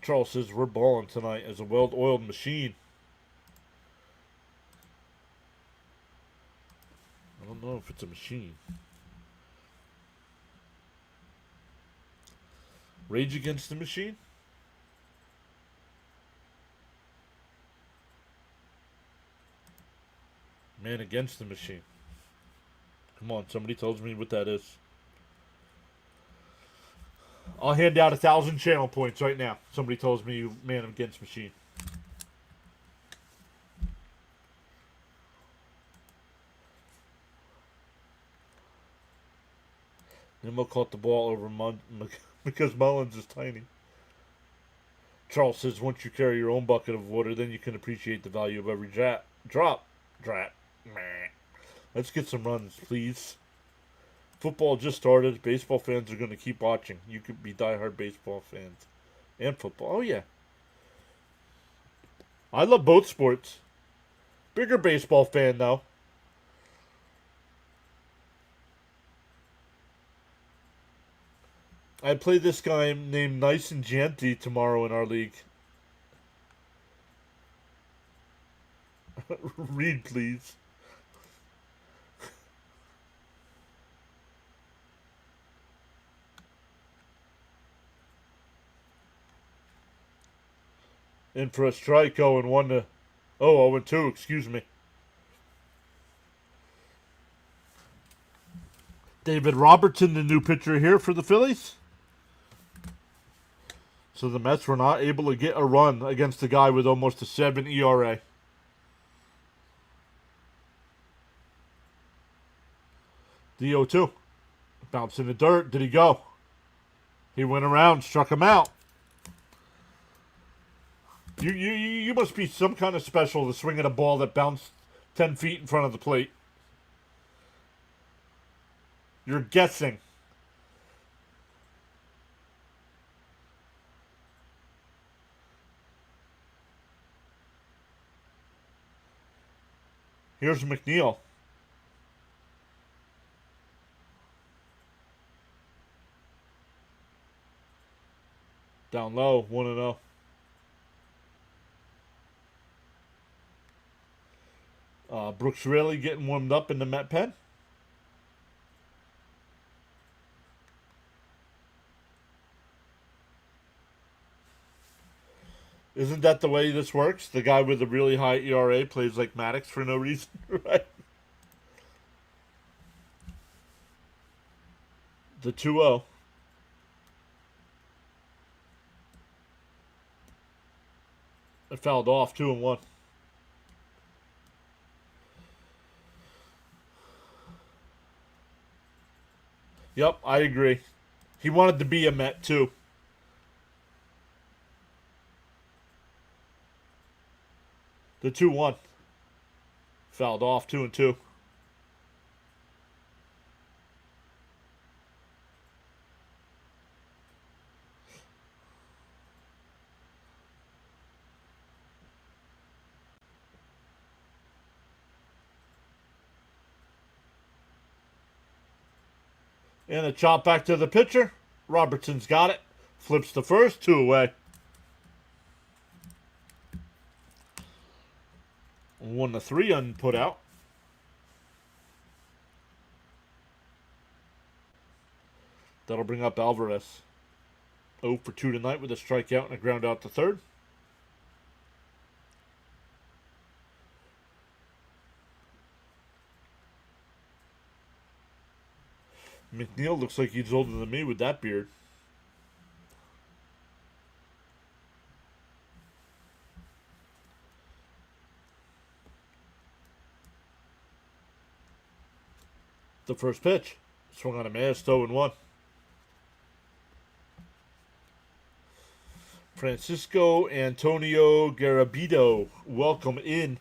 Charles says we're balling tonight as a well-oiled machine. I don't know if it's a machine. Rage Against the Machine? Man Against the Machine. Come on, somebody tells me what that is. I'll hand out 1,000 channel points right now. Somebody tells me Man Against Machine. Nimmo caught the ball over because Mullins is tiny. Charles says once you carry your own bucket of water, then you can appreciate the value of every drop. Let's get some runs, please. Football just started. Baseball fans are going to keep watching. You could be diehard baseball fans. And football. Oh, yeah. I love both sports. Bigger baseball fan, though. I play this guy named Nice and Janty tomorrow in our league. Read, please. In for a strike, 0-1 to... Oh, 0-2, excuse me. David Robertson, the new pitcher here for the Phillies. So the Mets were not able to get a run against a guy with almost a 7 ERA. The 0-2. Bounced in the dirt. Did he go? He went around, struck him out. You must be some kind of special to swing at a ball that bounced 10 feet in front of the plate. You're guessing. Here's McNeil. Down low, 1-0. Brooks Raley getting warmed up in the Met pen. Isn't that the way this works? The guy with the really high ERA plays like Maddox for no reason, right? The 2-0. It fouled off 2-1. Yep, I agree. He wanted to be a Met too. The 2-1. Fouled off 2-2. And a chop back to the pitcher. Robertson's got it. Flips the first, 2 away. 1-3 unput out. That'll bring up Alvarez. 0 for 2 tonight with a strikeout and a ground out to third. McNeil looks like he's older than me with that beard. The first pitch. Swung on a miss, 0-1. Francisco Antonio Garabito, welcome in.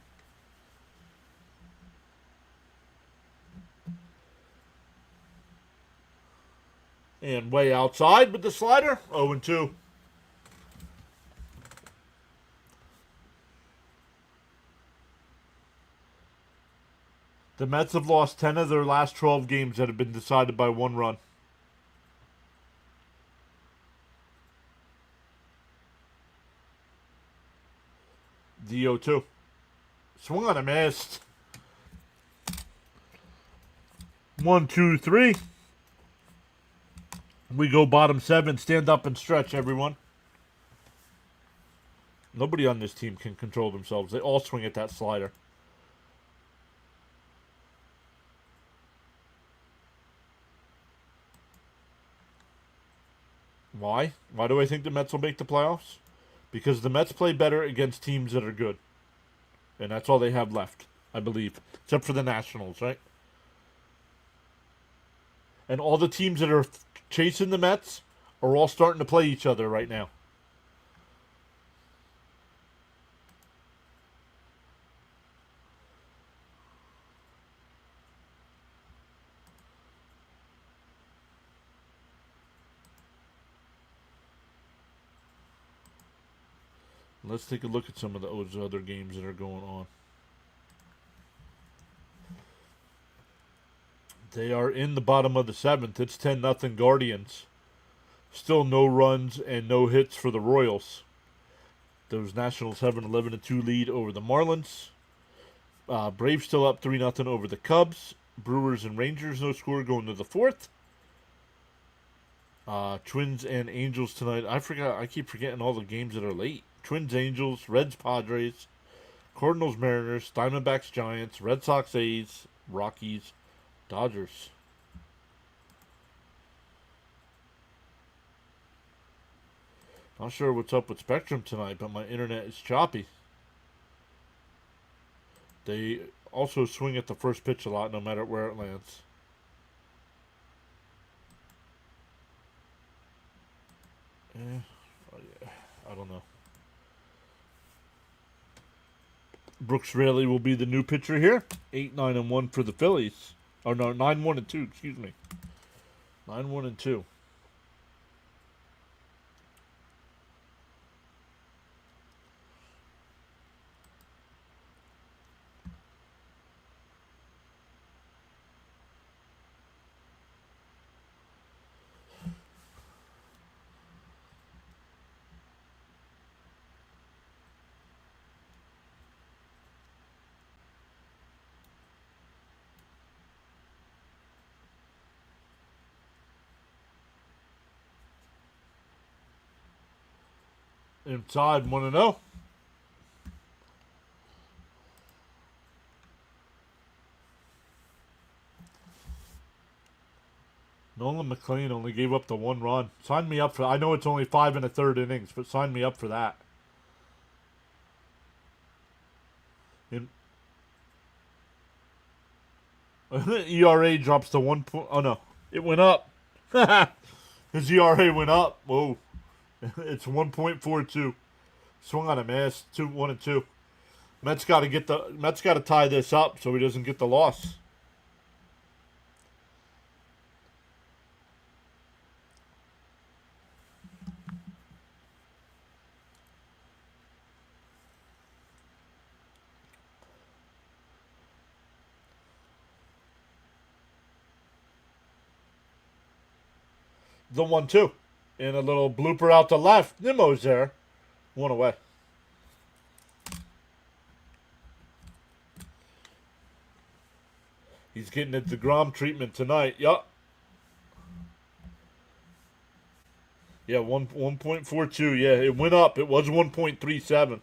And way outside with the slider, 0-2. The Mets have lost 10 of their last 12 games that have been decided by 1 run. The 0-2. Swung on a missed. 1, 2, 3. We go bottom 7. Stand up and stretch, everyone. Nobody on this team can control themselves. They all swing at that slider. Why? Why do I think the Mets will make the playoffs? Because the Mets play better against teams that are good. And that's all they have left, I believe. Except for the Nationals, right? And all the teams that are chasing the Mets are all starting to play each other right now. Let's take a look at some of those other games that are going on. They are in the bottom of the 7th. It's 10-0 Guardians. Still no runs and no hits for the Royals. Those Nationals have an 11-2 lead over the Marlins. Braves still up 3-0 over the Cubs. Brewers and Rangers no score going to the 4th. Twins and Angels tonight. I keep forgetting all the games that are late. Twins, Angels, Reds, Padres, Cardinals, Mariners, Diamondbacks, Giants, Red Sox, A's, Rockies, Dodgers. Not sure what's up with Spectrum tonight, but my internet is choppy. They also swing at the first pitch a lot, no matter where it lands. I don't know. Brooks Raley will be the new pitcher here. 8-9-1 for the Phillies. Oh no, 9-1-2. Excuse me. 9-1-2. Inside 1-0. Nolan McLean only gave up the 1 run. Sign me up for. I know it's only 5 1/3 innings, but sign me up for that. And ERA drops to 1 point. Oh no, it went up. His ERA went up. Whoa, it's 1.42. Swung on a miss. 1-2. Mets got to tie this up so he doesn't get the loss. The 1-2. And a little blooper out to left. Nimmo's there. 1 away. He's getting a DeGrom treatment tonight. Yup. Yeah, 1.42. Yeah, it went up. It was 1.37.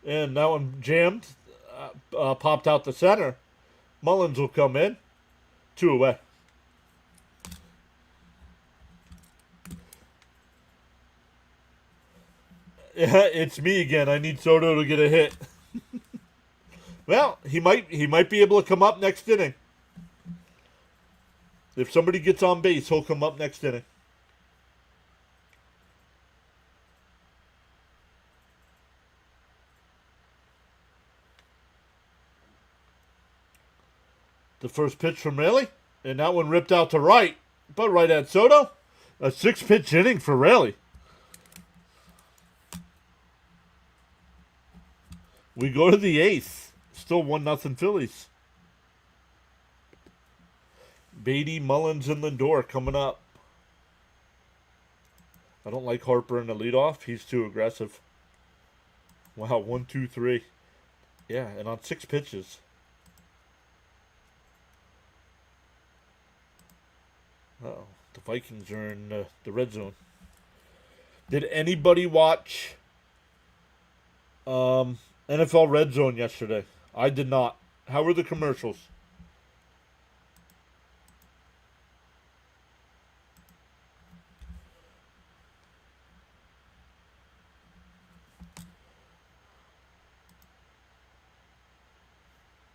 And that one jammed. Popped out the center. Mullins will come in. 2 away. Yeah, it's me again. I need Soto to get a hit. Well, he might be able to come up next inning. If somebody gets on base, he'll come up next inning. The first pitch from Raley, and that one ripped out to right, but right at Soto. A 6-pitch inning for Raley. We go to the 8th. Still 1-0 Phillies. Beatty, Mullins, and Lindor coming up. I don't like Harper in the leadoff. He's too aggressive. Wow, 1, 2, 3. Yeah, and on 6 pitches. Uh-oh. The Vikings are in the red zone. Did anybody watch NFL Red Zone yesterday? I did not. How were the commercials?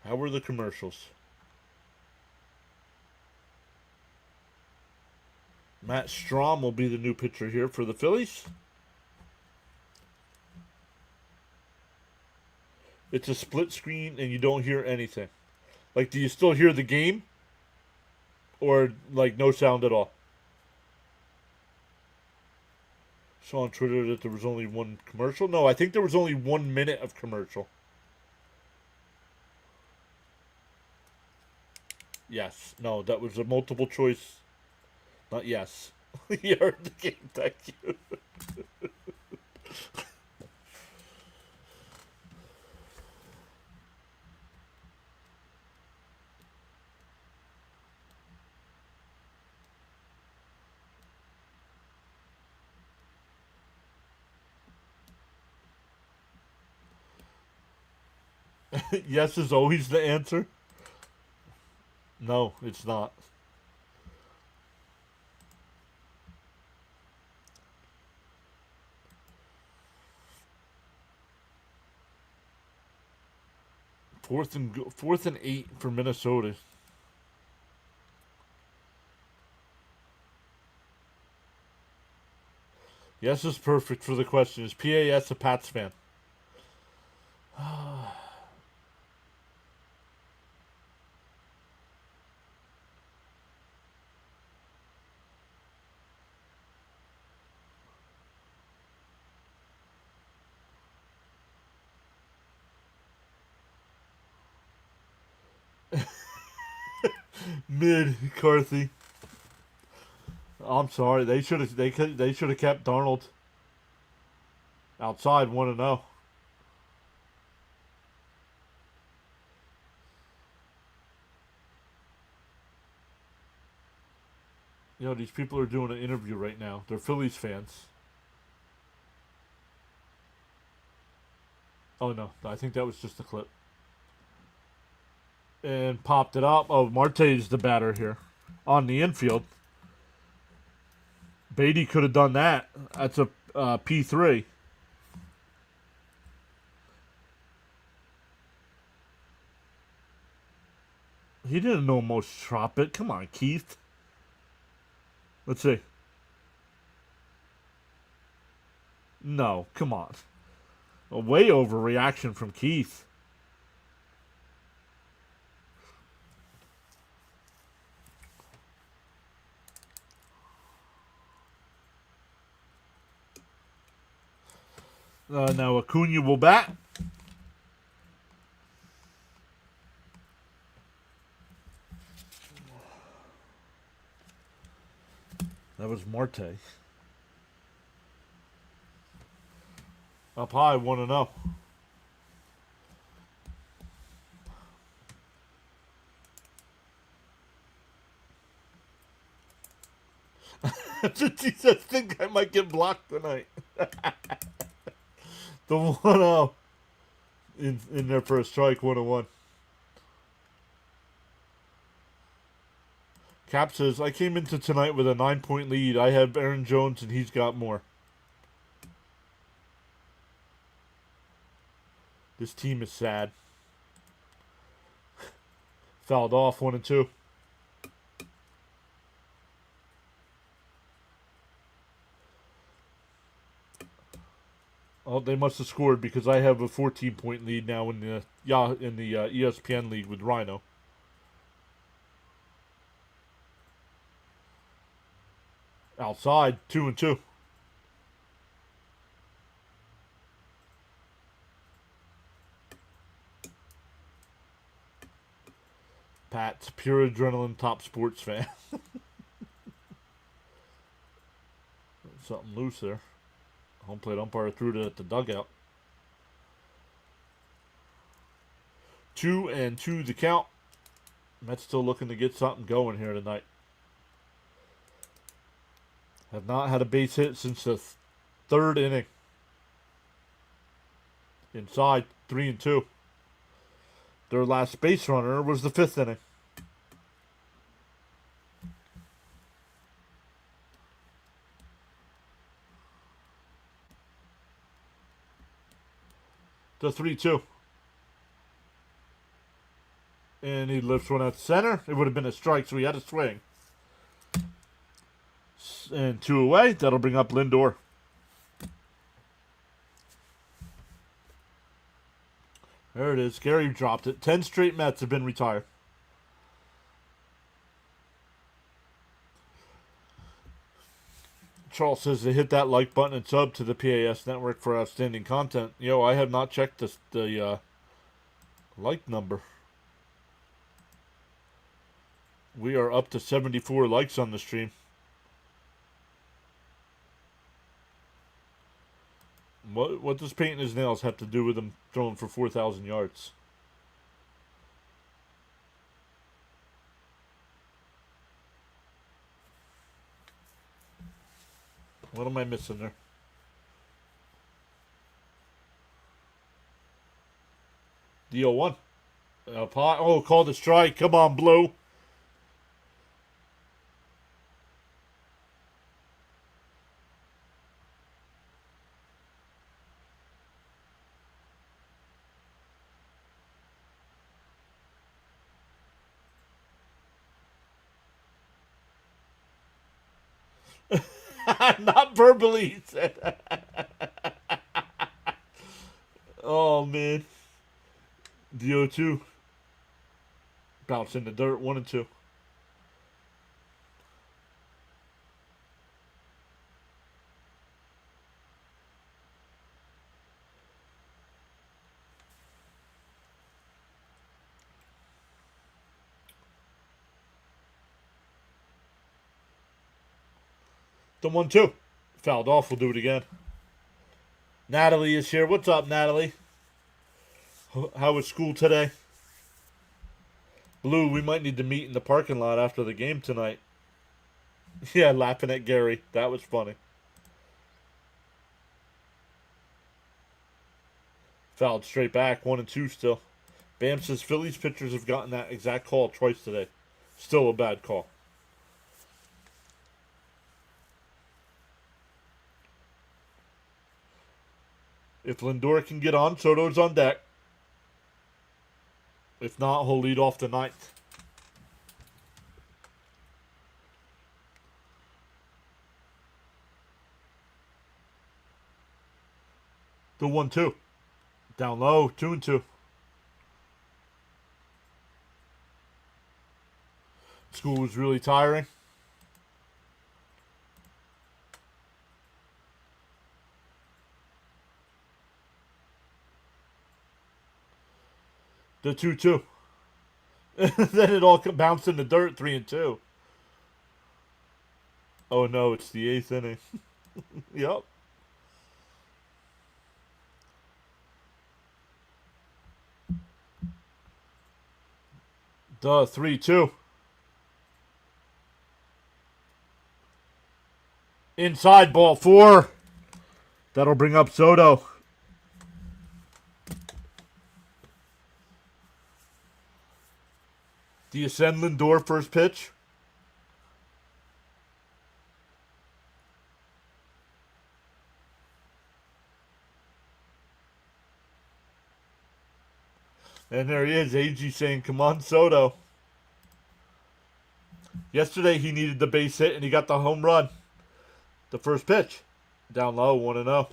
How were the commercials? Matt Strom will be the new pitcher here for the Phillies. It's a split screen and you don't hear anything. Like, do you still hear the game? Or, like, no sound at all? Saw on Twitter that there was only 1 commercial. No, I think there was only 1 minute of commercial. Yes. No, that was a multiple choice. Not yes. You heard the game. Thank you. Yes is always the answer. No, it's not. Fourth and 8 for Minnesota. Yes is perfect for the question. Is PAS a Pats fan? Mid Carthy. I'm sorry. They should have kept Darnold. Outside 1-0. You know, these people are doing an interview right now. They're Phillies fans. Oh, no. I think that was just a clip. And popped it up. Oh, Marte's the batter here on the infield. Beatty could have done that. That's a P3. He didn't almost drop it. Come on, Keith. Let's see. No, come on. A way overreaction from Keith. Now Acuna will bat. That was Marte. Up high, 1-0. He said, I think I might get blocked tonight. The 1-0 in there for a strike, 1-1. Cap says, I came into tonight with a 9-point lead. I have Aaron Jones and he's got more. This team is sad. Fouled off, 1-2. Oh, they must have scored because I have a 14-point lead now in the ESPN league with Rhino. Outside, 2-2. Pat's PureAdrenaline top sports fan. Something loose there. Home plate umpire threw it at the dugout. 2-2 the count. Mets still looking to get something going here tonight. Have not had a base hit since the third inning. Inside, 3-2. Their last base runner was the fifth inning. The 3-2. And he lifts one at center. It would have been a strike, so he had to swing. And 2 away. That'll bring up Lindor. There it is. Gary dropped it. 10 straight Mets have been retired. Charles says to hit that like button and sub to the PAS network for outstanding content. Yo, I have not checked the like number. We are up to 74 likes on the stream. What does painting his nails have to do with him throwing for 4,000 yards? What am I missing there? DO1. Oh, called a strike. Come on, Blue. Not verbally, he said. Oh, man. DO2. Bounce in the dirt, 1-2. The 1-2. Fouled off. We'll do it again. Natalie is here. What's up, Natalie? How was school today? Blue, we might need to meet in the parking lot after the game tonight. Yeah, laughing at Gary. That was funny. Fouled straight back, 1-2 still. Bam says Phillies pitchers have gotten that exact call twice today. Still a bad call. If Lindor can get on, Soto's on deck. If not, he'll lead off the ninth. The 1-2. Down low, 2-2. School was really tiring. The 2-2. Then it all bounced in the dirt, 3-2. Oh no, it's the 8th inning. Yep. The 3-2. Inside, ball 4. That'll bring up Soto. Do you send Lindor first pitch? And there he is, AG saying, come on, Soto. Yesterday he needed the base hit and he got the home run. The first pitch. Down low, 1-0.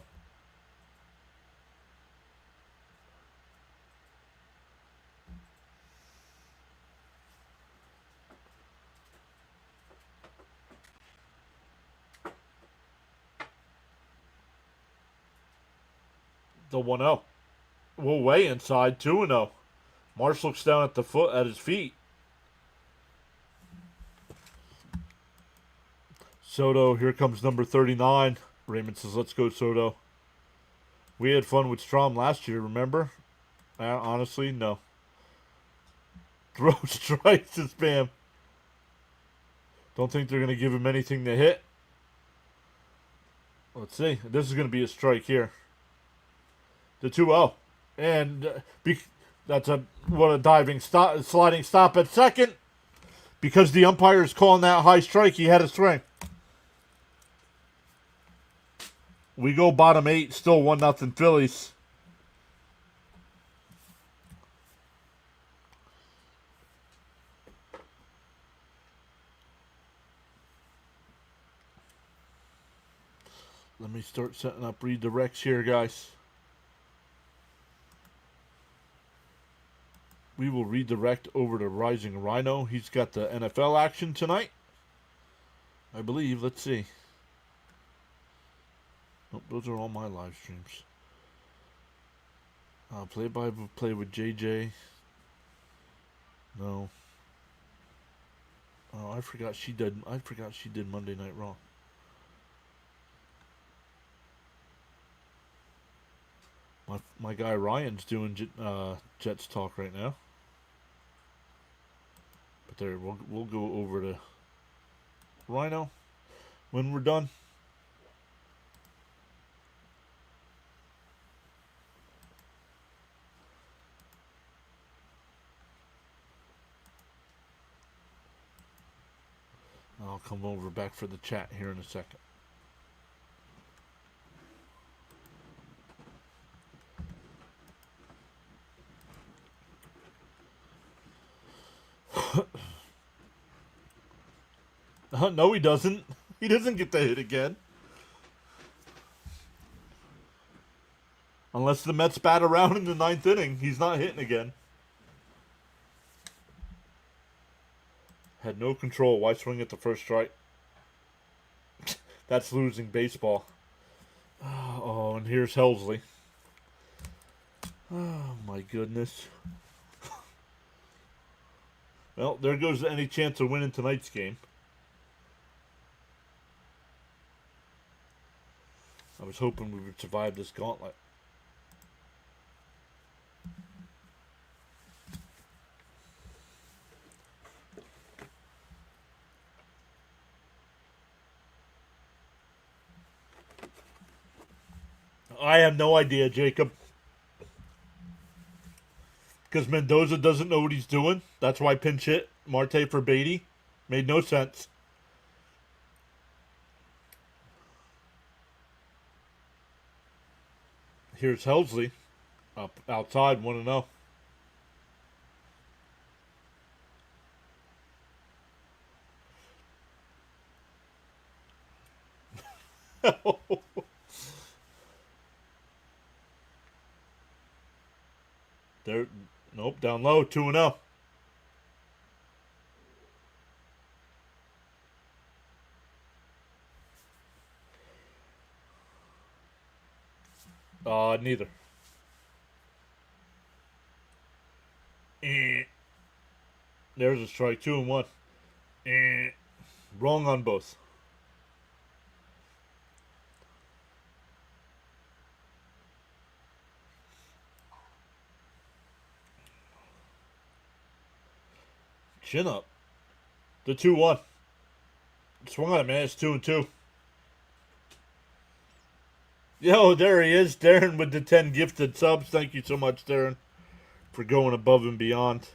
The 1-0. Well, way inside, 2-0. Marsh looks down at the foot at his feet. Soto, here comes number 39. Raymond says, let's go, Soto. We had fun with Strom last year, remember? Honestly, no. Throw strikes to Spam. Don't think they're going to give him anything to hit. Let's see. This is going to be a strike here. The 2-0. And that's a diving stop, sliding stop at second. Because the umpire is calling that high strike, he had a swing. We go bottom 8, still 1-0 Phillies. Let me start setting up redirects here, guys. We will redirect over to Rising Rhino. He's got the NFL action tonight, I believe. Let's see. Oh, those are all my live streams. Play with JJ. No. Oh, I forgot she did Monday Night Raw. My guy Ryan's doing Jets talk right now. But there, we'll go over to Rhino when we're done. I'll come over back for the chat here in a second. No, he doesn't. He doesn't get the hit again. Unless the Mets bat around in the 9th inning, he's not hitting again. Had no control. Why swing at the first strike? That's losing baseball. Oh, and here's Helsley. Oh, my goodness. Well, there goes any chance of winning tonight's game. I was hoping we would survive this gauntlet. I have no idea, Jacob. Because Mendoza doesn't know what he's doing. That's why pinch hit Marte for Beatty. Made no sense. Here's Helsley. Up outside, 1-0. There, nope, down low, 2-0. Neither. There's a strike, 2-1. Wrong on both. Chin up. The 2-1. Swung on it, man. It's 2-2. Yo, there he is. Darren with the 10 gifted subs. Thank you so much, Darren, for going above and beyond.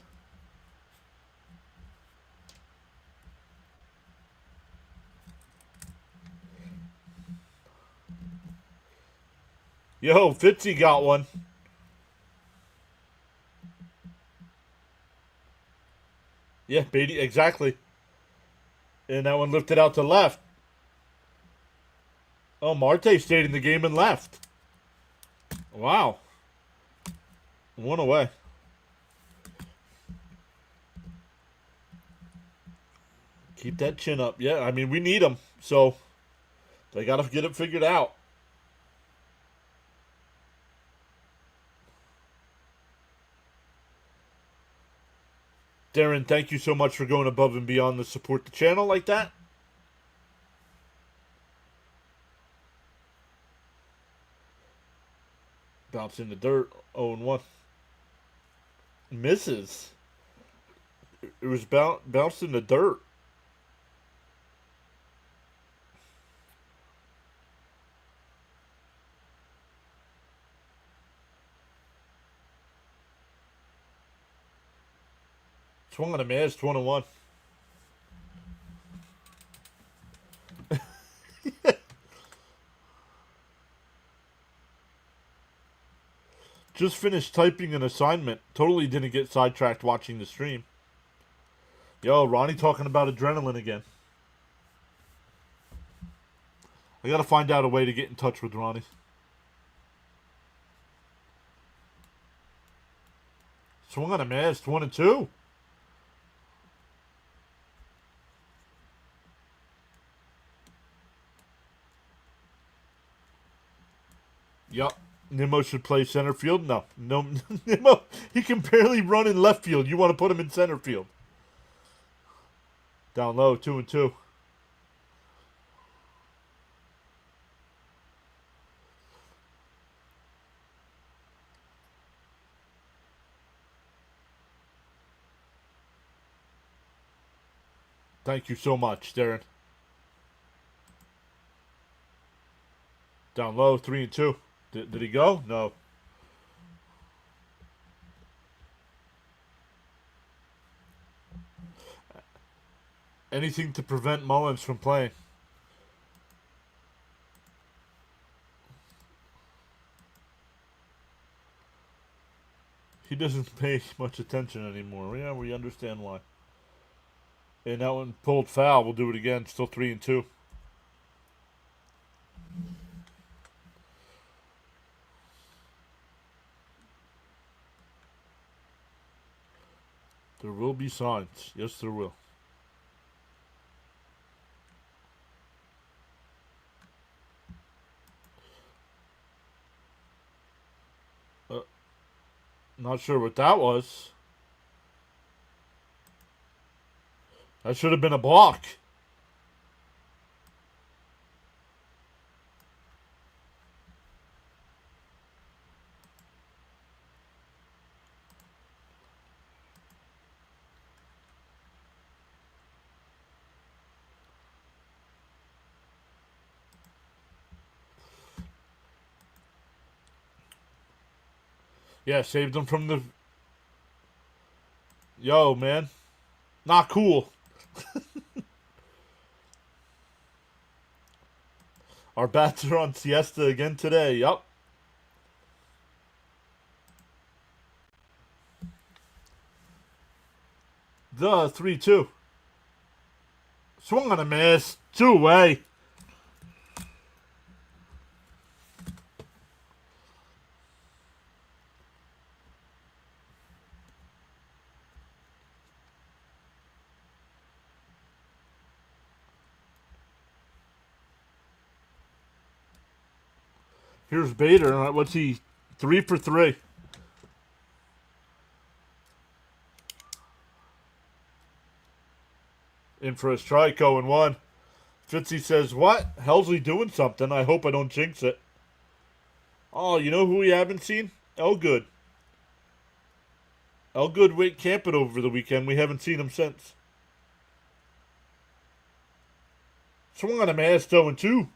Yo, Fitzy got one. Yeah, Beatty, exactly. And that one lifted out to left. Oh, Marte stayed in the game and left. Wow. One away. Keep that chin up. Yeah, I mean, we need them. So, they got to get it figured out. Darren, thank you so much for going above and beyond to support the channel like that. Bounce in the dirt. 0-1. Misses. It was bounced in the dirt. Swung on a man. It's 1-1. Just finished typing an assignment. Totally didn't get sidetracked watching the stream. Yo, Ronnie talking about adrenaline again. I gotta find out a way to get in touch with Ronnie. Swung on a man. It's 1-2. Yup. Nimmo should play center field? No. Nimmo, he can barely run in left field. You want to put him in center field. Down low, 2-2. Thank you so much, Darren. Down low, 3-2. Did he go? No. Anything to prevent Mullins from playing. He doesn't pay much attention anymore. Yeah, we understand why. And that one pulled foul. We'll do it again. Still 3-2. There will be signs. Yes, there will. Not sure what that was. That should have been a block. Yeah, saved him from the... Yo, man. Not cool. Our bats are on siesta again today. Yup. The 3-2. Swung on a miss. 2 away. Here's Bader. What's he? 3 for 3. In for a strike, 0-1. Fitzy says, what? Helsley doing something. I hope I don't jinx it. Oh, you know who we haven't seen? Elgood. Elgood went camping over the weekend. We haven't seen him since. Swung on a mass 0-2.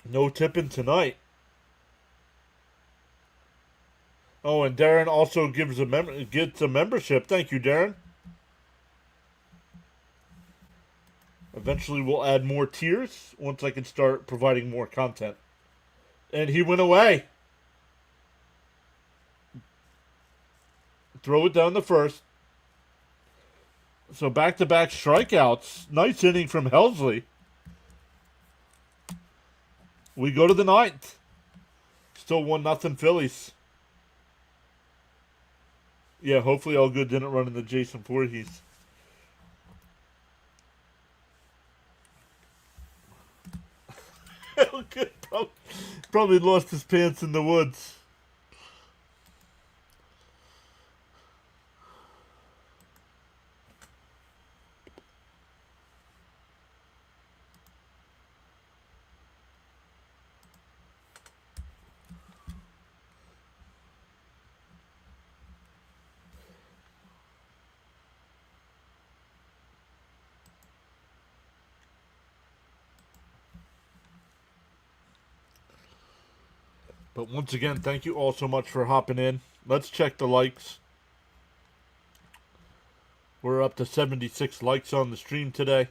No tipping tonight. Oh, and Darren also gets a membership. Thank you, Darren. Eventually, we'll add more tiers once I can start providing more content. And he went away. Throw it down the first. So back-to-back strikeouts. Nice inning from Helsley. We go to the ninth. Still 1-0 Phillies. Yeah, hopefully Allgood didn't run into Jason Voorhees. Allgood probably lost his pants in the woods. But once again, thank you all so much for hopping in. Let's check the likes. We're up to 76 likes on the stream today.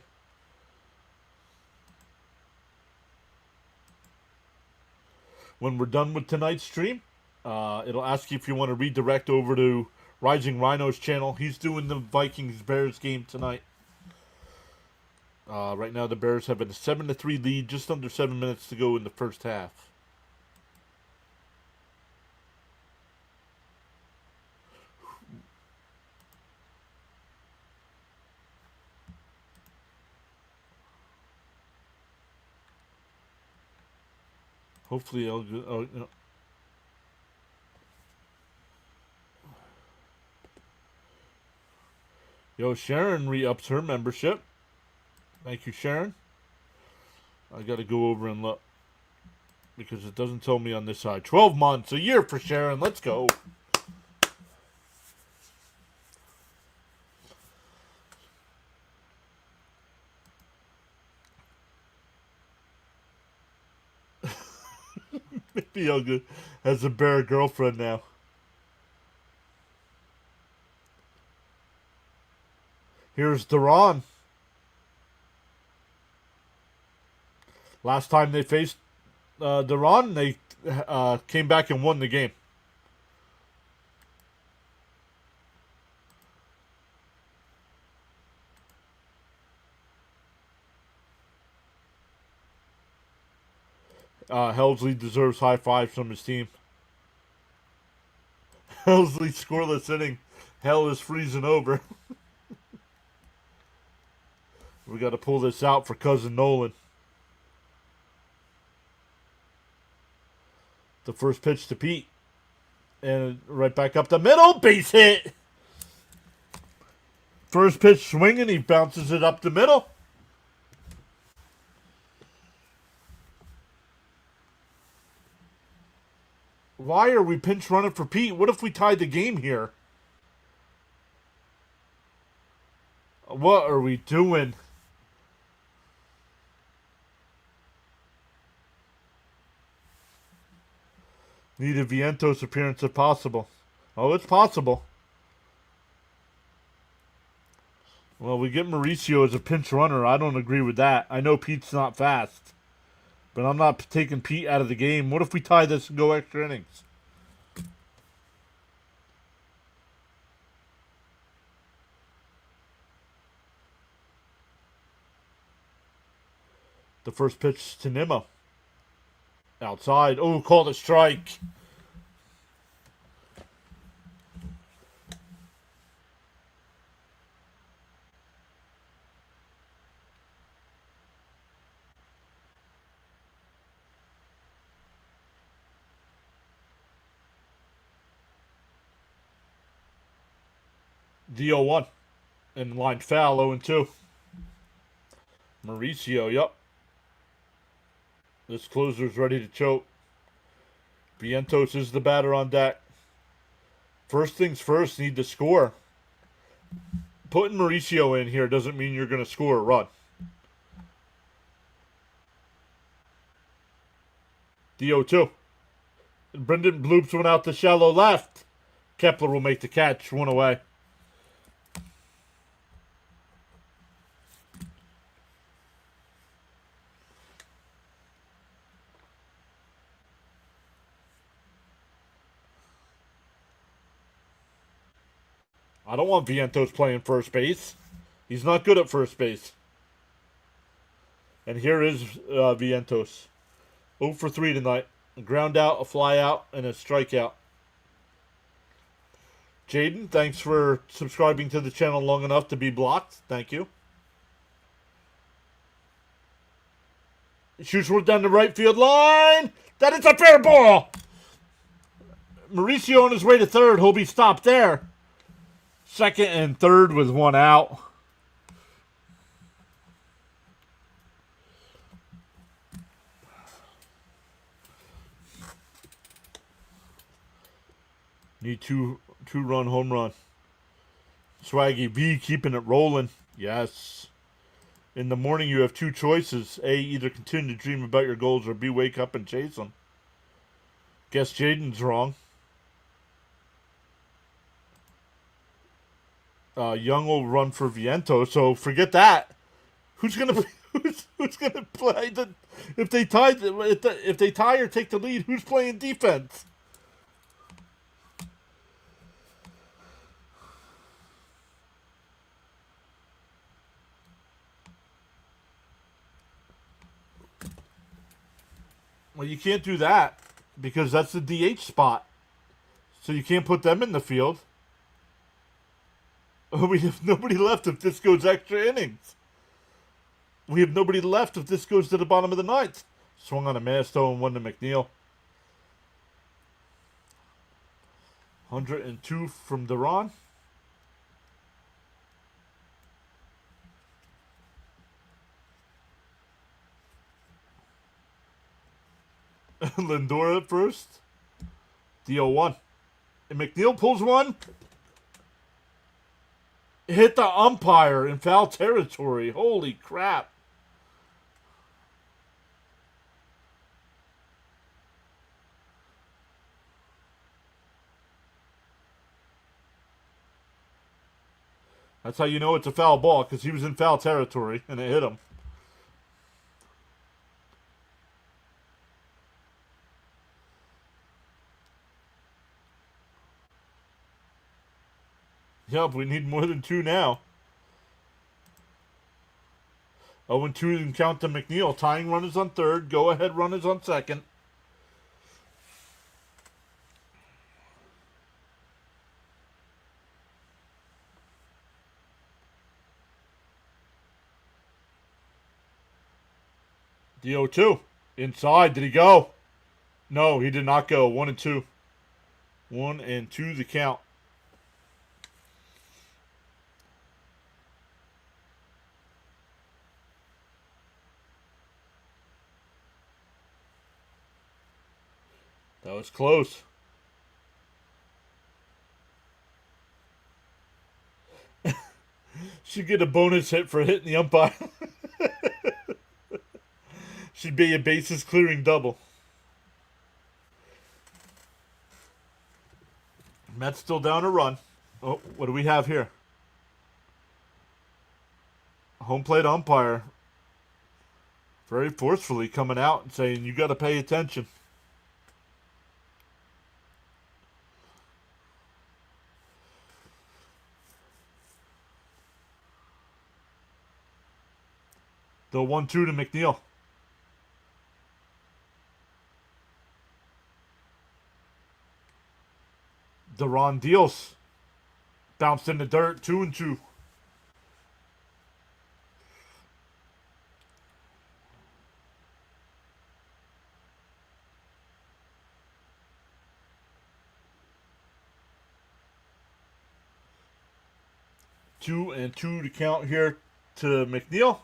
When we're done with tonight's stream, it'll ask you if you want to redirect over to Rising Rhino's channel. He's doing the Vikings-Bears game tonight. Right now, the Bears have a 7-3 lead, just under 7 minutes to go in the first half. Hopefully, no. Yo, Sharon re-ups her membership. Thank you, Sharon. I got to go over and look because it doesn't tell me on this side. 12 months, a year for Sharon. Let's go. Maybe Elga has a bear girlfriend now. Here's Duran. Last time they faced Duran, they came back and won the game. Helsley deserves high fives from his team. Helsley scoreless inning. Hell is freezing over. We got to pull this out for Cousin Nolan. The first pitch to Pete. And right back up the middle. Base hit. First pitch swinging. He bounces it up the middle. Why are we pinch running for Pete? What if we tied the game here? What are we doing? Need a Vientos appearance if possible. Oh, it's possible. Well, we get Mauricio as a pinch runner. I don't agree with that. I know Pete's not fast, but I'm not taking Pete out of the game. What if we tie this and go extra innings? The first pitch to Nimmo. Outside. Oh, called a strike. DO1. And line foul, 0-2. Mauricio, yep. This closer's ready to choke. Vientos is the batter on deck. First things first, need to score. Putting Mauricio in here doesn't mean you're going to score a run. DO2. Brendan bloops one out to shallow left. Kepler will make the catch, one away. I don't want Vientos playing first base. He's not good at first base. And here is Vientos. 0 for 3 tonight. A ground out, a fly out, and a strikeout. Jaden, thanks for subscribing to the channel long enough to be blocked. Thank you. Shoots one down the right field line. That is a fair ball. Mauricio on his way to third. He'll be stopped there. Second and third with one out. Need two-run home run. Swaggy V keeping it rolling. Yes. In the morning you have two choices. A, either continue to dream about your goals, or B, wake up and chase them. Guess Jaden's wrong. Young will run for Viento, so forget that. Who's gonna who's gonna play the if they tie or take the lead? Who's playing defense? Well, you can't do that because that's the DH spot, so you can't put them in the field. We have nobody left if this goes extra innings. We have nobody left if this goes to the bottom of the ninth. Swung on a Masto and one to McNeil. 102 from Duran. Lindor at first. DO1. And McNeil pulls one. Hit the umpire in foul territory. Holy crap. That's how you know it's a foul ball, because he was in foul territory and it hit him. Yep, we need more than two now. 0-2 and count to McNeil. Tying runners on third. Go ahead runners on second. DO2. Inside. Did he go? No, he did not go. 1-2. 1-2 the count. That was close. Should get a bonus hit for hitting the umpire. Should be a bases clearing double. Mets still down a run. Oh, what do we have here? Home plate umpire very forcefully coming out and saying, you got to pay attention. The 1-2 to McNeil. Deron deals. Bounced in the dirt. 2-2. Two and two to count here to McNeil.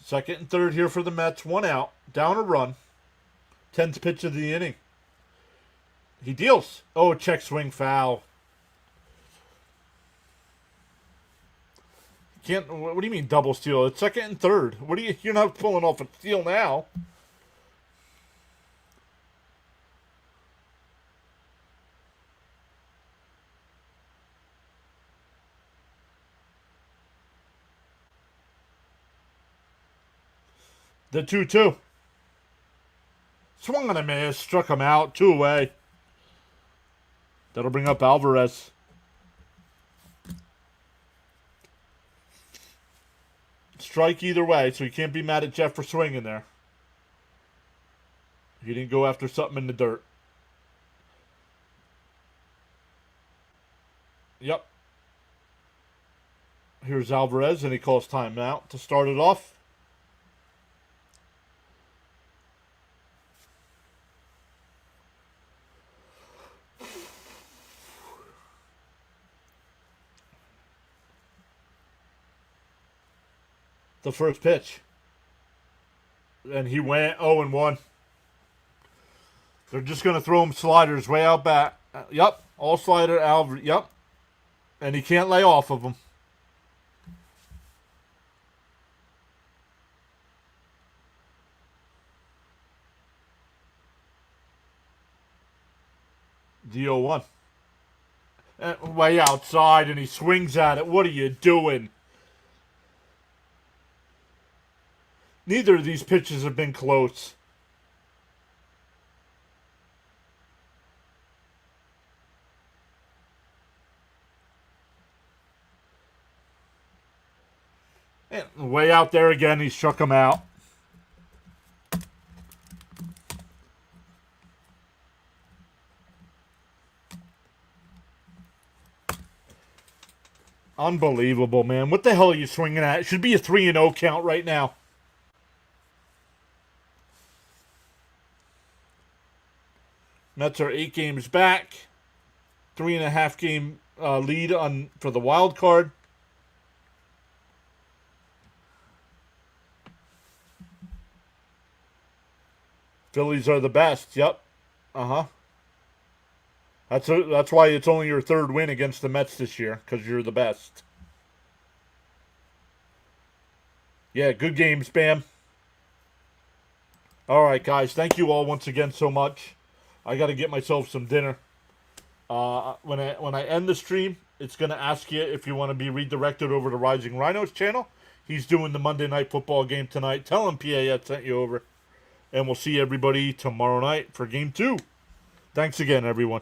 Second and third here for the Mets. One out. Down a run. 10th pitch of the inning. He deals. Oh, check swing foul. Can't. What do you mean double steal? It's second and third. What are you? You're not pulling off a steal now. The 2-2. Swung on a miss. Struck him out. 2 away. That'll bring up Alvarez. Strike either way, so you can't be mad at Jeff for swinging there. He didn't go after something in the dirt. Yep. Here's Alvarez, and he calls timeout to start it off. The first pitch. And he went 0-1. They're just going to throw him sliders way out back. Yep. All slider, Alvarez. Yep. And he can't lay off of them. The 0-1. Way outside, and he swings at it. What are you doing? Neither of these pitches have been close. And way out there again, he struck him out. Unbelievable, man. What the hell are you swinging at? It should be a 3-0 count right now. Mets are 8 games back. 3.5 game lead for the wild card. Phillies are the best. Yep. That's why it's only your 3rd win against the Mets this year, because you're the best. Yeah, good game, Spam. All right, guys. Thank you all once again so much. I got to get myself some dinner. When I end the stream, it's going to ask you if you want to be redirected over to Rising Rhino's channel. He's doing the Monday Night Football game tonight. Tell him PAS sent you over. And we'll see everybody tomorrow night for Game 2. Thanks again, everyone.